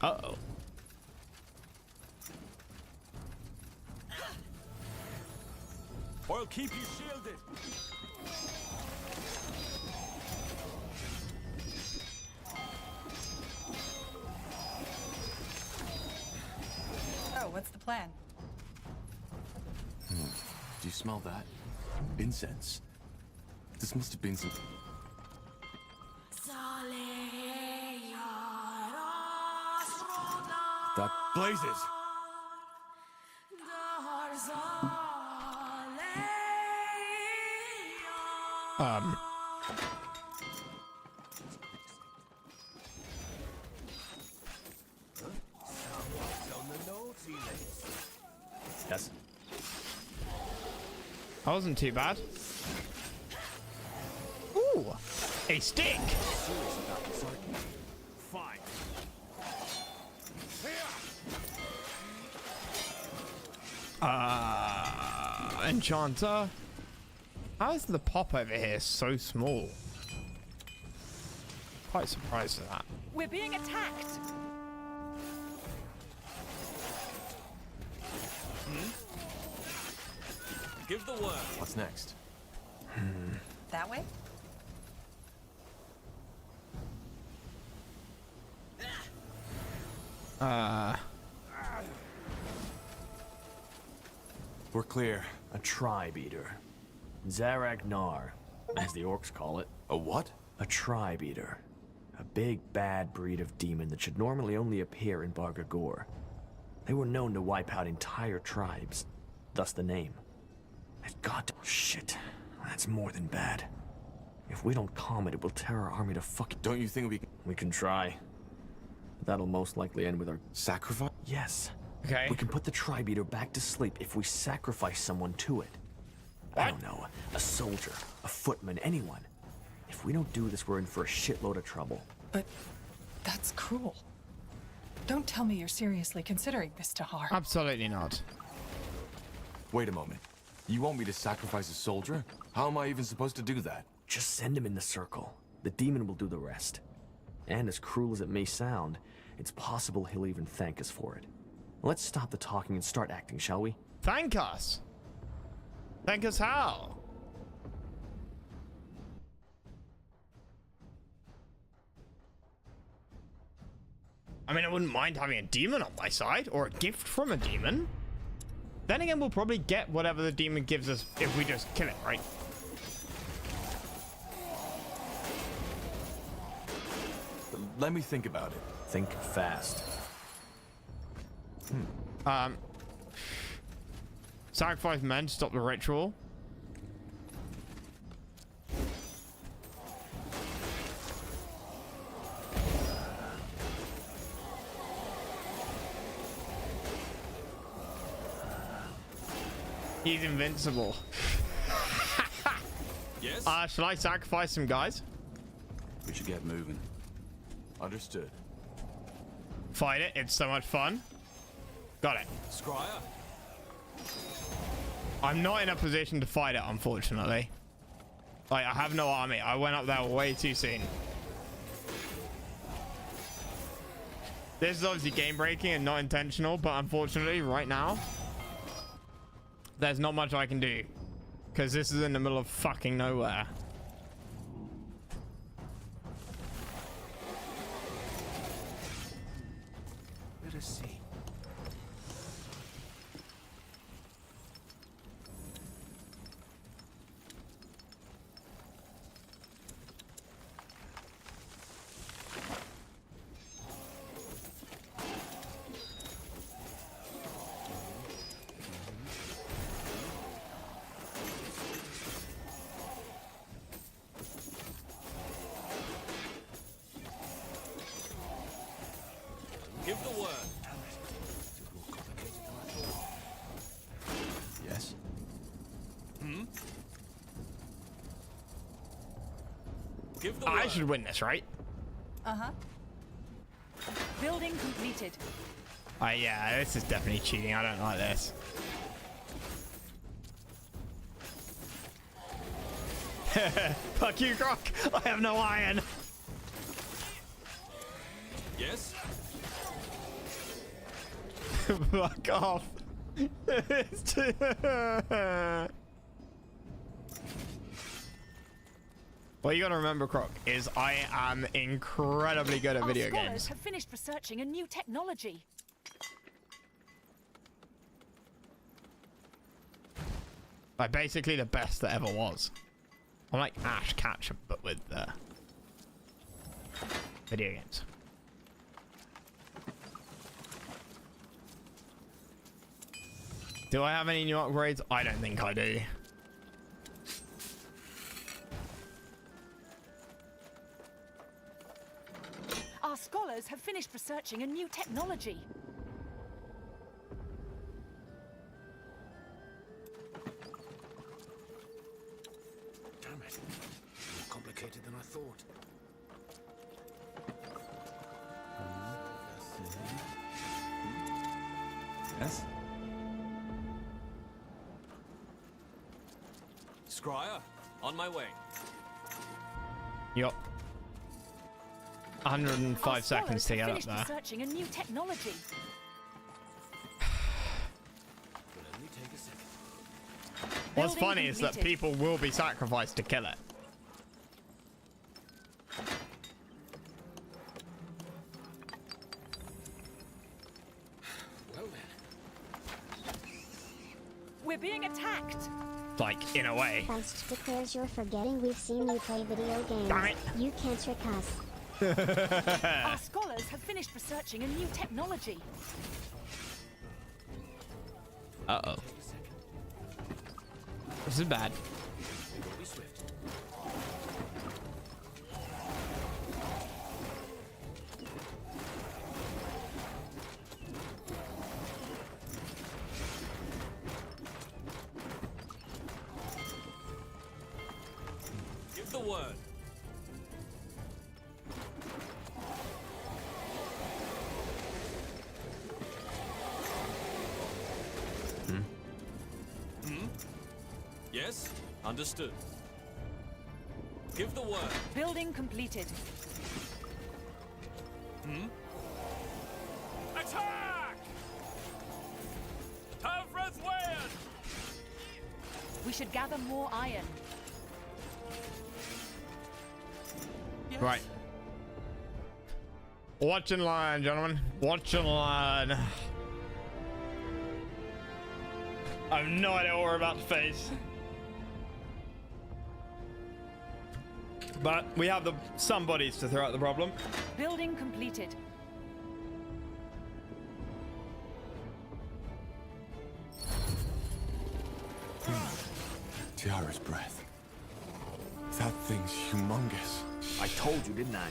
Uh-oh. I'll keep you shielded. Oh, what's the plan? Do you smell that? Incense. This must have been some... That blazes! Yes. That wasn't too bad. Ooh, a stick. Fine. Enchanter. How is the pop over here so small? Quite surprised at that. We're being attacked. Give the word. What's next? That way? We're clear. A tribe eater. Zarag Nar, as the orcs call it. A what? A tribe eater. A big, bad breed of demon that should normally only appear in Bargagor. They were known to wipe out entire tribes, thus the name. They've got to... Shit. That's more than bad. If we don't calm it, it will tear our army to fuck... Don't you think We can try. That'll most likely end with our... Sacrifice? Yes. Okay. We can put the tribe eater back to sleep if we sacrifice someone to it. What? I don't know, a soldier, a footman, anyone. If we don't do this, we're in for a shitload of trouble. But that's cruel. Don't tell me you're seriously considering this, Tahar. Absolutely not. Wait a moment. You want me to sacrifice a soldier? How am I even supposed to do that? Just send him in the circle. The demon will do the rest. And as cruel as it may sound, it's possible he'll even thank us for it. Let's stop the talking and start acting, shall we? Thank us. Thank us how? I mean, I wouldn't mind having a demon on my side, or a gift from a demon. Then again, we'll probably get whatever the demon gives us if we just kill it, right? Let me think about it. Think fast. Sacrifice men to stop the ritual. He's invincible. Yes? Shall I sacrifice some guys? We should get moving. Understood. Fight it. It's so much fun. Got it. Scryer? I'm not in a position to fight it, unfortunately. Like, I have no army. I went up there way too soon. This is obviously game breaking and not intentional, but unfortunately, right now, there's not much I can do. Because this is in the middle of fucking nowhere. Let us see. Give the word. Yes? Hmm? Give the word. I should win this, right? Uh-huh. Building completed. Yeah, this is definitely cheating. I don't like this. Fuck you, Croc. I have no iron. Yes? Fuck off. What you gotta remember, Croc, is I am incredibly good at video Our scholars games. have finished researching a new technology. Like, basically the best that ever was. I'm like Ash Ketchum, but with video games. Do I have any new upgrades? I don't think I do. Our scholars have finished researching a new technology. Damn it. More complicated than I thought. Yes? Scryer, on my way. Yup. 105 Our seconds to scholars get have up finished there. researching a new technology. What's Building funny is that completed. people will be sacrificed to kill it. Well then. We're being attacked. Like, in a way. Faust declares you're forgetting we've seen you play video games. Damn it. You can't trick us. Our scholars have finished researching a new technology. Uh-oh. This is bad. Be swift. Give the word. Yes? Understood. Give the word. Building completed. Attack! Tavreth We should gather more iron. Right. Watch in line, gentlemen. Watch in line. I have no idea what we're about to face. But we have some bodies to throw at the problem. Building completed. Kiara's breath. That thing's humongous. I told you, didn't I?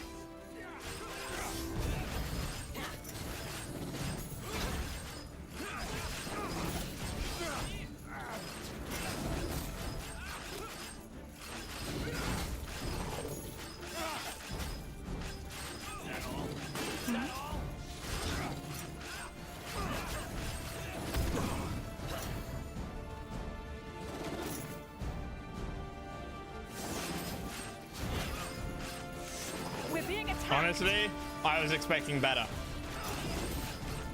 Honestly, I was expecting better.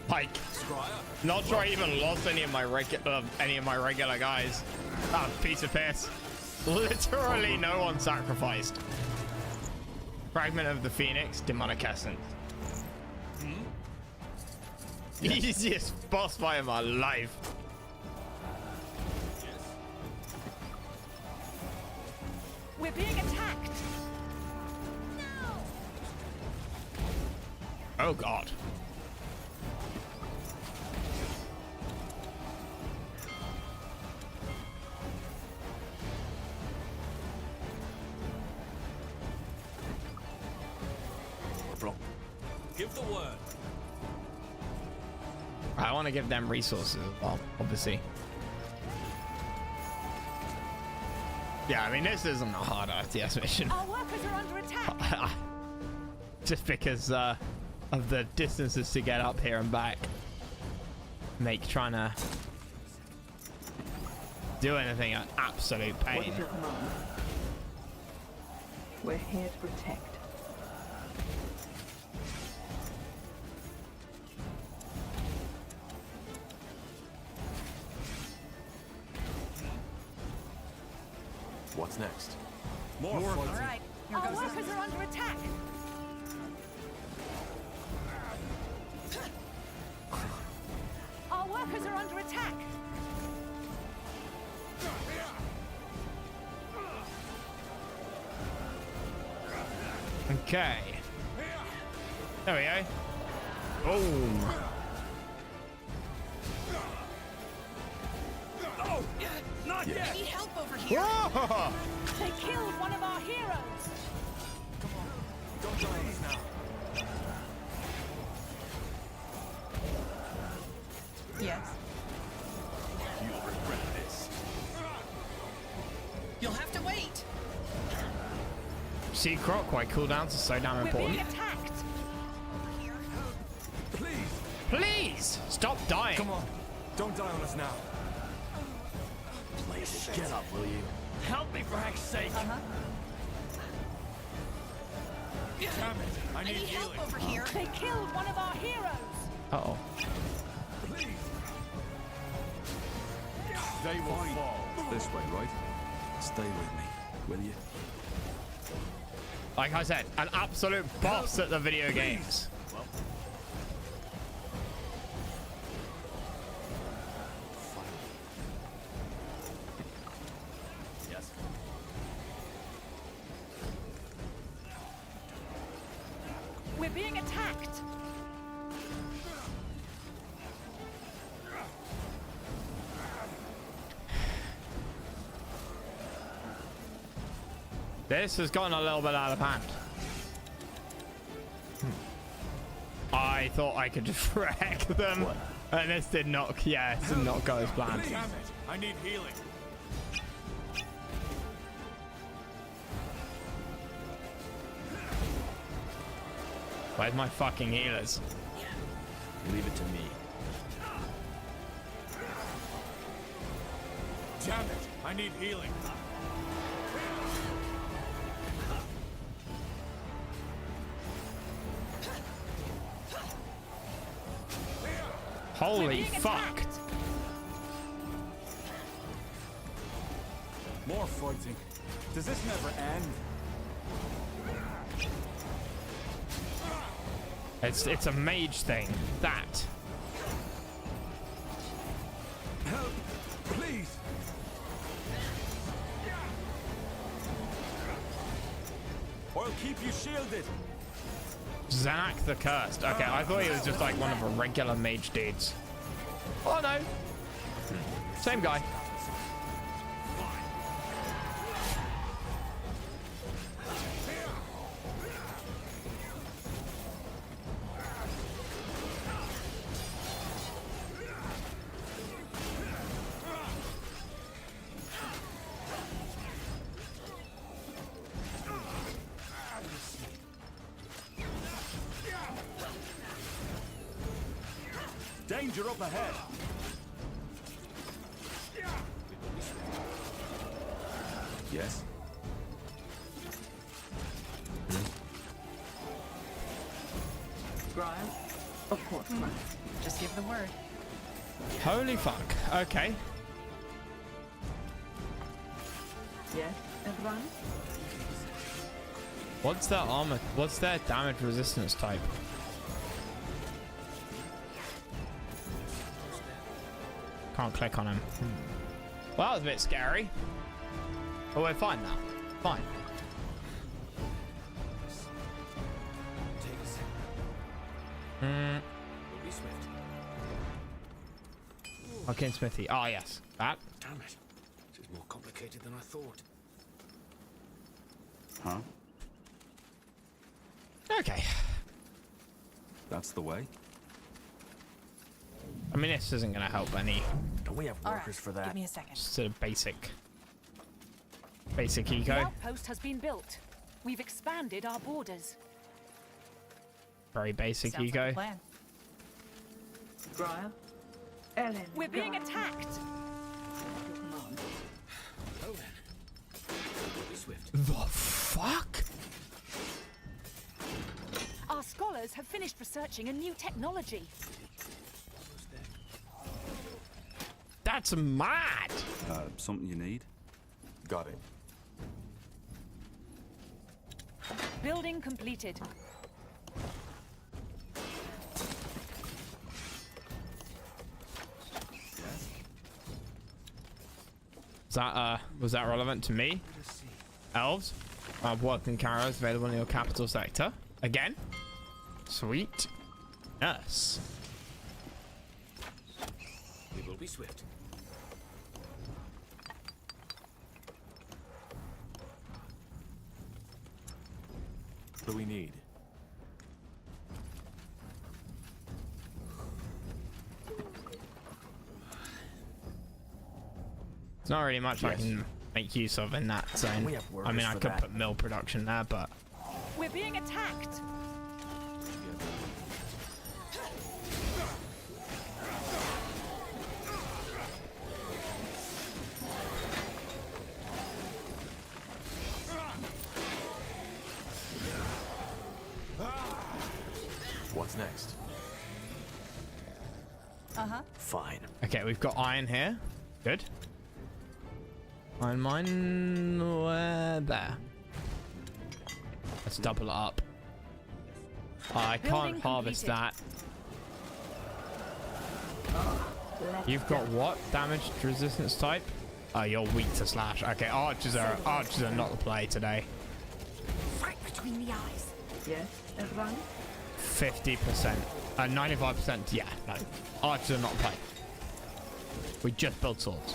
Like, not sure I even lost any of my regular guys. Ah, piece of piss. Literally no one sacrificed. Fragment of the Phoenix, demonic essence. Easiest boss fight of my life. We're being attacked. Oh god. Bro, give the word. I want to give them resources as well, obviously. Yeah, I mean, this isn't a hard RTS mission. Our workers are under attack. Just because of the distances to get up here and back make trying to do anything an absolute pain. What is your command? We're here to protect. what's next? More All right, our workers are under attack. Our workers are under attack. Okay. There we go. Boom. Oh, not yet. I need help over here. Whoa! They killed one of our heroes. Don't die on us now. Yes. You'll regret this. You'll have to wait. See, Croc, why cooldowns are so damn We're important. being attacked. Please. Please stop dying. Come on. Don't die on us now. Please, get up, will you? Help me for heck's sake. Damn it. I need help healing. over here. They killed one of our heroes. Uh-oh. Please. They will fall. This way, right? Stay with me, will you? Like I said, an absolute boss at the video games. Well. Yes. We're being attacked. This has gotten a little bit out of hand. I thought I could just wreck them. What? And this did not, yeah, this did not go as planned. Damn it. I need healing. Where's my fucking healers? Leave it to me. Damn it. I need healing. Holy fuck. More fighting. Does this never end? It's a mage thing. That. Help, please. I'll keep you shielded. Zanak the Cursed. Okay, I thought he was just like one of the regular mage dudes. Oh no. Same guy. Danger up ahead. Yes? Brian? Of course, Brian. Just give the word. Holy fuck. Okay. Yes, everyone? What's their armor? What's their damage resistance type? Can't click on him. Well, that was a bit scary. Oh, we're fine now. Fine. Okay, Smithy. Oh, yes. That. Damn it. This is more complicated than I thought. Huh? Okay. That's the way? I mean, this isn't going to help any. Don't we have workers for that? Give me a second. Just sort of basic. Basic The eco. outpost has been built. We've expanded our borders. Very basic Sounds eco. like a plan. Brian? Ellen. We're being attacked. The fuck? Our scholars have finished researching a new technology. That's mad. Something you need? Got it. Building completed. Is that, was that relevant to me? Elves? Working carriers available in your capital sector. Again? Sweet. Yes. We will be swift. What do we need? There's not really much I can make use of in that zone. We have I mean, workers I for could that. put mill production there, but We're being attacked. What's next? Uh-huh. Fine. okay, we've got iron here. Good. Iron mine, where? There. Let's double it up. I can't Building harvest completed. that. You've got what? Damage resistance type? Oh, you're weak to slash. Okay, archers are not the play today. Right between the eyes. Yes, everyone? 50%. 95%. Yeah, no. Archers are not the play. We just build swords.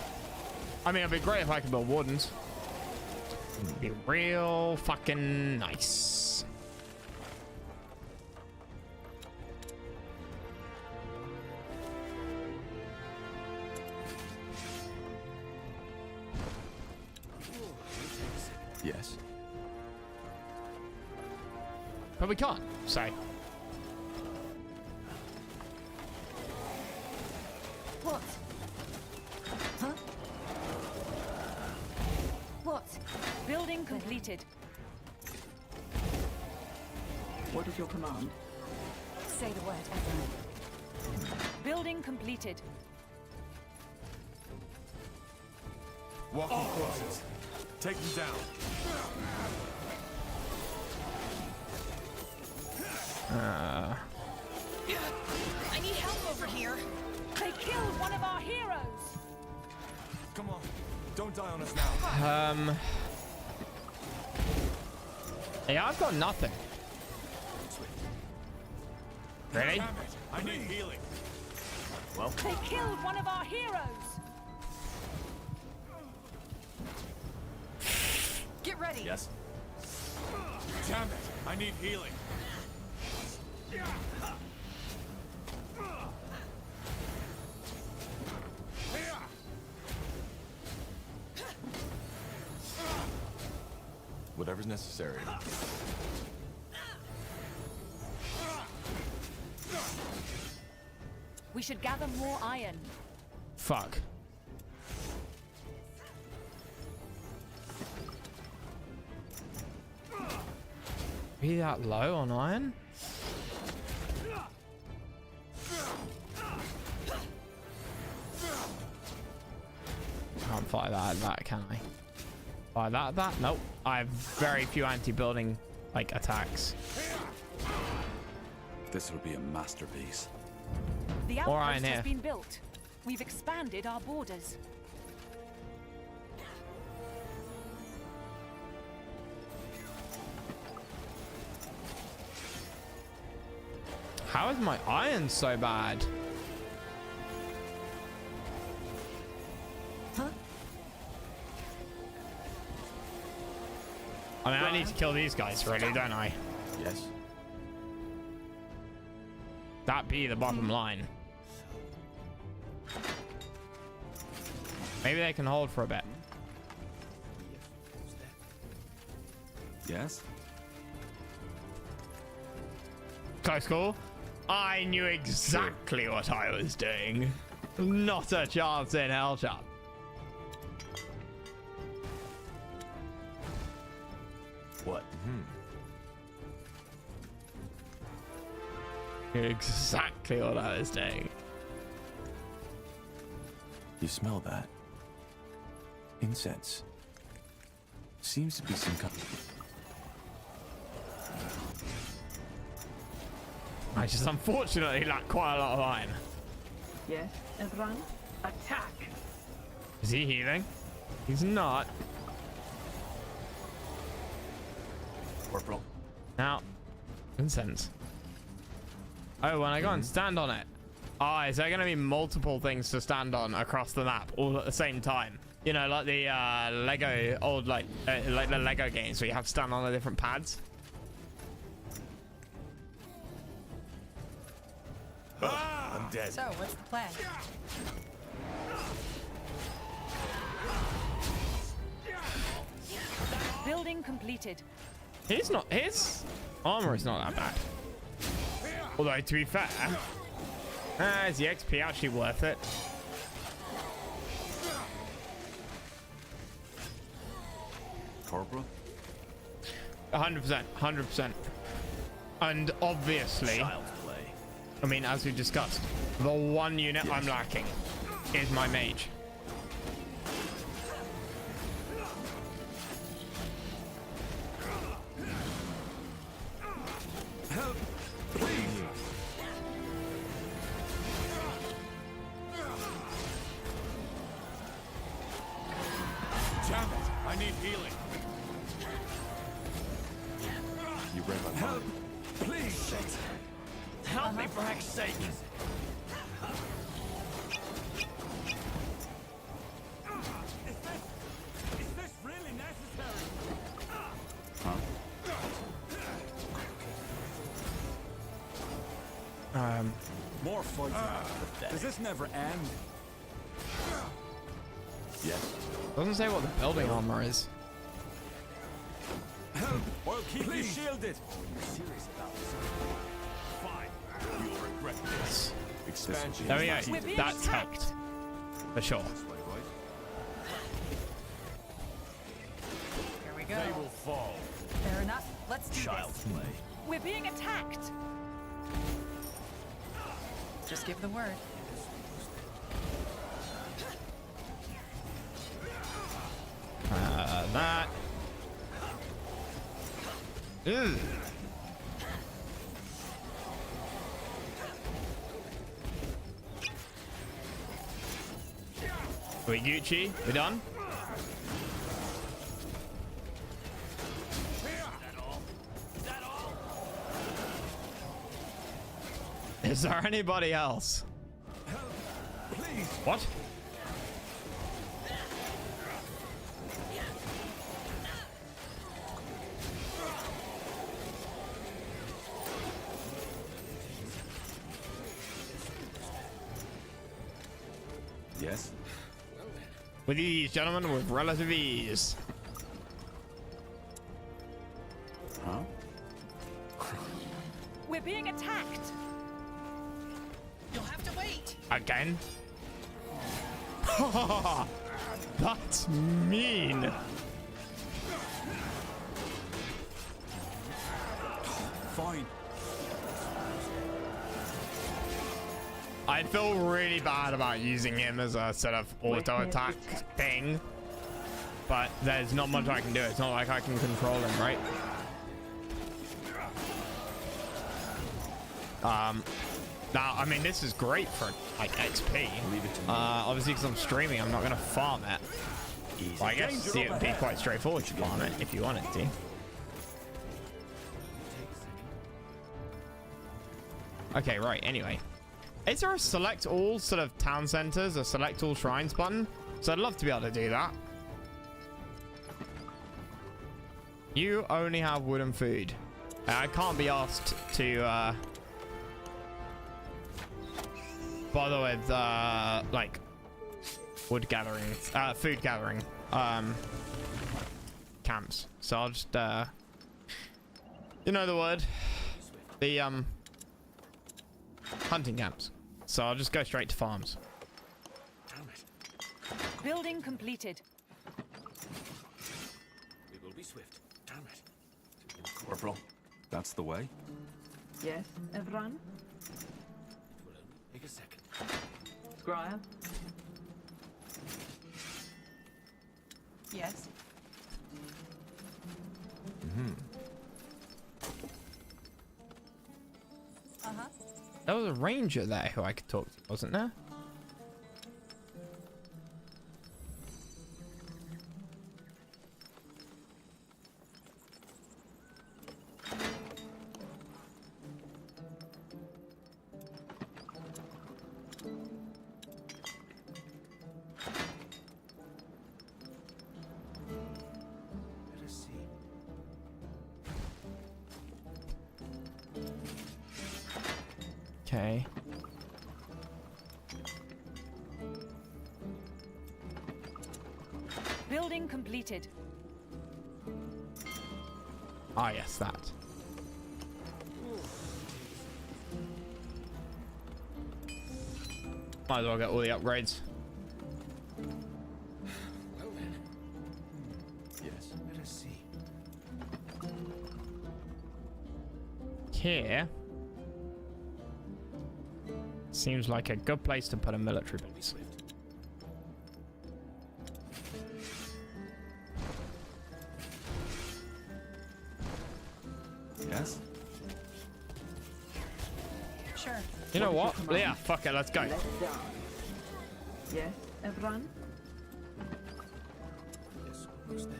I mean, it'd be great if I could build wardens. It'd be real fucking nice. Yes. But we can't, so. What? Huh? What? Building completed. What is your command? Say the word, everyone. Building completed. Walking closets. Take them down. I need help over here. They killed one of our heroes. Come on. Don't die on us now. Yeah, I've got nothing. Really? Damn it. I need healing. Well, They killed one of our heroes. Get ready. yes. Damn it. I need healing. Whatever's necessary. We should gather more iron. Fuck. Be that low on iron? Can't fire that, can I? Fire that? Nope. I have very few anti-building, like, attacks. This will be a masterpiece. The More iron outpost here. has been built. We've expanded our borders. How is my iron so bad? Huh? I mean, I need to kill these guys, really, don't I? Yes. That be the bottom line. Maybe they can hold for a bit. Yes. Close call. I knew exactly what I was doing. Not a chance in hell, chap. What? Knew exactly what I was doing. You smell that? Incense. Seems to be some kind. I just unfortunately lack quite a lot of iron. Yes, and run. Attack. Is he healing? He's not. Corporal. Now, incense. Oh, when I go and stand on it. Ah, is there going to be multiple things to stand on across the map all at the same time? You know, like the Lego old, like the Lego games where you have to stand on the different pads. I'm dead. So, what's the plan? Building completed. His armor is not that bad. Although, to be fair, is the XP actually worth it? Corporal? 100%, 100%. And obviously, I mean, as we discussed, the one unit I'm lacking is my mage. Help, please. Damn it! I need healing. You read my Help, please. Help me for heck's sake! Is this really necessary? Huh? More fighting. Does this never end? Yes. Doesn't say what the building armor is. Help, Well, keep you please. shielded. You're serious about this? Fine. You'll regret this. Expansion. There we go. We're being That's attacked. helped. For sure. Here we go. They will fall. Fair enough. Let's do Child's this. play. We're being attacked. Just give the word. That. Ugh. We Gucci? We done? Is there anybody else? What? Yes. With ease, gentlemen, with relative ease. Huh? We're being attacked. You'll have to wait. Again? That's mean. Fine. I feel really bad about using him as a sort of auto attack thing, but there's not much I can do. It's not like I can control him, right? Now, I mean, this is great for like XP. Leave it to me. Obviously, because I'm streaming, I'm not gonna farm it. Well, I guess it would be quite straightforward to farm it if you wanted to. Okay, right. Anyway, is there a select all sort of town centers, a select all shrines button? So I'd love to be able to do that. You only have wood and food. I can't be asked to bother with like wood gathering, food gathering camps. So I'll just you know the word, the hunting camps. So I'll just go straight to farms. Building completed. We will be swift. Damn it. Corporal, that's the way? Yes, Evran? Take a second. Squire? Yes. Uh-huh. There was a ranger there who I could talk to, wasn't there? Let us see. Okay. Building completed. Ah, yes, that. Might as well get all the upgrades. Well then. Yes. Let us see. Here seems like a good place to put a military base. Yes? Sure. You know what? Yeah, fuck it, let's go. Let's die. Yes, Evran? Yes, what's that?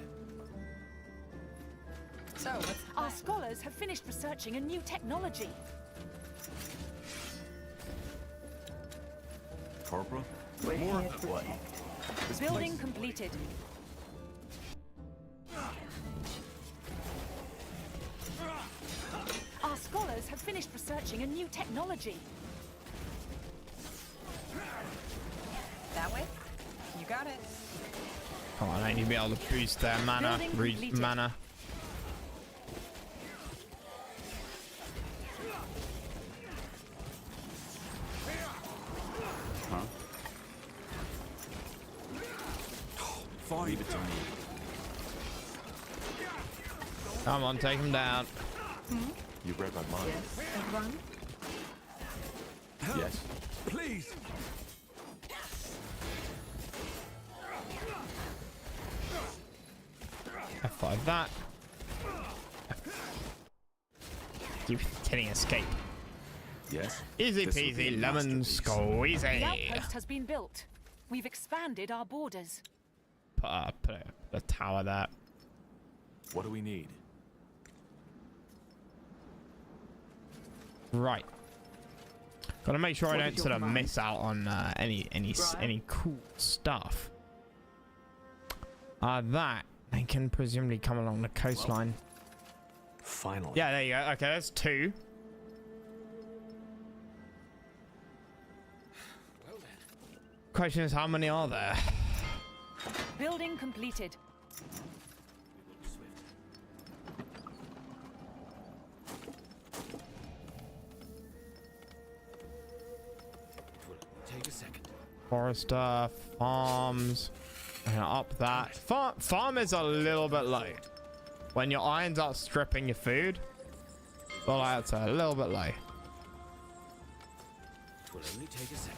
So, what's the Our plan? scholars have finished researching a new technology. Corporal? We're More here of to what? protect. This Building place- completed. Our scholars have finished researching a new technology. That way? You got it. Come on, I need to be able to boost their mana, Building read completed. mana. Huh? Fine. Leave it to me. Come on, take them down. You read my mind. Yes, Evran? Yes. Please! F5 that. Keep hitting escape. Yes? Easy This would be a peasy, lemon masterpiece. The squeezy. outpost has been built. We've expanded our borders. Put a tower there. What do we need? Right. Gotta make sure I don't sort of miss out on any cool stuff. That they can presumably come along the coastline. Finally. Yeah, there you go. Okay, that's two. Question is, how many are there? Building completed. Take a Forester, farms. I'm gonna up that. Farm is a little bit low. When your irons are stripping your food, well, that's a little bit low. It will only take a second.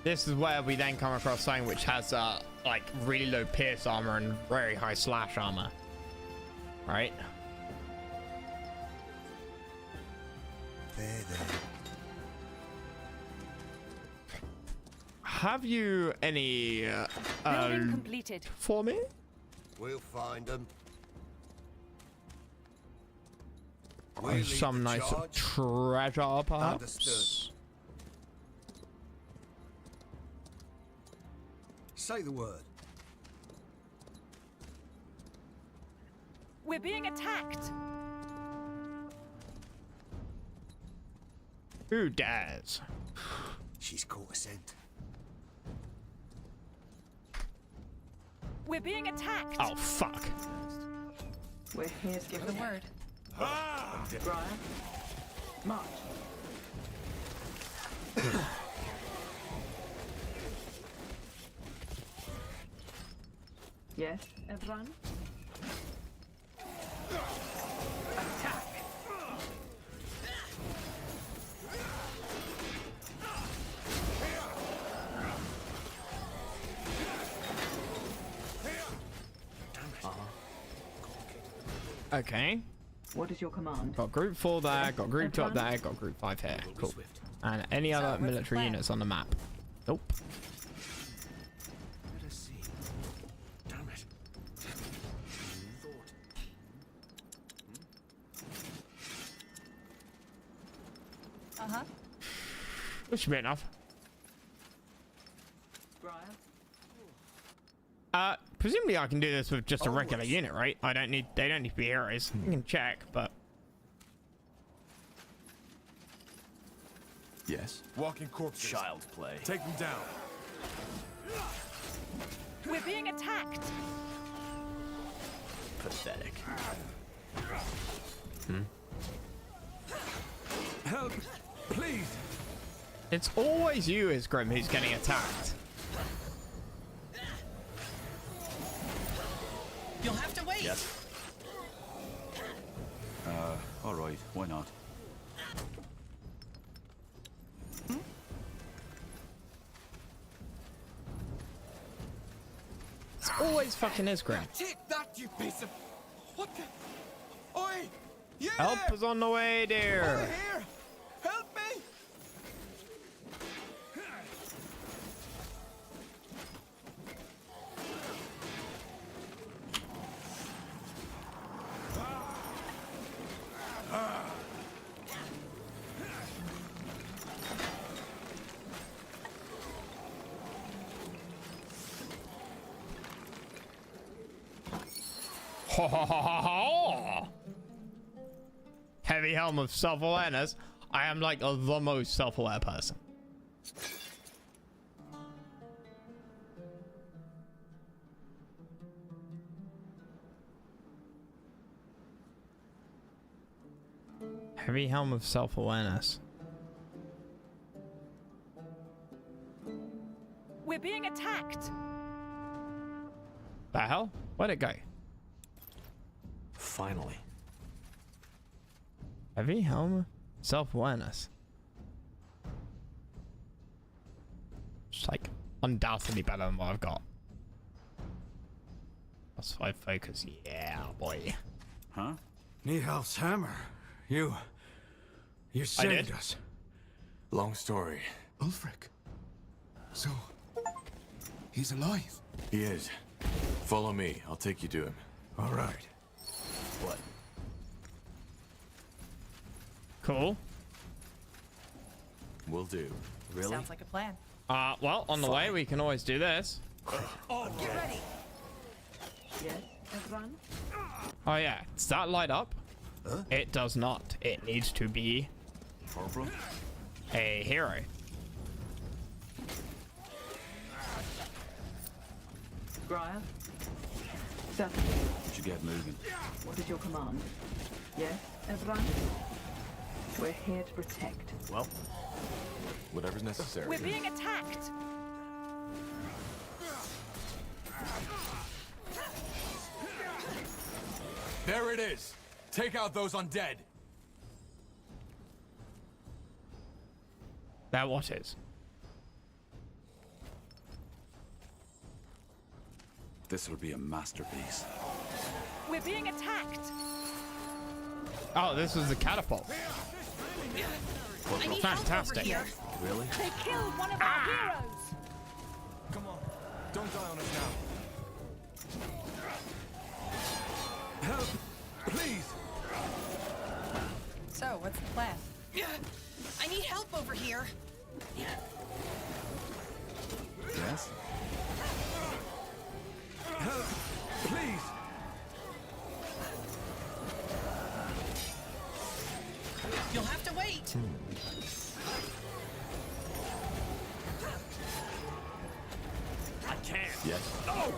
This is where we then come across something which has like really low pierce armor and very high slash armor, right? There. Have you any Building completed. for me? We'll find them. Some nice treasure, perhaps. Understood. Say the word. We're being attacked. Who dares? She's caught a scent. We're being attacked. Oh, fuck. We're here to give the word. Brian, march. Yes, everyone? Attack! Okay. What is your command? Got group 4 there, got group 2 up there, got group 5 here. Cool. And any other military units on the map? Nope. Let us see. Damn it. Uh-huh. This should be enough. Brian? Presumably I can do this with just a regular unit, right? They don't need to be heroes. I can check, but Yes. Walking corpses. Child's play. Take them down. We're being attacked. Pathetic. Help, please. it's always you, Isgrim, who's getting attacked. You'll have to wait. Yes. All right. Why not? It's always fucking Isgrim. Take that, you piece of... What the... Oi! You Help there! is on the way, dear. Over here! Help me! Heavy helm of self-awareness. I am like the most self-aware person. Heavy helm of self-awareness. We're being attacked. The hell? Where'd it go? Finally. Heavy helm, self-awareness. It's like undoubtedly better than what I've got. +5 focus, yeah, boy. Huh? Nihal's hammer. You saved us. Long story. Ulfric. So, he's alive. He is. Follow me. I'll take you to him. All right. What? Cool. Will do. Really? Sounds like a plan. Well, on the way, we can always do this. Get ready. Yes, everyone? Oh, yeah. Does that light up? Huh? It does not. It needs to be Corporal? a hero. Squire? Certainly. We should get moving. What is your command? Yes, everyone? We're here to protect. Well, whatever's necessary. We're being attacked! There it is! Take out those undead! That what is? This will be a masterpiece. We're being attacked! Oh, this was the catapult. I need Fantastic. help over here. Really? They killed one of our heroes! Come on, don't die on us now. Help! Please! So, what's the plan? I need help over here. Yes? Help! Please! You'll have to wait. I can't. Yes. No!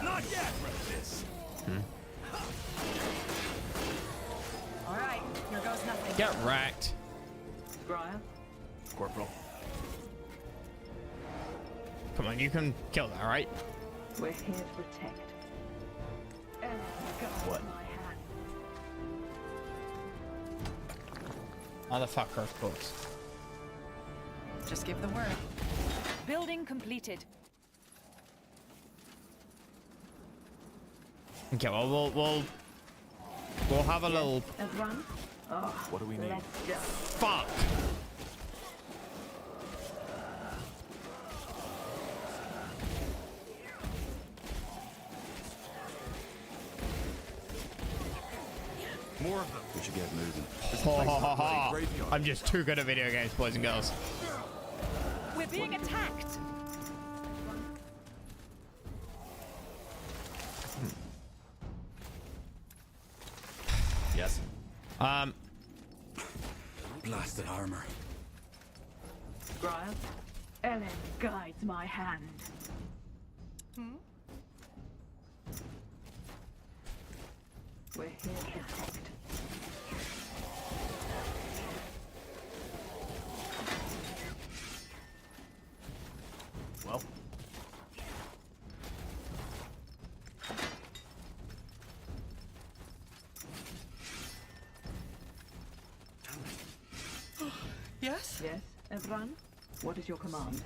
Not yet! This. All right, here goes nothing. Get wrecked. Squire? Corporal. Come on, you can kill that, right? We're here to protect. What? Motherfucker, of course. Just give the word. Building completed. Okay, well, we'll have a little. Everyone? Oh, what do we need? Let's go. Fuck. More of them. We should get moving. I'm just too good at video games, boys and girls. We're being attacked! Yes. Blasted armor. Squire? Ellen guides my hand. We're here to protect. Well. Yes? Yes, everyone? What is your command?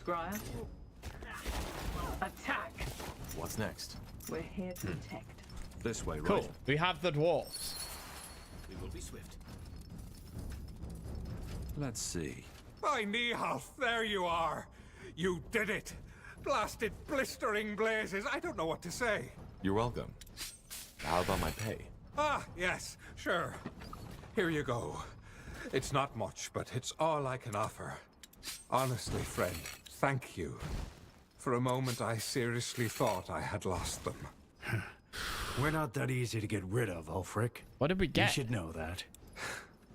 Squire? Attack! What's next? We're here to protect. This way, right? Cool. We have the dwarves. We will be swift. Let's see. By Nihalf, there you are. You did it. Blasted blistering blazes. I don't know what to say. You're welcome. How about my pay? Ah, yes, sure. Here you go. It's not much, but it's all I can offer. Honestly, friend, thank you. For a moment, I seriously thought I had lost them. We're not that easy to get rid of, Ulfric. What did we get? You should know that.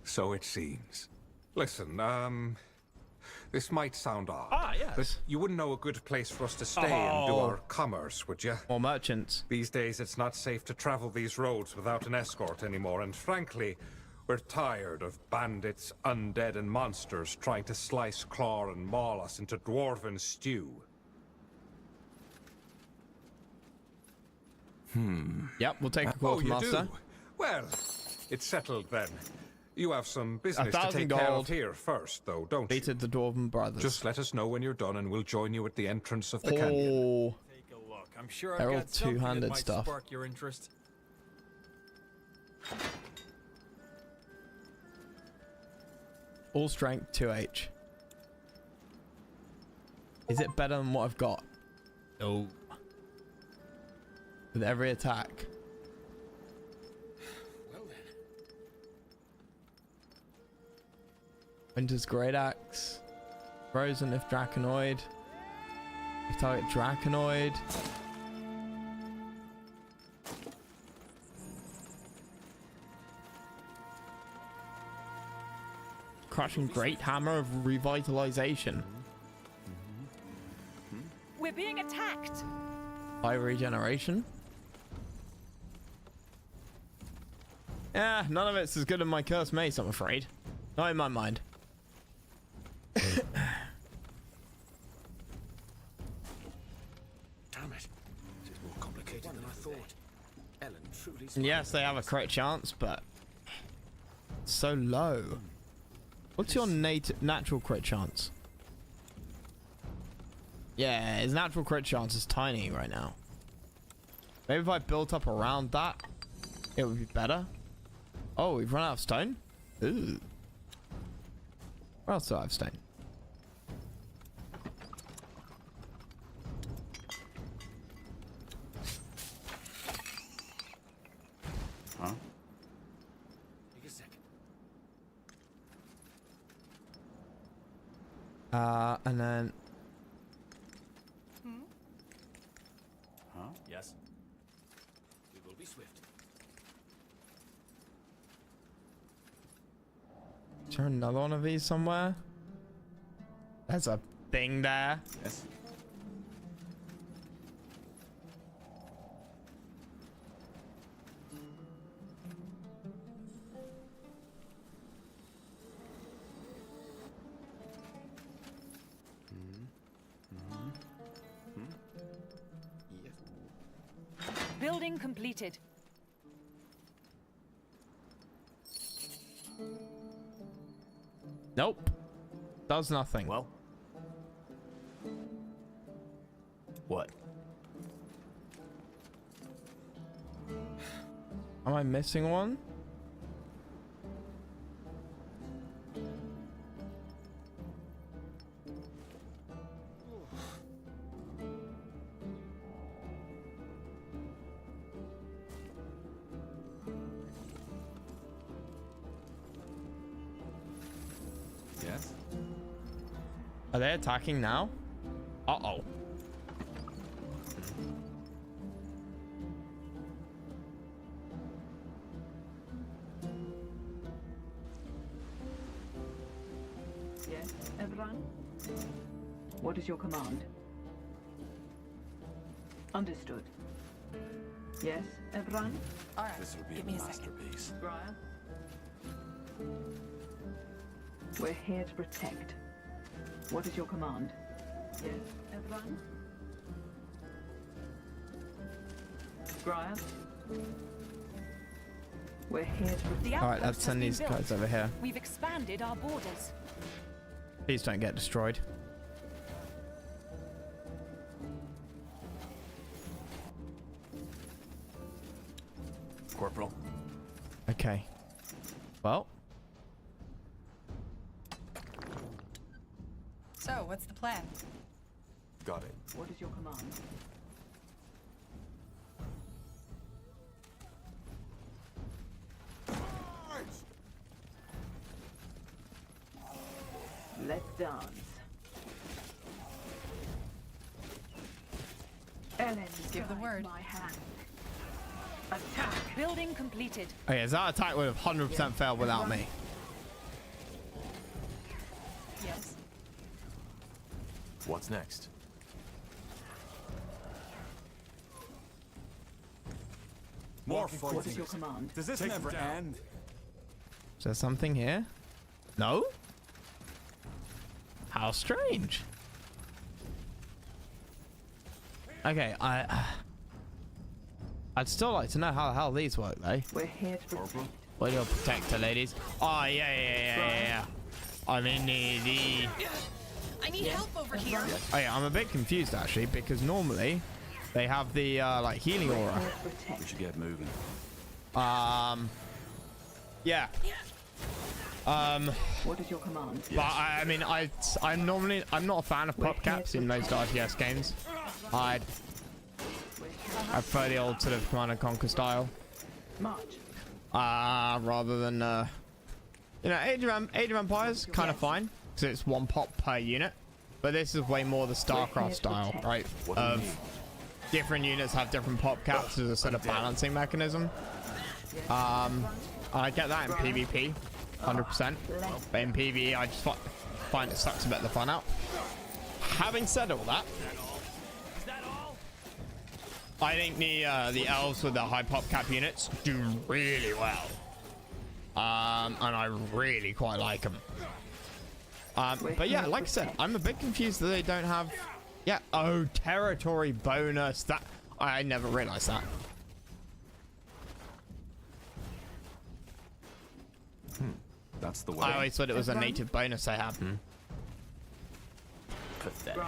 So it seems. Listen, this might sound odd. Ah, yes. But you wouldn't know a good place for us to stay and do our commerce, would you? More merchants. These days, it's not safe to travel these roads without an escort anymore, and frankly, we're tired of bandits, undead, and monsters trying to slice, claw, and maul us into dwarven stew. Yep, we'll take a Oh, you quartermaster. do? Well, it's settled then. You have some business to 1,000 take care of gold. here first, though, don't you? Defeated the Dwarven brothers. Just let us know when you're done, and we'll join you at the entrance of the canyon. Oh, Take a look. I'm sure They're I've all got something that two-handed might stuff. spark your interest. all strength 2H. Is it better than what I've got? No. With every attack. Well then. Winter's Great Axe. Frozen if Draconoid. If target Draconoid. Crushing Great Hammer of Revitalization. We're being attacked. High regeneration. Yeah, none of it's as good as my cursed mace, I'm afraid. Not in my mind. Damn it. This is more complicated than I thought. Ellen truly... And yes, they have a crit chance, but so low. What's your natural crit chance? Yeah, his natural crit chance is tiny right now. Maybe if I built up around that, it would be better. Oh, we've run out of stone? Ooh. Where else do I have stone? Huh? Take a second. And then... Huh? Yes. We will be swift. Is there another one of these somewhere? There's a thing there. Yes. Building completed. Nope. Does nothing. Well. What? Am I missing one? Yes. Are they attacking now? Uh-oh. Yes, Evran? What is your command? Understood. Yes, Evran? All right, This will be give a me a second. masterpiece. Brian? We're here to protect. What is your command? Yes, Evran? Brian? We're here to protect. The All right, outpost let's has send been these built. guys over here. We've expanded our borders. Please don't get destroyed. Corporal. Okay. Well, So, what's the plan? Got it. What is your command? Let's dance. Ellen, Give the word. My hand. Attack. Building completed. okay, so that attack would have 100% failed without me. Yes. What's next? More What is your fighting. command? Does this never end? Is there something here? No? How strange. Okay, I'd still like to know how the hell these work, though. We're here to protect. What your protector, ladies? Oh, yeah. I mean, the... I need help over here. Oh, yeah, I'm a bit confused, actually, because normally they have the, like, healing aura. We should get moving. Yeah. What is your command? But I mean, I'm not a fan of pop caps in most RTS games. I prefer the old sort of Command and Conquer style. March. Rather than you know, Age of Empires kind of fine because it's one pop per unit, but this is way more the StarCraft style, right? Of different units have different pop caps as a sort of balancing mechanism. I get that in PvP, 100%, but in PvE I just find it sucks a bit of the fun out. Having said all that, I think the elves with the high pop cap units do really well. And I really quite like them. But yeah, like I said, I'm a bit confused that they don't have... Yeah, oh, territory bonus. That I never realized that. That's the way. I always thought it was a native bonus they have. Pathetic.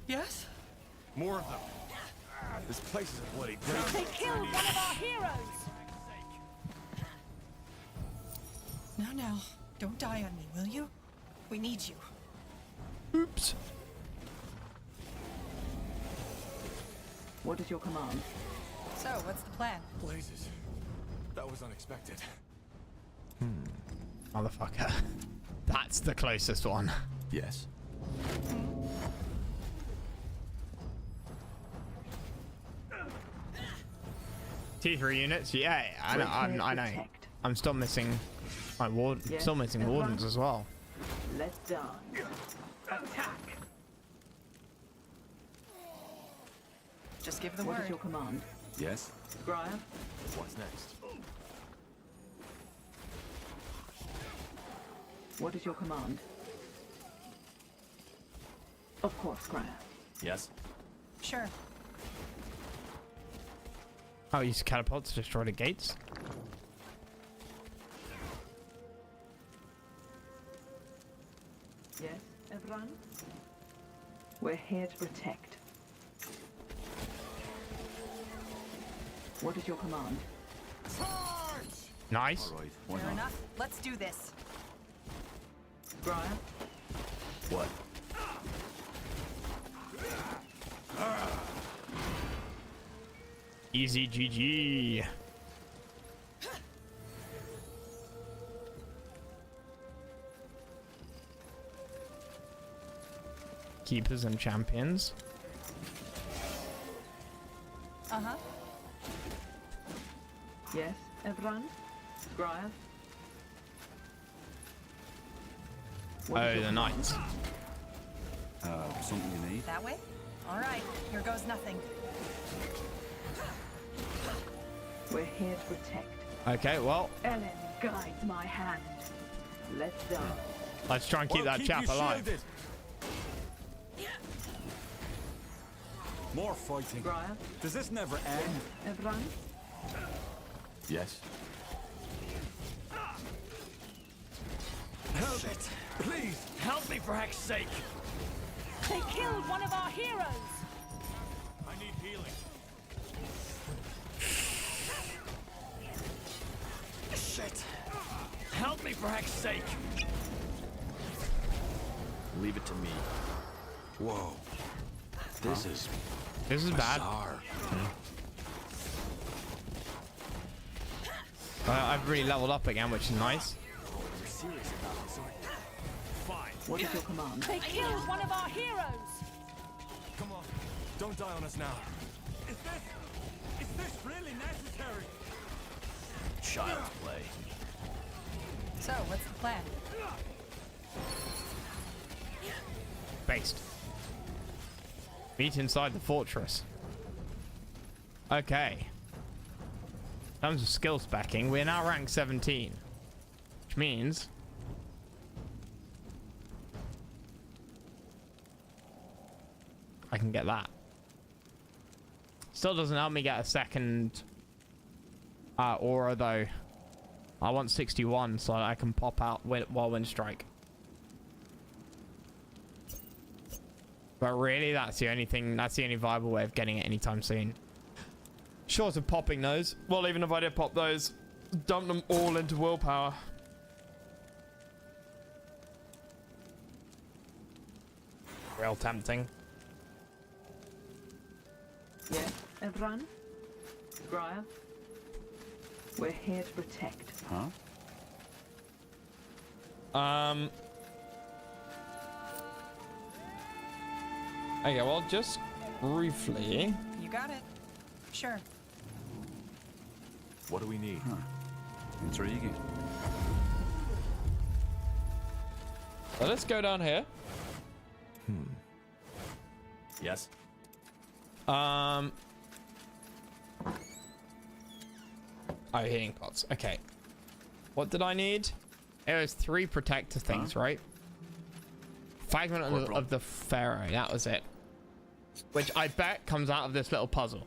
Yes? More of them. This place is a bloody desert. They killed one of our heroes! Now, don't die on me, will you? We need you. Oops. What is your command? So, what's the plan? Blazes. That was unexpected. Motherfucker. That's the closest one. Yes. T3 units, yeah, I know. I know. I'm still missing my ward. Yes, Still missing wardens as well. Let's die. Attack. Just give the What word. is your command? Yes? Briar? What's next? What is your command? Of course, Briar. Yes. Sure. Oh, use catapults to destroy the gates. Yes, everyone? We're here to protect. What is your command? Nice. All right. Fair enough. Let's do this. Briar? What? Easy GG. Keepers and champions. Uh-huh. Yes, everyone? Briar? Oh, the knights. Something you need? That way? All right. Here goes nothing. We're here to protect. Okay, well, Ellen guides my hand. Let's die. let's try and keep that chap alive. Shielded. More fighting. Briar? Does this never end? Everyone? Yes. Help it! Please! Help me for heck's sake! They killed one of our heroes! I need healing. Shit! Help me for heck's sake! Leave it to me. Whoa. This is bad. bizarre. I've really leveled up again, which is nice. What is your command? They killed one of our heroes! Come on. Don't die on us now. Is this really necessary? Child's play. So, what's the plan? Based. Meet inside the fortress. Okay. In terms of skill specking, we're now rank 17. Which means... I can get that. Still doesn't help me get a second aura though. I want 61 so I can pop out Whirlwind Strike. But really, that's the only thing. That's the only viable way of getting it anytime soon. Short of popping those. Well, even if I did pop those, dump them all into willpower. Real tempting. Yes, everyone? Briar? We're here to protect. Huh? Okay, well, just briefly. You got it. Sure. What do we need? Huh. Intriguing. So let's go down here. Yes. Oh, healing pots. Okay. What did I need? It was 3 protector things, right? Fragment of the Pharaoh. That was it. Which I bet comes out of this little puzzle.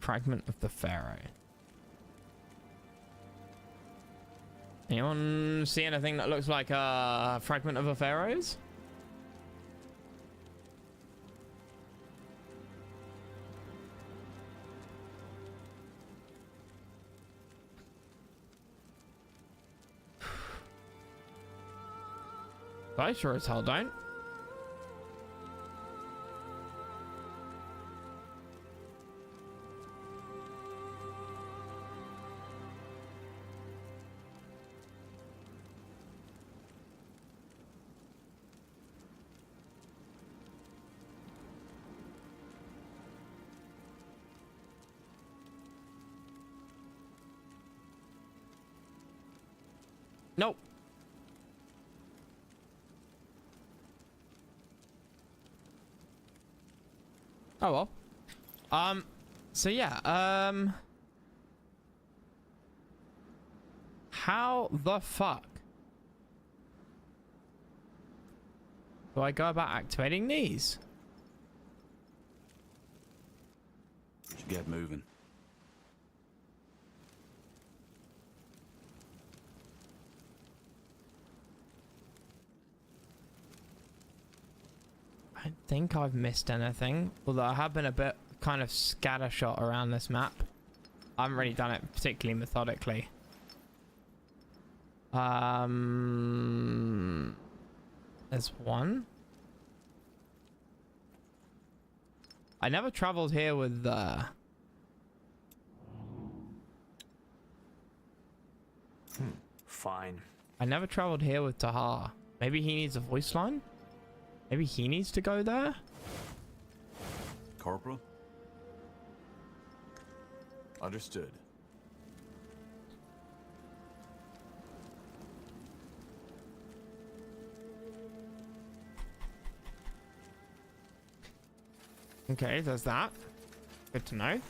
Fragment of the Pharaoh. Anyone see anything that looks like a fragment of a Pharaoh's? I sure as hell don't. Nope. Oh well. So yeah, how the fuck do I go about activating these? Should get moving. I don't think I've missed anything, although I have been a bit kind of scattershot around this map. I haven't really done it particularly methodically. There's one. I never traveled here with Fine. I never traveled here with Tahar. Maybe he needs a voice line? Maybe he needs to go there? Corporal? Understood. Okay, there's that. Good to know.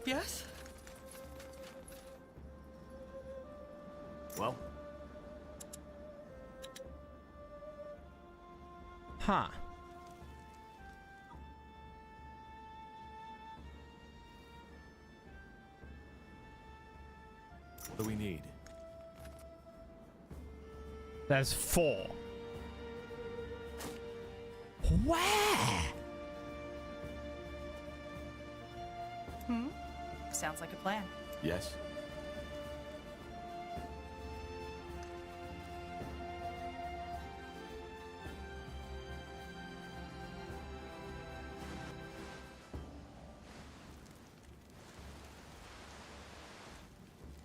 Yes? Well? Huh. What do we need? There's 4. Where? Sounds like a plan. Yes?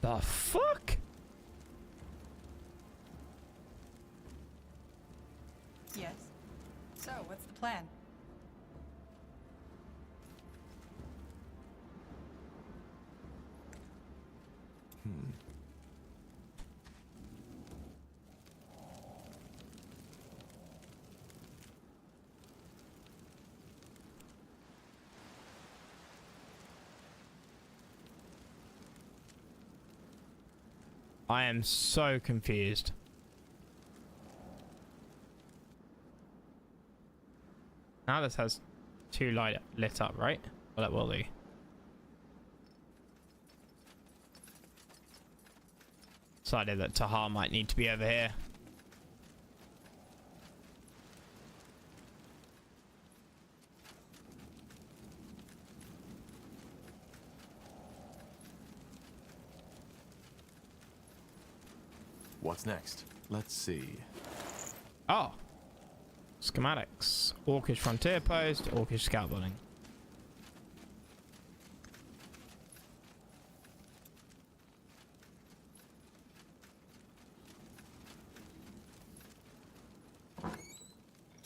The fuck? Yes. So, what's the plan? I am so confused. Now this has 2 light lit up, right? Well, it will do. Decided that Tahar might need to be over here. What's next? Let's see. Oh. Schematics. Orcish frontier post, Orcish scout building.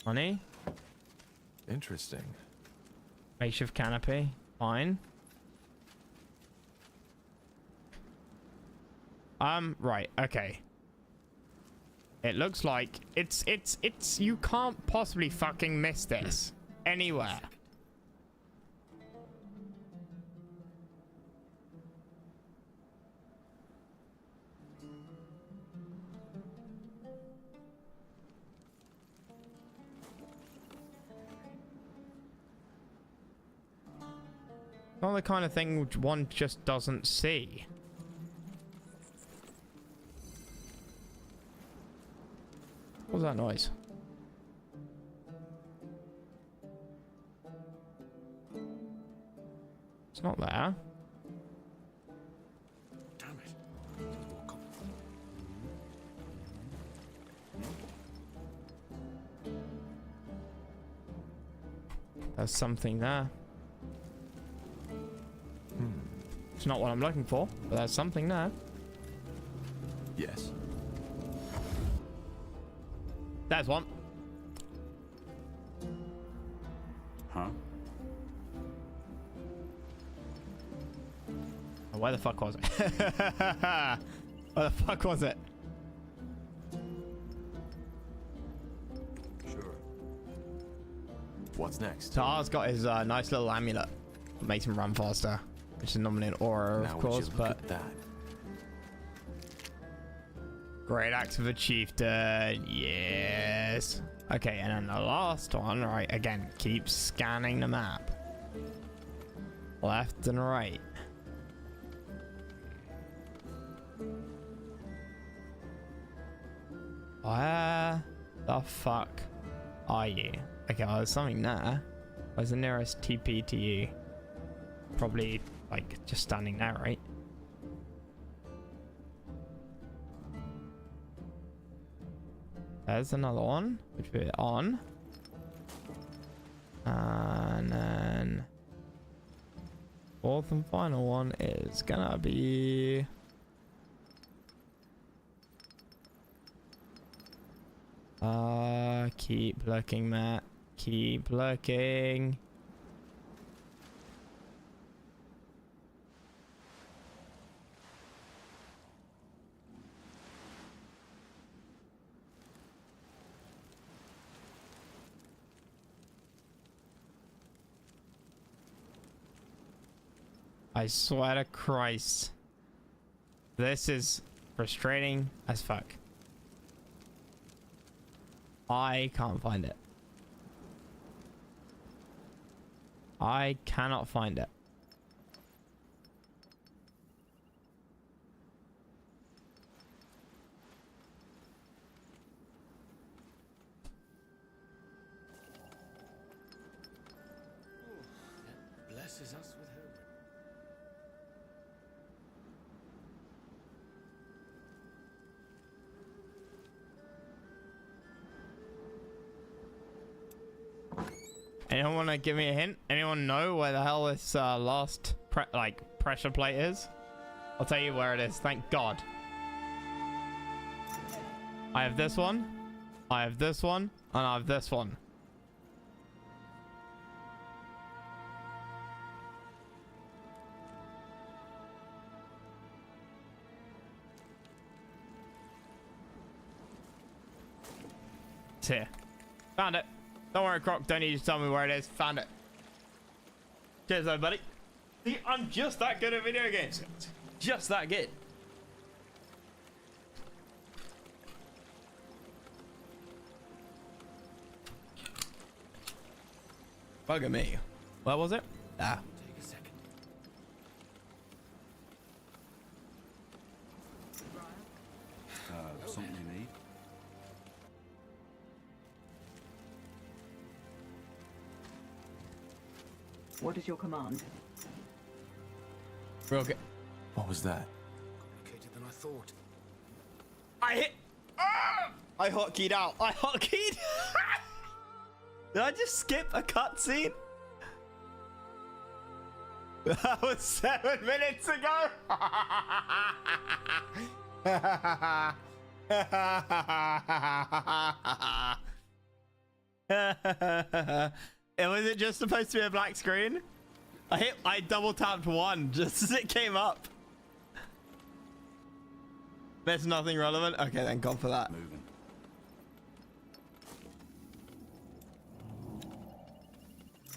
Money. Interesting. Makeshift canopy. Fine. Right, okay. It looks like it's you can't possibly fucking miss this anywhere. Not the kind of thing which one just doesn't see. What was that noise? It's not there. Damn it. There's something there. It's not what I'm looking for, but there's something there. Yes. There's one. Huh? Oh, where the fuck was it? Where the fuck was it? Sure. What's next? Tar's got his nice little amulet that makes him run faster, which is normally an aura, Now of would you course, look but at that. great axe of a chieftain, yes. Okay, and then the last one, right, again, keep scanning the map. Left and right. Where the fuck are you? Okay, well, there's something there. Where's the nearest TP to you? Probably, like, just standing there, right? There's another one, which we're on. And then fourth and final one is gonna be keep looking, Matt. Keep looking. I swear to Christ. This is frustrating as fuck. I can't find it. I cannot find it. Blesses us with her. Anyone want to give me a hint? Anyone know where the hell this last pressure plate is? I'll tell you where it is. Thank God. I have this one. I have this one. And I have this one. It's here. Found it. Don't worry, Croc. Don't need you to tell me where it is. Found it. Cheers, though, buddy. See, I'm just that good at video games. Just that good. Bugger me. Where was it? Ah. Take a second. Something you need? What is your command? Real good. What was that? Complicated than I thought. I hit. I hotkeyed out. I hotkeyed. Did I just skip a cutscene? That was 7 minutes ago. Was it just supposed to be a black screen? I double tapped one just as it came up. There's nothing relevant. Okay, thank God for that. Moving.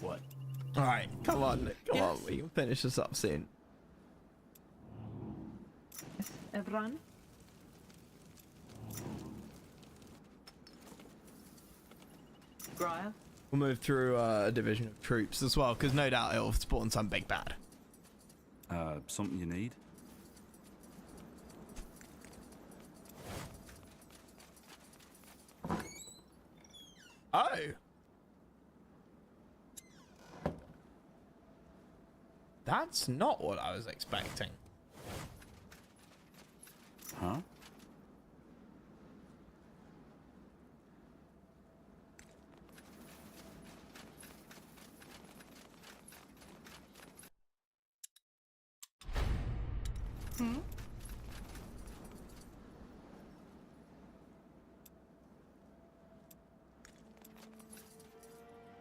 What? All right, come on, we can finish this up soon. Everyone. Graya. We'll move through a division of troops as well, because no doubt it'll spawn some big bad. Something you need? Oh. That's not what I was expecting. Huh? Hmm?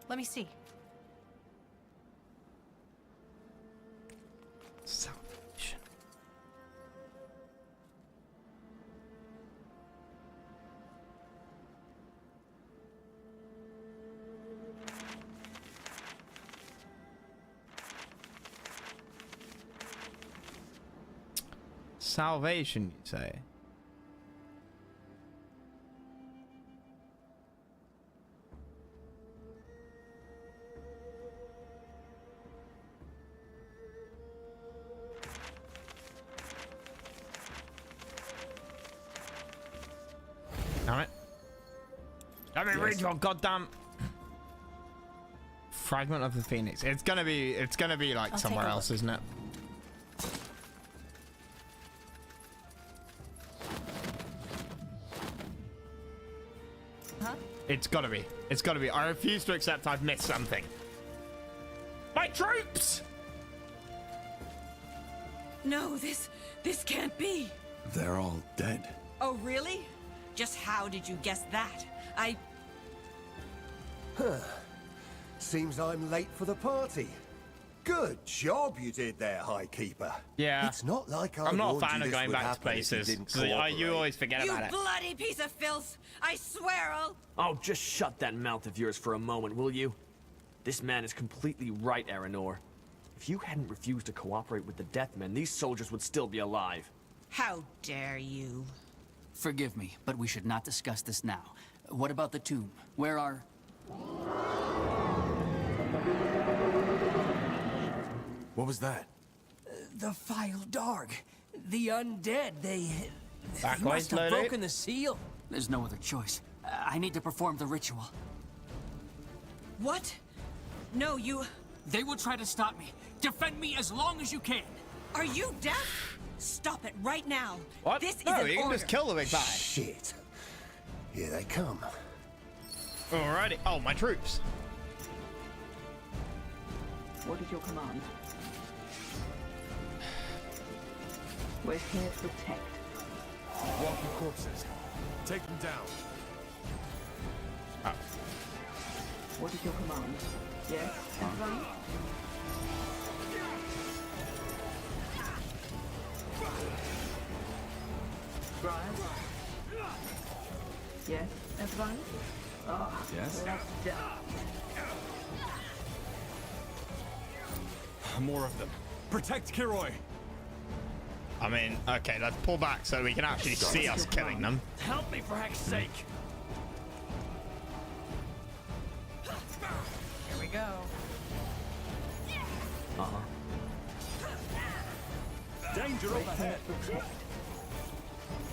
Let me see. Salvation. Salvation, you say? Damn it. Let me read your goddamn fragment of the Phoenix. It's gonna be like somewhere else, isn't it? Huh? It's gotta be. It's gotta be. I refuse to accept I've missed something. My troops! No, this can't be. They're all dead. Oh, really? Just how did you guess that? Seems I'm late for the party. Good job you did there, High Keeper. Yeah. It's not like I'm not a warned fan you of this going would back to happen if you places. didn't So, you cooperate. always forget You about it. bloody piece of filth! I swear I'll... Oh, just shut that mouth of yours for a moment, will you? This man is completely right, Aranor. If you hadn't refused to cooperate with the Deathmen, these soldiers would still be alive. How dare you? Forgive me, but we should not discuss this now. What about the tomb? Where are... What was that? The File Darg. The undead. They Back must have slowly. broken the seal. There's no other choice. I need to perform the ritual. What? No, you... They will try to stop me. Defend me as long as you can. Are you deaf? Stop it right now. What? This is No, an you can order. just kill the big bad. Shit. Here they come. Alrighty. Oh, my troops. What is your command? We're here to protect. Walking corpses. Take them down. Oh. What is your command? Yes, everyone? Brian? Yes, everyone? Ah, Yes? let's go. More of them. Protect Kiroi. I mean, okay, let's pull back so we can actually see us killing them. Help me for heck's sake. Here we go. Danger We're here overhead. to protect.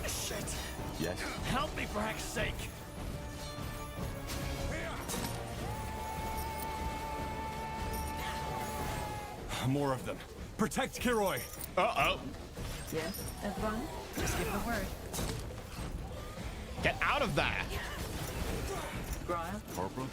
Shit. Yes. Help me for heck's sake. More of them. Protect Kiroi. Uh-oh. Yes, everyone? Just give the word. Get out of there. Brian? Corporal?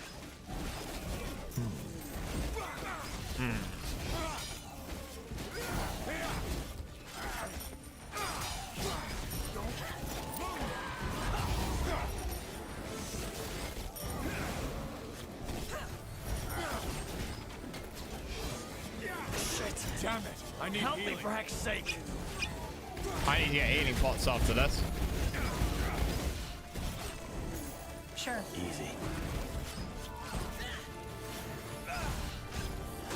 I need Help me healing. for heck's sake. I need to get healing pots after this. Sure. Easy.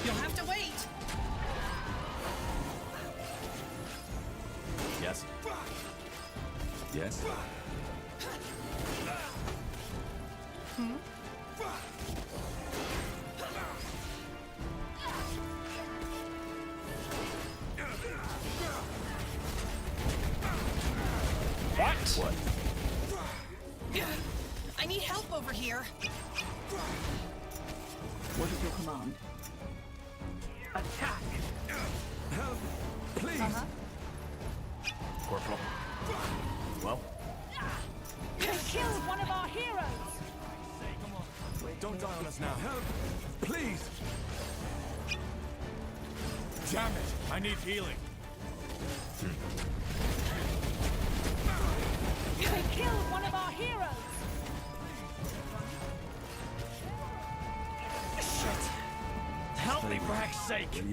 You'll have to wait. Yes. Yes. Hmm? What? What? I need help over here. What is your command? Attack. Help, please. Corporal. Well? They killed one of our heroes! Don't die on us now. Help, please. Damn it! I need healing. They killed one of our heroes! Help me for heck's sake.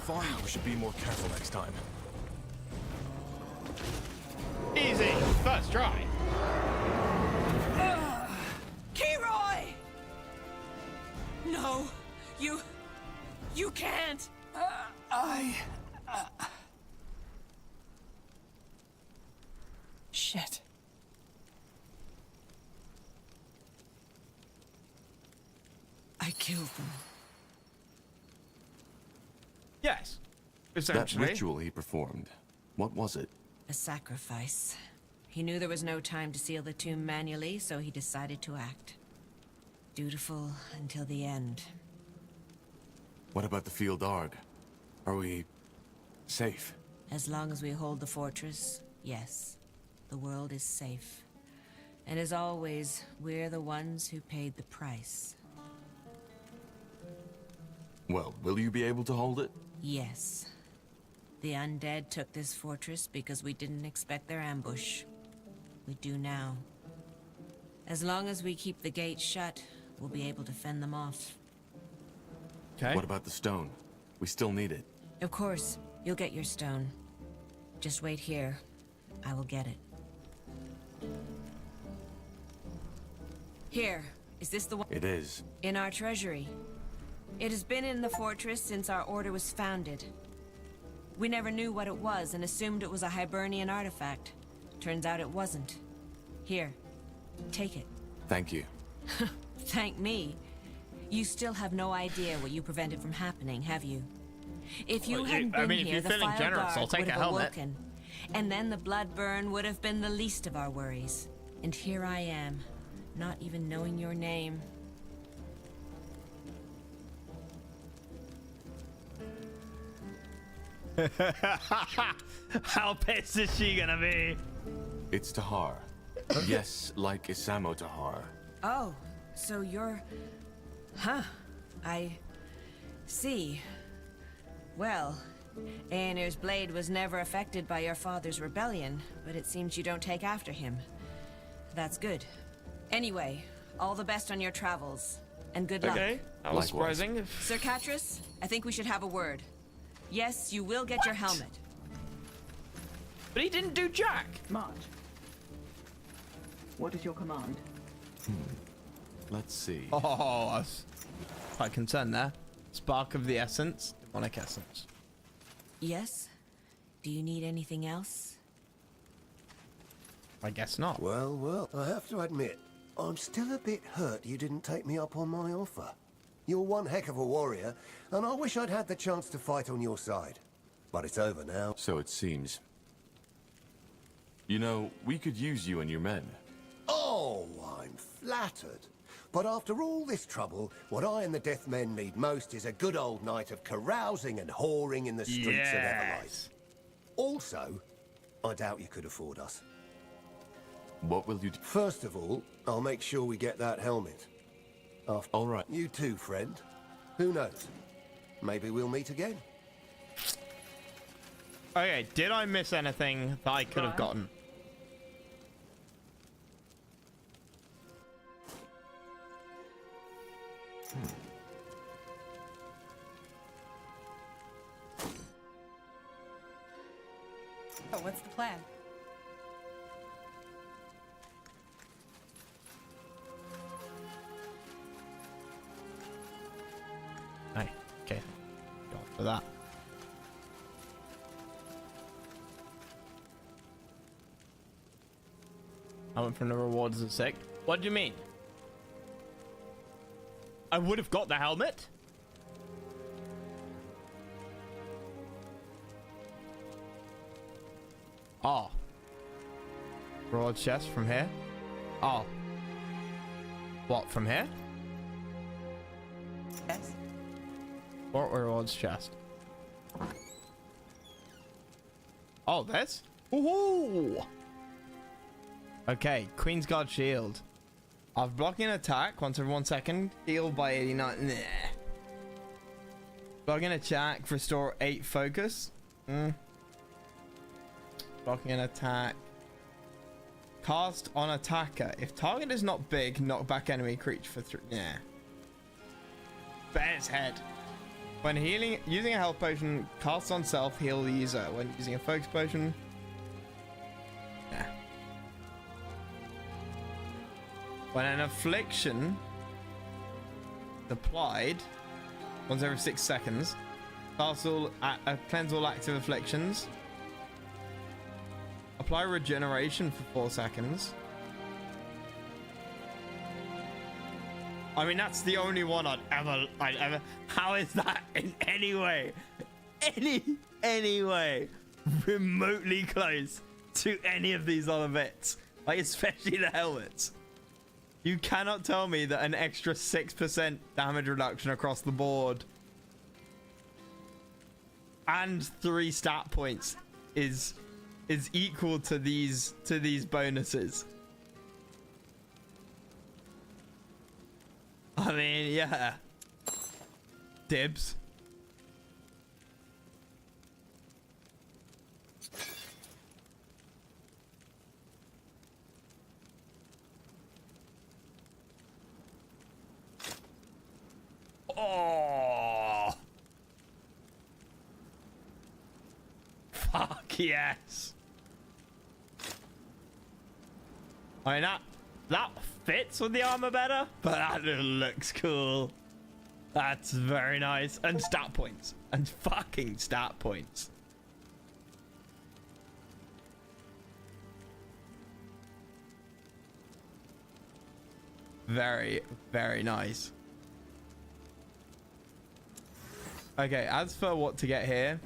Fine, we should be more careful next time. Easy. First try. Kiroy! No, you can't. Shit. I killed them. Yes. That Essentially. ritual he performed, what was it? A sacrifice. He knew there was no time to seal the tomb manually, so he decided to act. Dutiful until the end. What about the field Arg? Are we safe? As long as we hold the fortress, yes. The world is safe. And as always, we're the ones who paid the price. Well, will you be able to hold it? Yes. The undead took this fortress because we didn't expect their ambush. We do now. As long as we keep the gates shut, we'll be able to fend them off. Okay. What about the stone? We still need it. Of course, you'll get your stone. Just wait here. I will get it. Here, is this the one? It is. In our treasury. It has been in the fortress since our order was founded. We never knew what it was and assumed it was a Hibernian artifact. Turns out it wasn't. Here, take it. Thank you. Thank me. You still have no idea what you prevented from happening, have you? If you Well, hadn't been I mean, if here, you're the feeling File generous, Guard I'll take would a have helmet. awoken. And then the blood burn would have been the least of our worries. And here I am, not even knowing your name. How pissed is she gonna be? It's Tahar. Yes, like Isamo Tahar. Oh, so you're... Huh. I... see. Well, Aenir's blade was never affected by your father's rebellion, but it seems you don't take after him. That's good. Anyway, all the best on your travels, and good luck. Okay, that was Likewise. surprising. Sir Catras, I think we should have a word. Yes, you will get your helmet. But he didn't do jack. March. What is your command? Let's see. Oh, I was quite concerned there. Spark of the essence, demonic essence. Yes? Do you need anything else? I guess not. Well, I have to admit, I'm still a bit hurt you didn't take me up on my offer. You're one heck of a warrior, and I wish I'd had the chance to fight on your side. But it's over now. So it seems. You know, we could use you and your men. Oh, I'm flattered. But after all this trouble, what I and the Death Men need most is a good old night of carousing and whoring in the streets of Everlight. Also, I doubt you could afford us. What will you do? First of all, I'll make sure we get that helmet. All right. You too, friend. Who knows? Maybe we'll meet again. Okay, did I miss anything that I could have gotten? Oh, what's the plan? Hey, okay. Go for that. I went from the rewards of sick. What do you mean? I would have got the helmet. Oh. Broad chest from here? Oh. What, from here? Yes. What rewards chest? Oh, this? Ooh. Okay, Queen's Guard shield. After blocking an attack once every 1 second, healed by 89. Nah. Blocking an attack, restore 8 focus. Blocking an attack. Cast on attacker. If target is not big, knock back enemy creature for 3. Yeah. Bear's head. When healing, using a health potion, cast on self, heal the user. When using a focus potion. Yeah. When an affliction applied once every 6 seconds, cast all cleanse all active afflictions. Apply regeneration for 4 seconds. I mean, that's the only one I'd ever. How is that in any way, any way, remotely close to any of these other bits? Like, especially the helmets. You cannot tell me that an extra 6% damage reduction across the board and 3 stat points is equal to these bonuses. I mean, yeah. Dibs. Oh. Fuck yes. I mean, that fits with the armor better, but that looks cool. That's very nice. And stat points. And fucking stat points. Very, very nice. Okay, as for what to get here.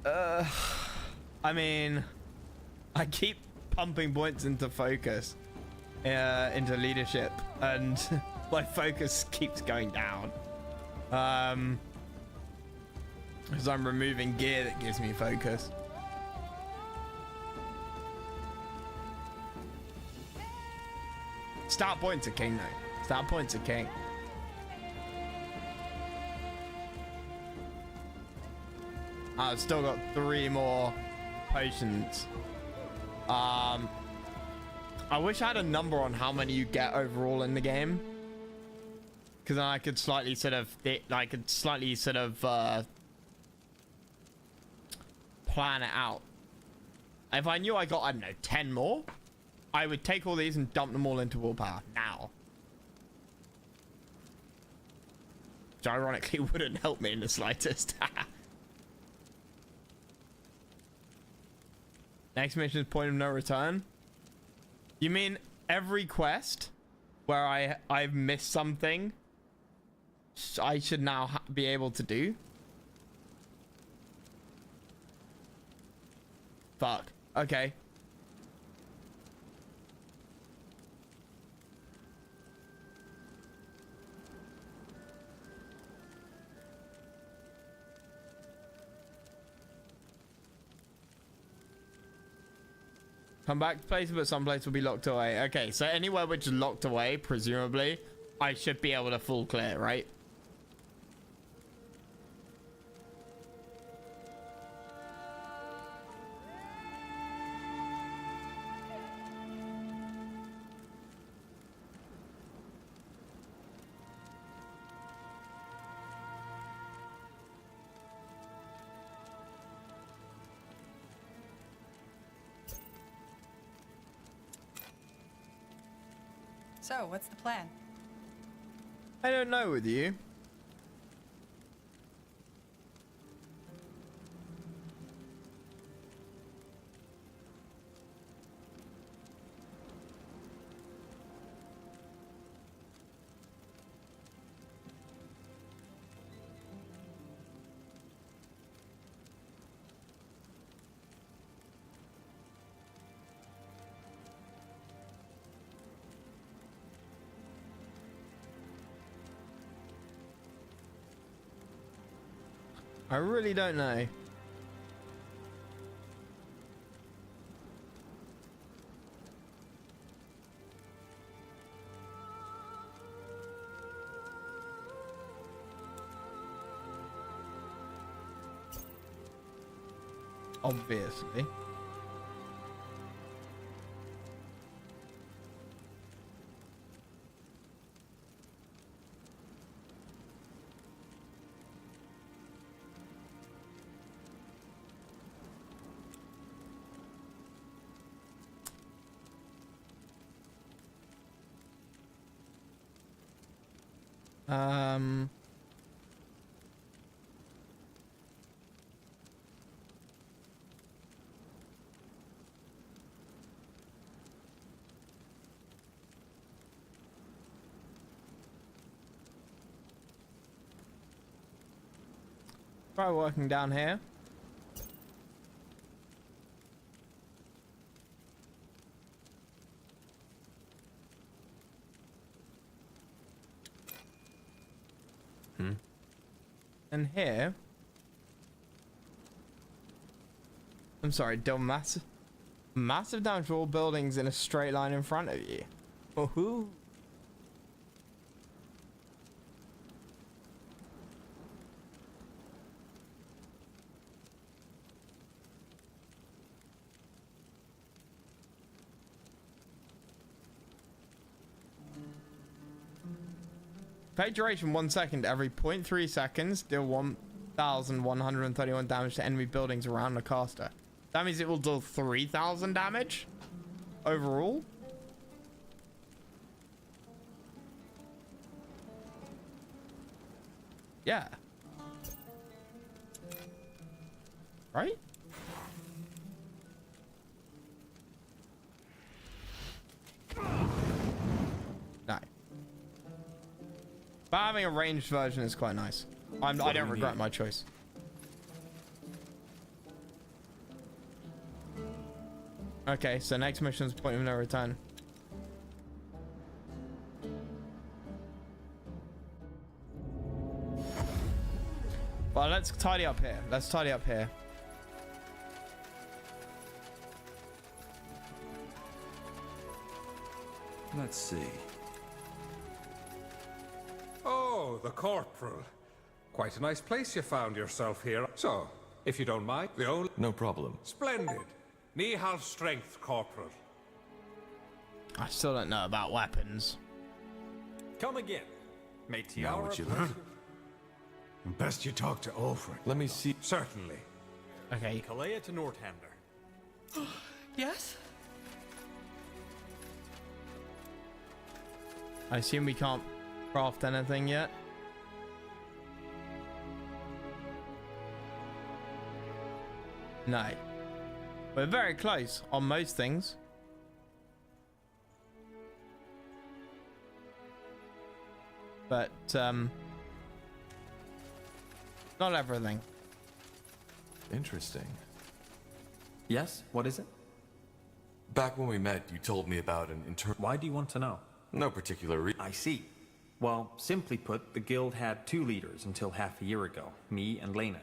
I mean, I keep pumping points into focus, into leadership, and my focus keeps going down. Because I'm removing gear that gives me focus. Stat points are king though. Stat points are king. I've still got 3 more potions. I wish I had a number on how many you get overall in the game, because then I could slightly sort of plan it out. If I knew I got, I don't know, 10 more, I would take all these and dump them all into willpower now. Which ironically wouldn't help me in the slightest. Next mission is point of no return. You mean every quest where I've missed something I should now be able to do? Fuck. Okay. Come back to places, but some place will be locked away. Okay, so anywhere which is locked away, presumably, I should be able to full clear, right? So, what's the plan? I don't know with you. I really don't know. Obviously. Try working down here. And here, I'm sorry, deal massive damage to all buildings in a straight line in front of you. Woohoo! Effect duration 1 second. Every 0.3 seconds, deal 1,131 damage to enemy buildings around the caster. That means it will deal 3,000 damage overall. Yeah. Right? No. But having a ranged version is quite nice. I don't regret my choice. Okay, so next mission is point of no return. Well, let's tidy up here. Let's tidy up here. Let's see. Oh, the corporal. Quite a nice place you found yourself here. So, if you don't mind, the only... No problem. Splendid. Knee half strength, corporal. I still don't know about weapons. Come again. Mate, Now would you look? Best you talk to Ulfric. Let me see. Certainly. Okay. Kalea to Northander. Yes? I assume we can't craft anything yet. No. We're very close on most things. But, not everything. Interesting. Yes? What is it? Back when we met, you told me about an internal... Why do you want to know? No particular reason. I see. Well, simply put, the guild had two leaders until half a year ago, me and Lena.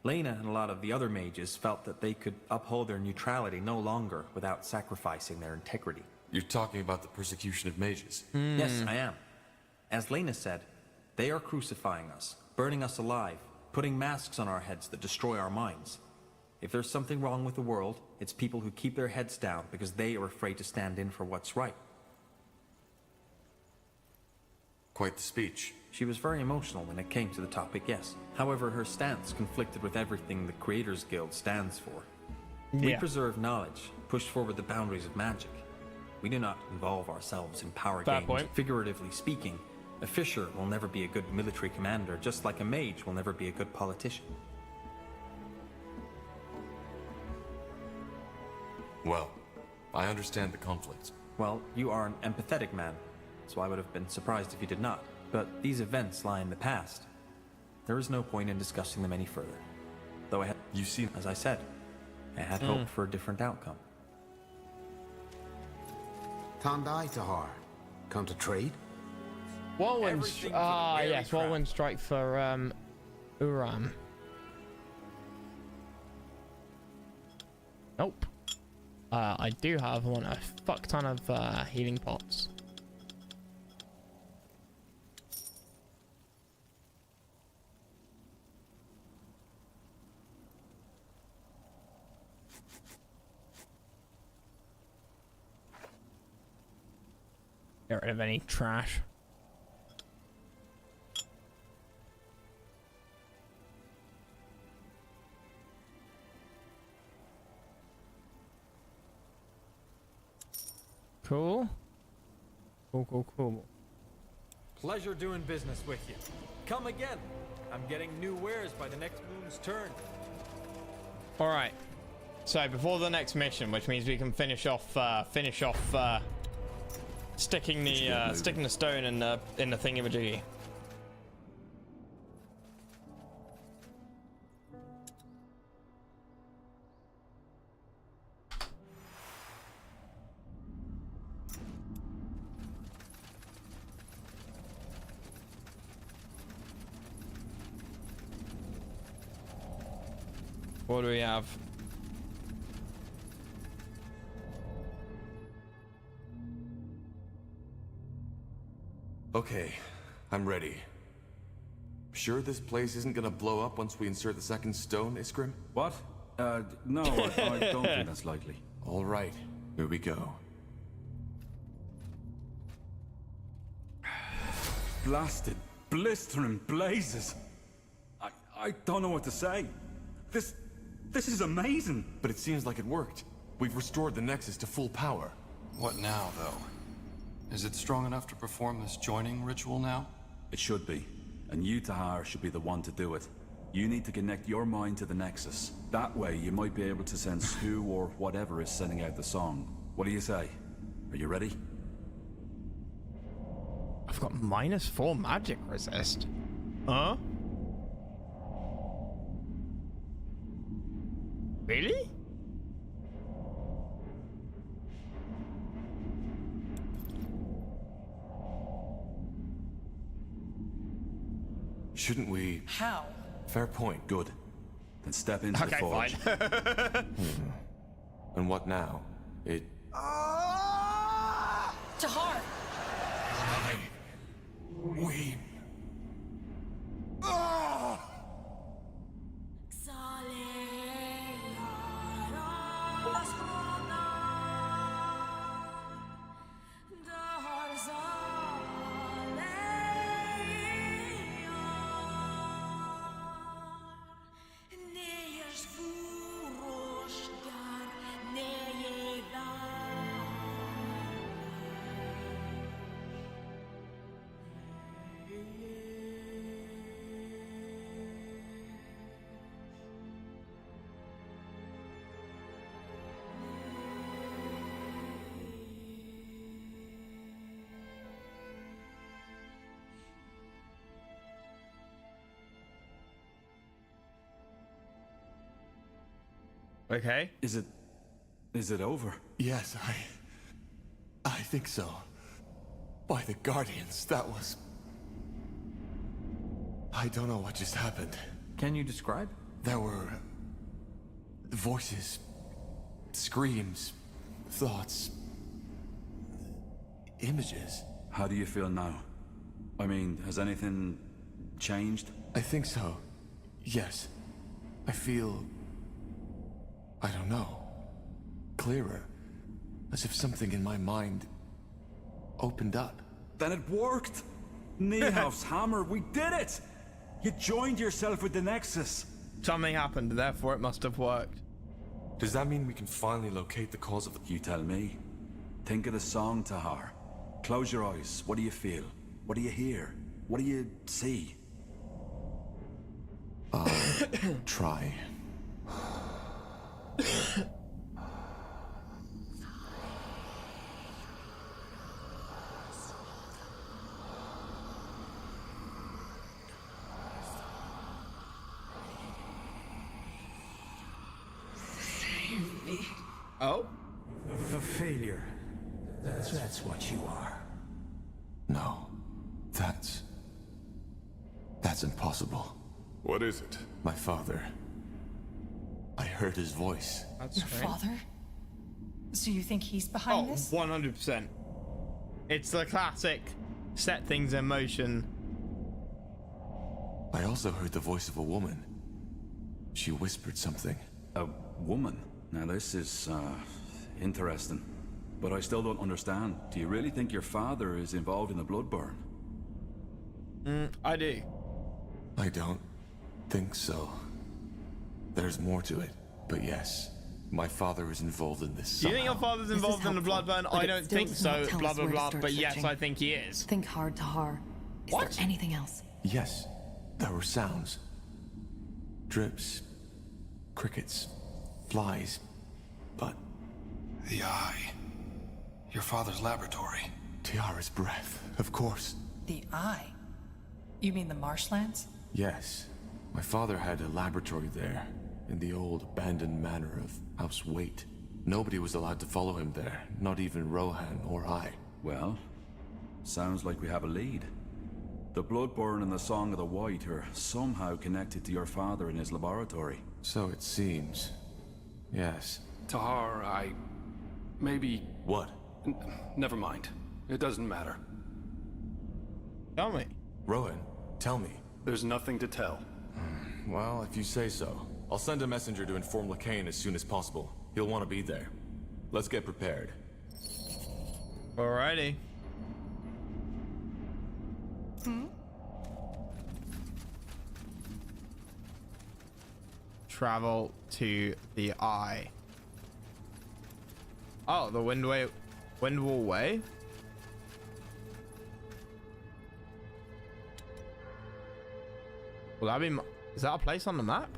Lena and a lot of the other mages felt that they could uphold their neutrality no longer without sacrificing their integrity. You're talking about the persecution of mages? Yes, I am. As Lena said, they are crucifying us, burning us alive, putting masks on our heads that destroy our minds. If there's something wrong with the world, it's people who keep their heads down because they are afraid to stand in for what's right. Quite the speech. She was very emotional when it came to the topic, yes. However, her stance conflicted with everything the Creators Guild stands for. We preserve knowledge, push forward the boundaries of magic. We do not involve ourselves in power Fair games. point. Figuratively speaking, a fisher will never be a good military commander, just like a mage will never be a good politician. Well, I understand the conflict. Well, you are an empathetic man, so I would have been surprised if you did not. But these events lie in the past. There is no point in discussing them any further. Though I had, as I said, I had hoped for a different outcome. Tandai Tahar, come to trade? Whirlwind, yes, Whirlwind strike for Uram. Nope. I do have a fuck ton of healing pots. Get rid of any trash. Cool. Cool. Pleasure doing business with you. Come again. I'm getting new wares by the next moon's turn. All right. So before the next mission, which means we can finish off sticking the stone in the thingamajiggy. What do we have? Okay, I'm ready. Sure this place isn't gonna blow up once we insert the second stone, Iskrim? What? No, I don't think that's likely. All right, here we go. Blasted, blistering blazes. I don't know what to say. This is amazing. But it seems like it worked. We've restored the Nexus to full power. What now, though? Is it strong enough to perform this joining ritual now? It should be. And you, Tahar, should be the one to do it. You need to connect your mind to the Nexus. That way, you might be able to sense who or whatever is sending out the song. What do you say? Are you ready? I've got -4 magic resist. Huh? Really? Shouldn't we? How? Fair point. Good. Then step into the forge. And what now? It... Tahar! We... Okay. Is it over? Yes, I think so. By the Guardians, that was... I don't know what just happened. Can you describe? There were... voices, screams, thoughts, images. How do you feel now? I mean, has anything changed? I think so. Yes. I feel... I don't know. Clearer. As if something in my mind opened up. Then it worked! Niehauf's hammer, we did it! You joined yourself with the Nexus. Something happened, therefore it must have worked. Does that mean we can finally locate the cause of the... You tell me. Think of the song, Tahar. Close your eyes. What do you feel? What do you hear? What do you see? Try. Oh? A failure. That's what you are. No. That's impossible. What is it? My father. I heard his voice. Your father? So you think he's behind this? 100%. It's the classic set things in motion. I also heard the voice of a woman. She whispered something. A woman? Now this is, interesting. But I still don't understand. Do you really think your father is involved in the blood burn? I do. I don't think so. There's more to it. But yes, my father is involved in this Do you somehow. think your father's involved in the blood burn? I don't think so. Blah, blah, blah. But yes, I think he is. Think hard, Tahar. Is there anything else? Yes, there were sounds. Drips. Crickets. Flies. But... The eye. Your father's laboratory. Tiara's breath, of course. The eye? You mean the marshlands? Yes. My father had a laboratory there, in the old abandoned manor of House Waite. Nobody was allowed to follow him there, not even Rohan or I. Well, sounds like we have a lead. The Bloodborne and the Song of the White are somehow connected to your father in his laboratory. So it seems. Yes. Tahar, maybe... What? Never mind. It doesn't matter. Tell me. Rohan, tell me. There's nothing to tell. Well, if you say so. I'll send a messenger to inform Lacane as soon as possible. He'll want to be there. Let's get prepared. Alrighty. Travel to the eye. Oh, the Windwall Way? Will that be... Is that a place on the map?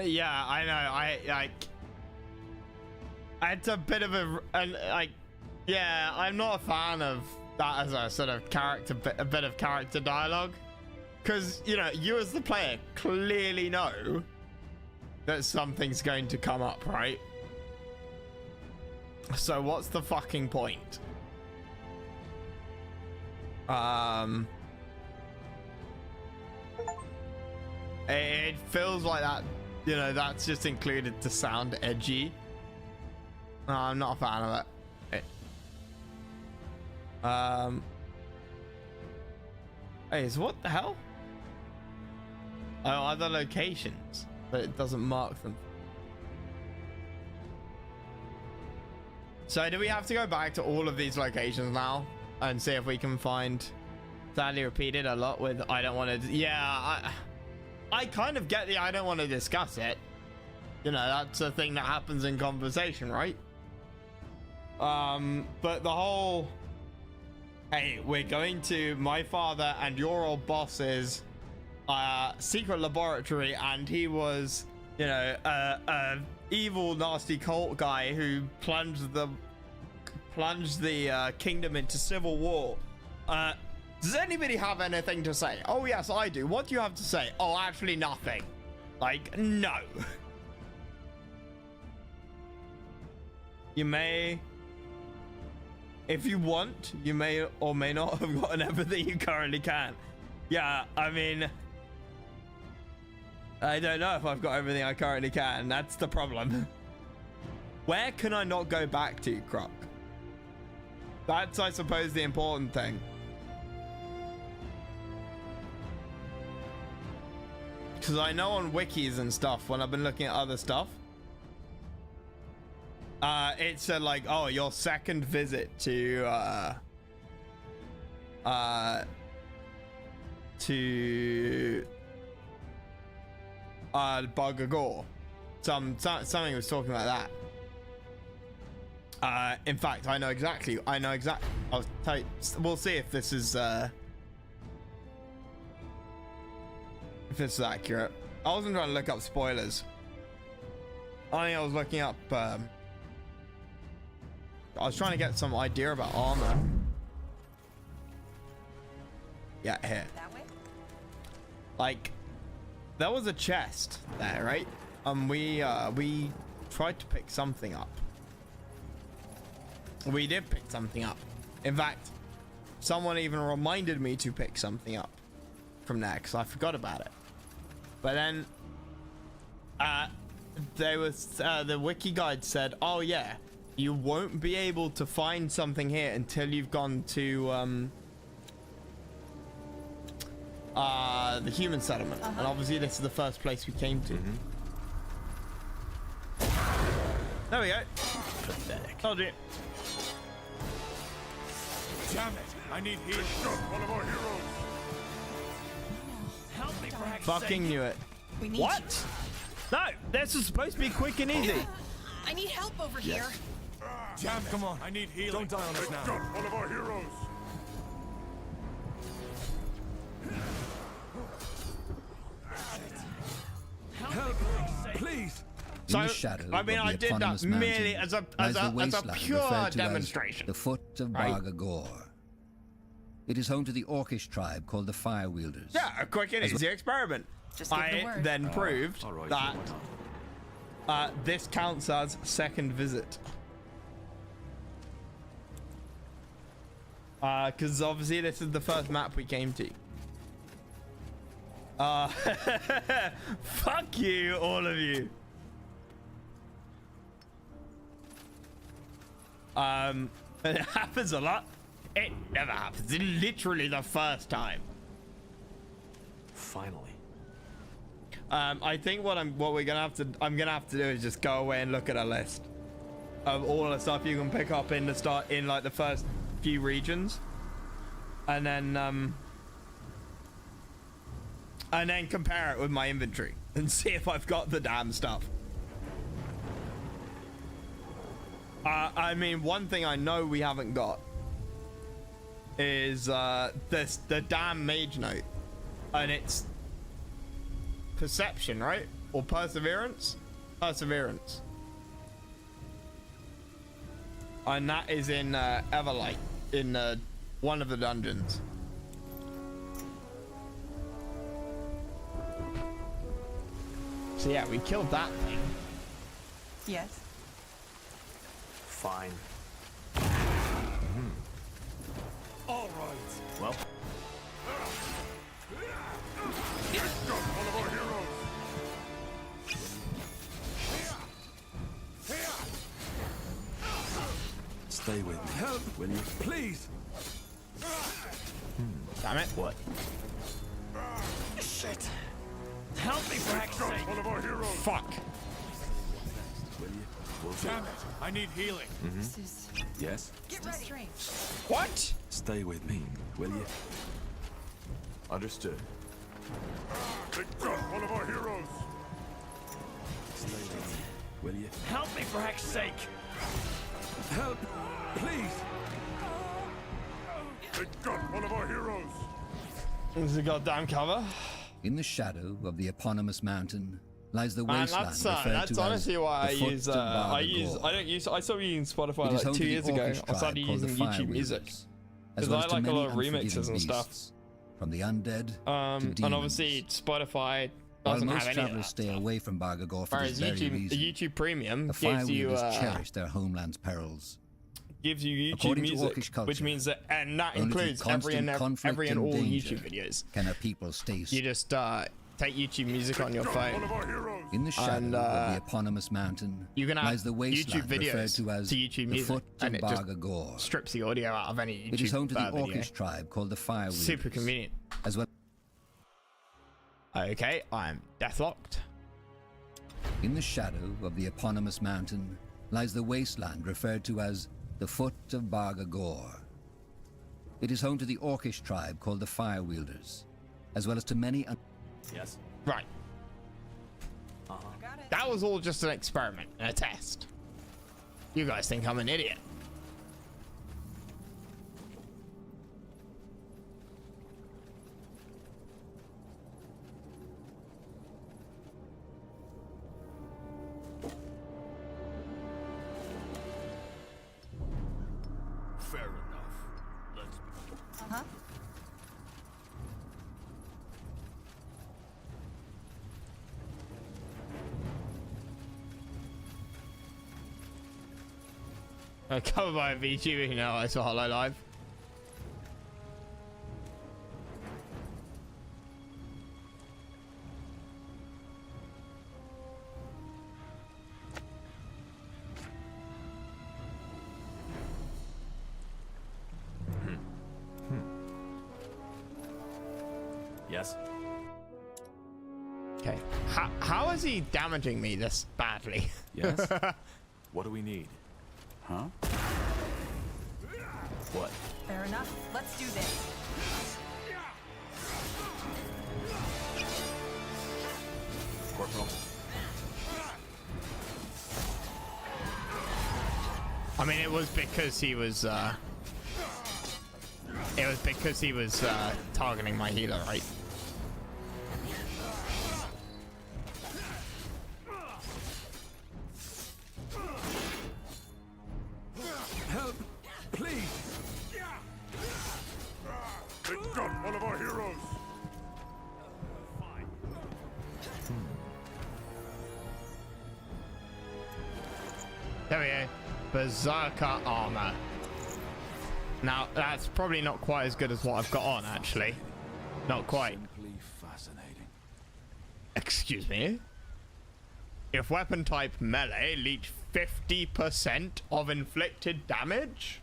Yeah, I know. It's a bit of a yeah, I'm not a fan of that as a sort of a bit of character dialogue, because you know, you as the player clearly know that something's going to come up, right? So what's the fucking point? It feels like that, you know, that's just included to sound edgy. No, I'm not a fan of it. Hey, so what the hell? Oh, other locations, but it doesn't mark them. So do we have to go back to all of these locations now and see if we can find... Sadly repeated a lot with I don't want to... Yeah, I kind of get the I don't want to discuss it. You know, that's a thing that happens in conversation, right? But the whole... Hey, we're going to my father and your old boss's secret laboratory, and he was, you know, a evil, nasty cult guy who plunged the kingdom into civil war. Does anybody have anything to say? Oh yes, I do. What do you have to say? Oh, actually nothing. Like, no. You may, if you want, you may or may not have gotten everything you currently can. Yeah, I mean, I don't know if I've got everything I currently can. That's the problem. Where can I not go back to, Croc? That's, I suppose, the important thing. Because I know on wikis and stuff, when I've been looking at other stuff, it said like, oh, your second visit to Bargagor. Something was talking about that. In fact, I know exactly. I'll tell you, we'll see if this is accurate. I wasn't trying to look up spoilers. I think I was looking up. I was trying to get some idea about armor. Yeah, here. That way? Like, there was a chest there, right? We tried to pick something up. We did pick something up. In fact, someone even reminded me to pick something up from there because I forgot about it. But then, there was the wiki guide said, "Oh yeah, you won't be able to find something here until you've gone to the human settlement." And obviously, this is the first place we came to. There we go. Pathetic. Told you. Damn it! I need healing. One of our heroes. Help me, for heck's Fucking sake. knew it. We need What? No, this is supposed to be quick and easy. I need help over here. Damn it! Come on, I need healing. Don't die on us now. One of our heroes. Help, Please. So, In the shadow I mean, of I the did that eponymous merely mountain as lies the a wasteland pure referred to as demonstration. the foot of Right. Bargagor. It is home to the Orcish tribe called the Firewielders. Yeah, a quick and easy experiment. Just give the I word. then proved all right, that this counts as second visit. Because obviously this is the first map we came to. Fuck you, all of you. It happens a lot. It never happens. It's literally the first time. Finally. I think I'm gonna have to do is just go away and look at a list of all the stuff you can pick up in like the first few regions, and then compare it with my inventory and see if I've got the damn stuff. I mean, one thing I know we haven't got is the damn mage note, and it's perception, right? Or perseverance? Perseverance. And that is in Everlight, in one of the dungeons. So yeah, we killed that thing. Yes. Fine. All right. Well. One of our heroes. Stay with me. Help, will you? Please. Damn it. What? Shit. Help me, for heck's sake. One of our heroes. Fuck. Will you? Damn it! I need healing. This is Yes? get ready. Strange. What? Stay with me, will you? Understood. They got one of our heroes. Stay with me, will you? Help me, for heck's sake. Help, please. They got one of our heroes. This is a goddamn cover. In the shadow of the eponymous mountain lies the Man, wasteland referred that's to honestly as why the foot of Bargagor. I started using Spotify It is like home 2 to the years ago. Orcish I started tribe called the using YouTube music. Firewielders, Because as well I as to like a many lot of remixes unforgiving and stuff. beasts, from the undead to And demons. obviously Spotify While doesn't most have any of travelers that. stay away from Bargagor for Whereas this very YouTube, reason, YouTube Premium the gives you Firewielders cherish their homeland's perils. YouTube According to music, Orcish culture, which means that, and that only through includes constant conflict every and all danger YouTube videos. Can a people stay You just take YouTube music on your phone. in the shadow and, of the eponymous mountain you can have lies the YouTube wasteland referred videos to as YouTube the music, foot of and it just Bargagor. strips the audio out of any YouTube It is home to the video. Orcish tribe called the Firewielders. Super convenient. As well. Okay, I'm deathlocked. In the shadow of the eponymous mountain lies the wasteland referred to as the Foot of Barga Gor. It is home to the Orcish tribe called the Fire Wielders, as well as to many... Yes. Right. That was all just an experiment, a test. You guys think I'm an idiot. Fair enough. Let's... Huh? Covered by a VTuber, you know, I saw Hollow Live. Yes. Okay. How is he damaging me this badly? Yes. What do we need? Huh? What? Fair enough. Let's do this. Corporal. I mean, it was because he was targeting my healer, right? Help! Please! They got one of our heroes! There we go. Berserker armor. Now, that's probably not quite as good as what I've got on, actually. Not quite. Simply fascinating. Excuse me? If weapon type melee leech 50% of inflicted damage?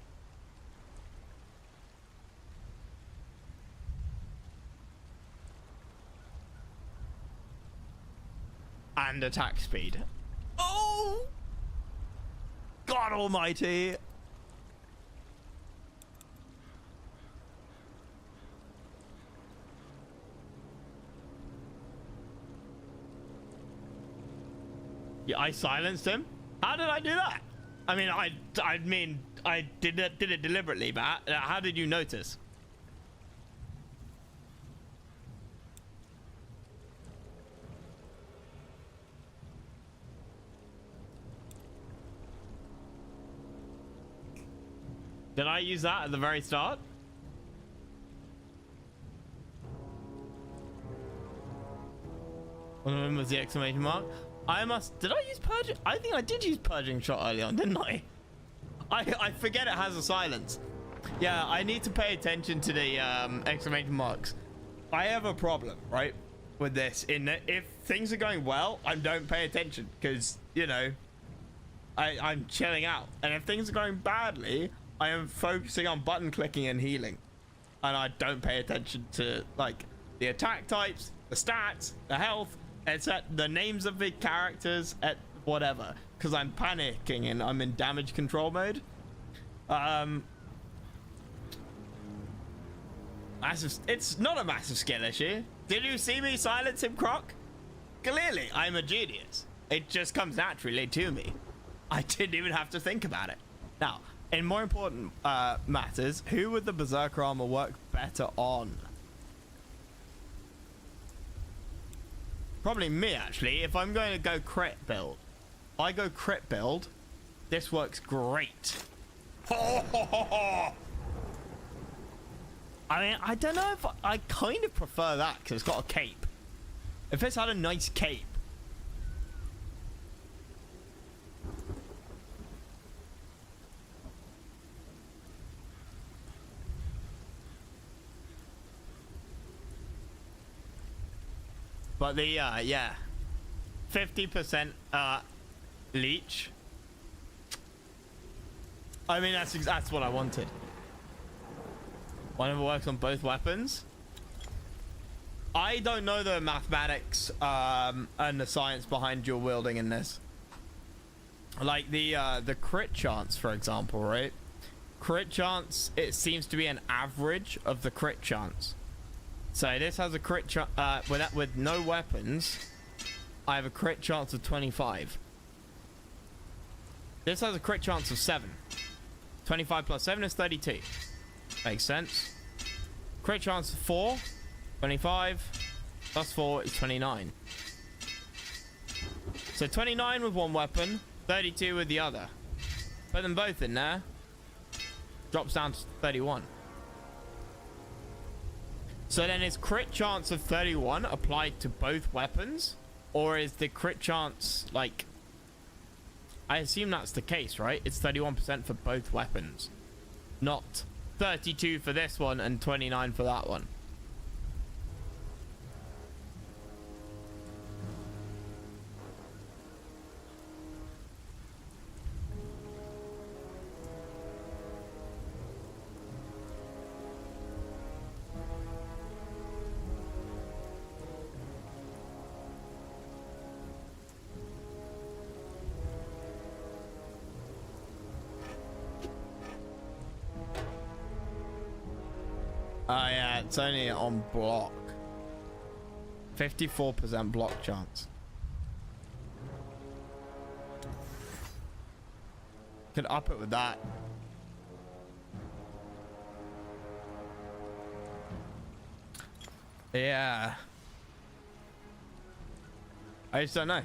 And attack speed. Oh! God almighty! Yeah, I silenced him. How did I do that? I mean, I did it deliberately, but how did you notice? Did I use that at the very start? One of them was the exclamation mark. Did I use purging? I think I did use purging shot early on, didn't I? I forget it has a silence. Yeah, I need to pay attention to the exclamation marks. I have a problem, right, with this, in that if things are going well, I don't pay attention because, you know, I'm chilling out. And if things are going badly, I am focusing on button clicking and healing. And I don't pay attention to, like, the attack types, the stats, the health, etc., the names of the characters, at whatever, because I'm panicking and I'm in damage control mode. It's not a massive skill issue. Did you see me silence him, Croc? Clearly, I'm a genius. It just comes naturally to me. I didn't even have to think about it. Now, in more important matters, who would the Berserker armor work better on? Probably me, actually. If I'm going to go crit build, I go crit build. This works great. I mean, I don't know if I kind of prefer that because it's got a cape. If it's had a nice cape. But the, yeah, 50% leech. I mean, that's what I wanted. One of it works on both weapons. I don't know the mathematics and the science behind dual wielding in this. Like the crit chance, for example, right? Crit chance, it seems to be an average of the crit chance. So this has a crit chance with no weapons. I have a crit chance of 25. This has a crit chance of 7. 25 plus 7 is 32. Makes sense. Crit chance of 4. 25 plus 4 is 29. So 29 with one weapon, 32 with the other. Put them both in there. Drops down to 31. So then is crit chance of 31 applied to both weapons? Or is the crit chance, like... I assume that's the case, right? It's 31% for both weapons. Not 32 for this one and 29 for that one. Oh yeah, it's only on block. 54% block chance. Could up it with that. Yeah. I just don't know.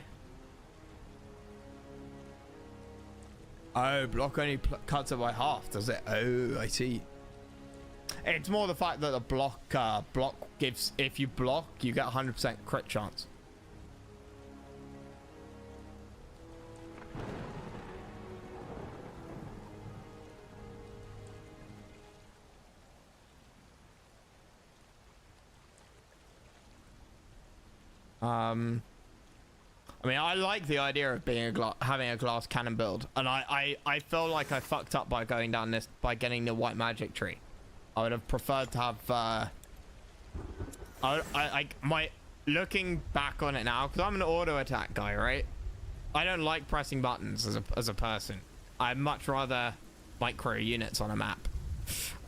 Oh, block only cuts it by half, does it? Oh, I see. It's more the fact that the block gives, if you block, you get 100% crit chance. I mean, I like the idea of being having a glass cannon build, and I feel like I fucked up by going down this, by getting the white magic tree. I would have preferred to have looking back on it now, because I'm an auto attack guy, right? I don't like pressing buttons as a person. I'd much rather micro units on a map.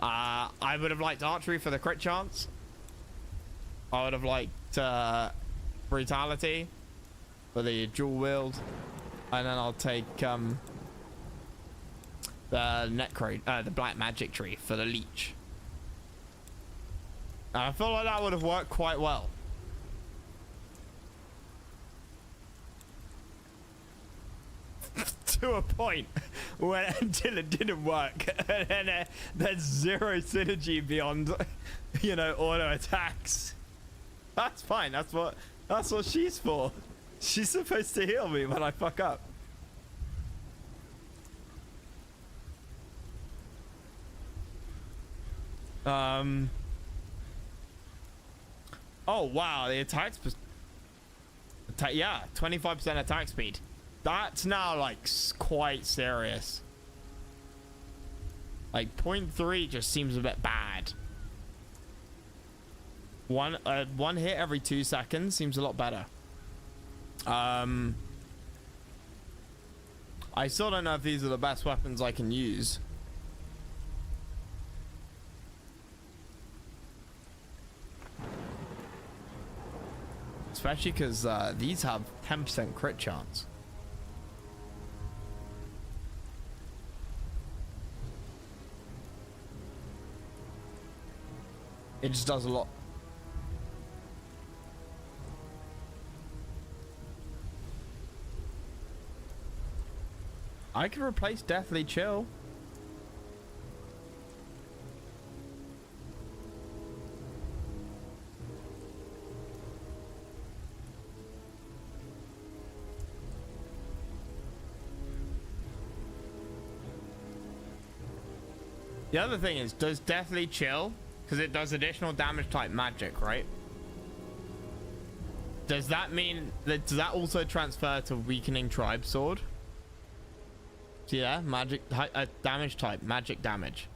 I would have liked archery for the crit chance. I would have liked brutality for the dual wield, and then I'll take the the black magic tree for the leech. I feel like that would have worked quite well. To a point where until it didn't work, and there's zero synergy beyond, you know, auto attacks. That's fine. That's what she's for. She's supposed to heal me when I fuck up. Oh wow, the yeah, 25% attack speed. That's now like quite serious. Like 0.3 just seems a bit bad. One hit every 2 seconds seems a lot better. I still don't know if these are the best weapons I can use. Especially because these have 10% crit chance. It just does a lot. I could replace Deathly Chill. The other thing is, does Deathly Chill, because it does additional damage type magic, right? Does that mean that, does that also transfer to Weakening Tribe Sword? So yeah, magic damage type, magic damage.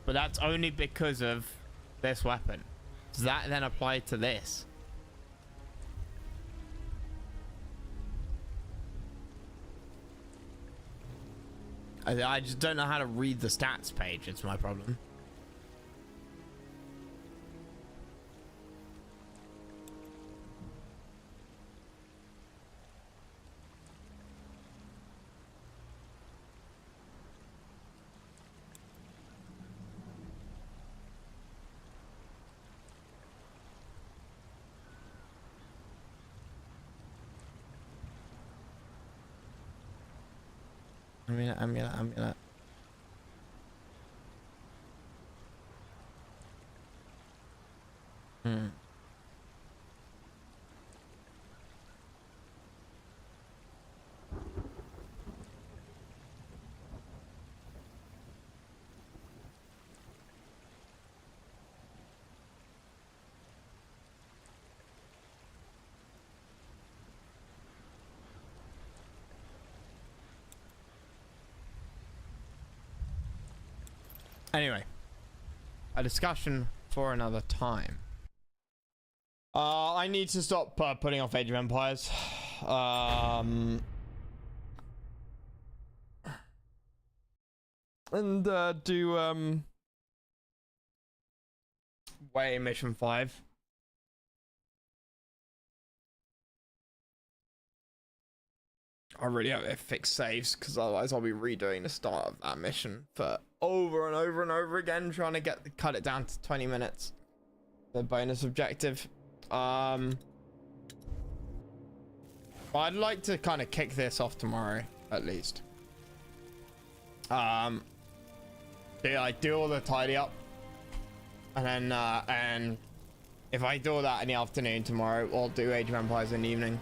But that's only because of this weapon. Does that then apply to this? I just don't know how to read the stats page. It's my problem. Amulet. Anyway, a discussion for another time. I need to stop putting off Age of Empires. And do Way Mission 5. I really hope it fix saves, because otherwise I'll be redoing the start of that mission for over and over and over again, trying to cut it down to 20 minutes. The bonus objective. I'd like to kind of kick this off tomorrow, at least. Do all the tidy up, and then and if I do all that in the afternoon tomorrow, I'll do Age of Empires in the evening.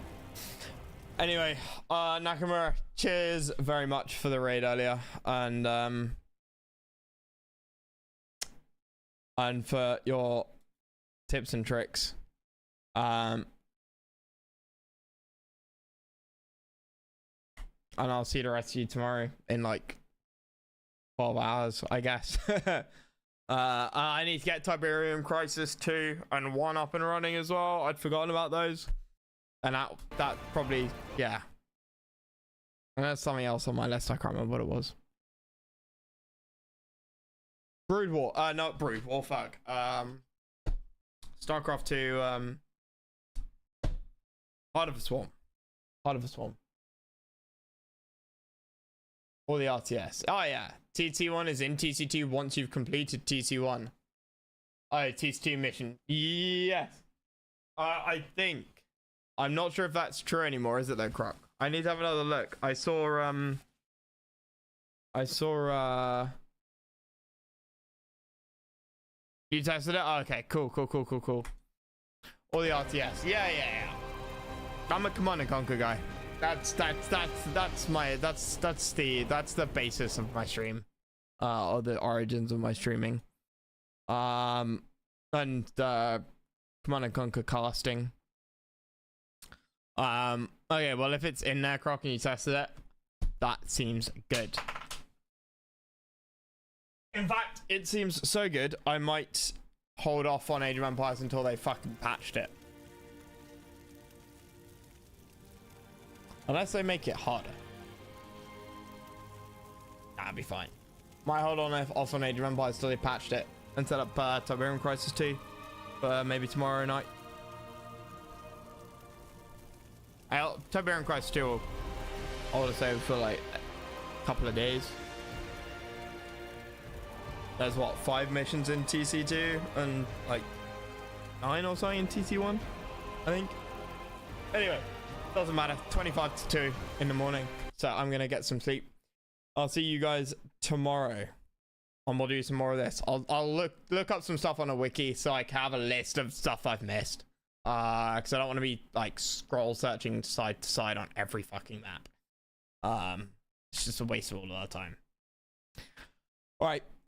Anyway, Nakamura, cheers very much for the raid earlier, and for your tips and tricks. And I'll see the rest of you tomorrow in like 12 hours, I guess. I need to get Tiberium Crisis 2 and 1 up and running as well. I'd forgotten about those. And that probably, yeah. And there's something else on my list. I can't remember what it was. Brood War. Not Brood War. Fuck. StarCraft 2. Heart of a Swarm. Heart of a Swarm. Or the RTS. Oh yeah. TT1 is in TC2 once you've completed TC1. Oh, TC2 mission. Yes. I think. I'm not sure if that's true anymore, is it though, Croc? I need to have another look. I saw you tested it? Oh, okay, cool. Or the RTS. Yeah. I'm a Command and Conquer guy. That's the basis of my stream. Or the origins of my streaming. And Command and Conquer casting. Okay, well, if it's in there, Croc, and you tested it, that seems good. In fact, it seems so good, I might hold off on Age of Empires until they fucking patched it. Unless they make it harder. That'd be fine. Might hold on off on Age of Empires till they patched it and set up Tiberium Crisis 2 for maybe tomorrow night. Tiberium Crisis 2 I want to say for like a couple of days. There's what, 5 missions in TC2 and like 9 or something in TC1, I think. Anyway, doesn't matter. 25 to 2 in the morning, so I'm gonna get some sleep. I'll see you guys tomorrow, and we'll do some more of this. I'll look up some stuff on a wiki so I can have a list of stuff I've missed. Because I don't want to be like scroll searching side to side on every fucking map. It's just a waste of all of our time. All right.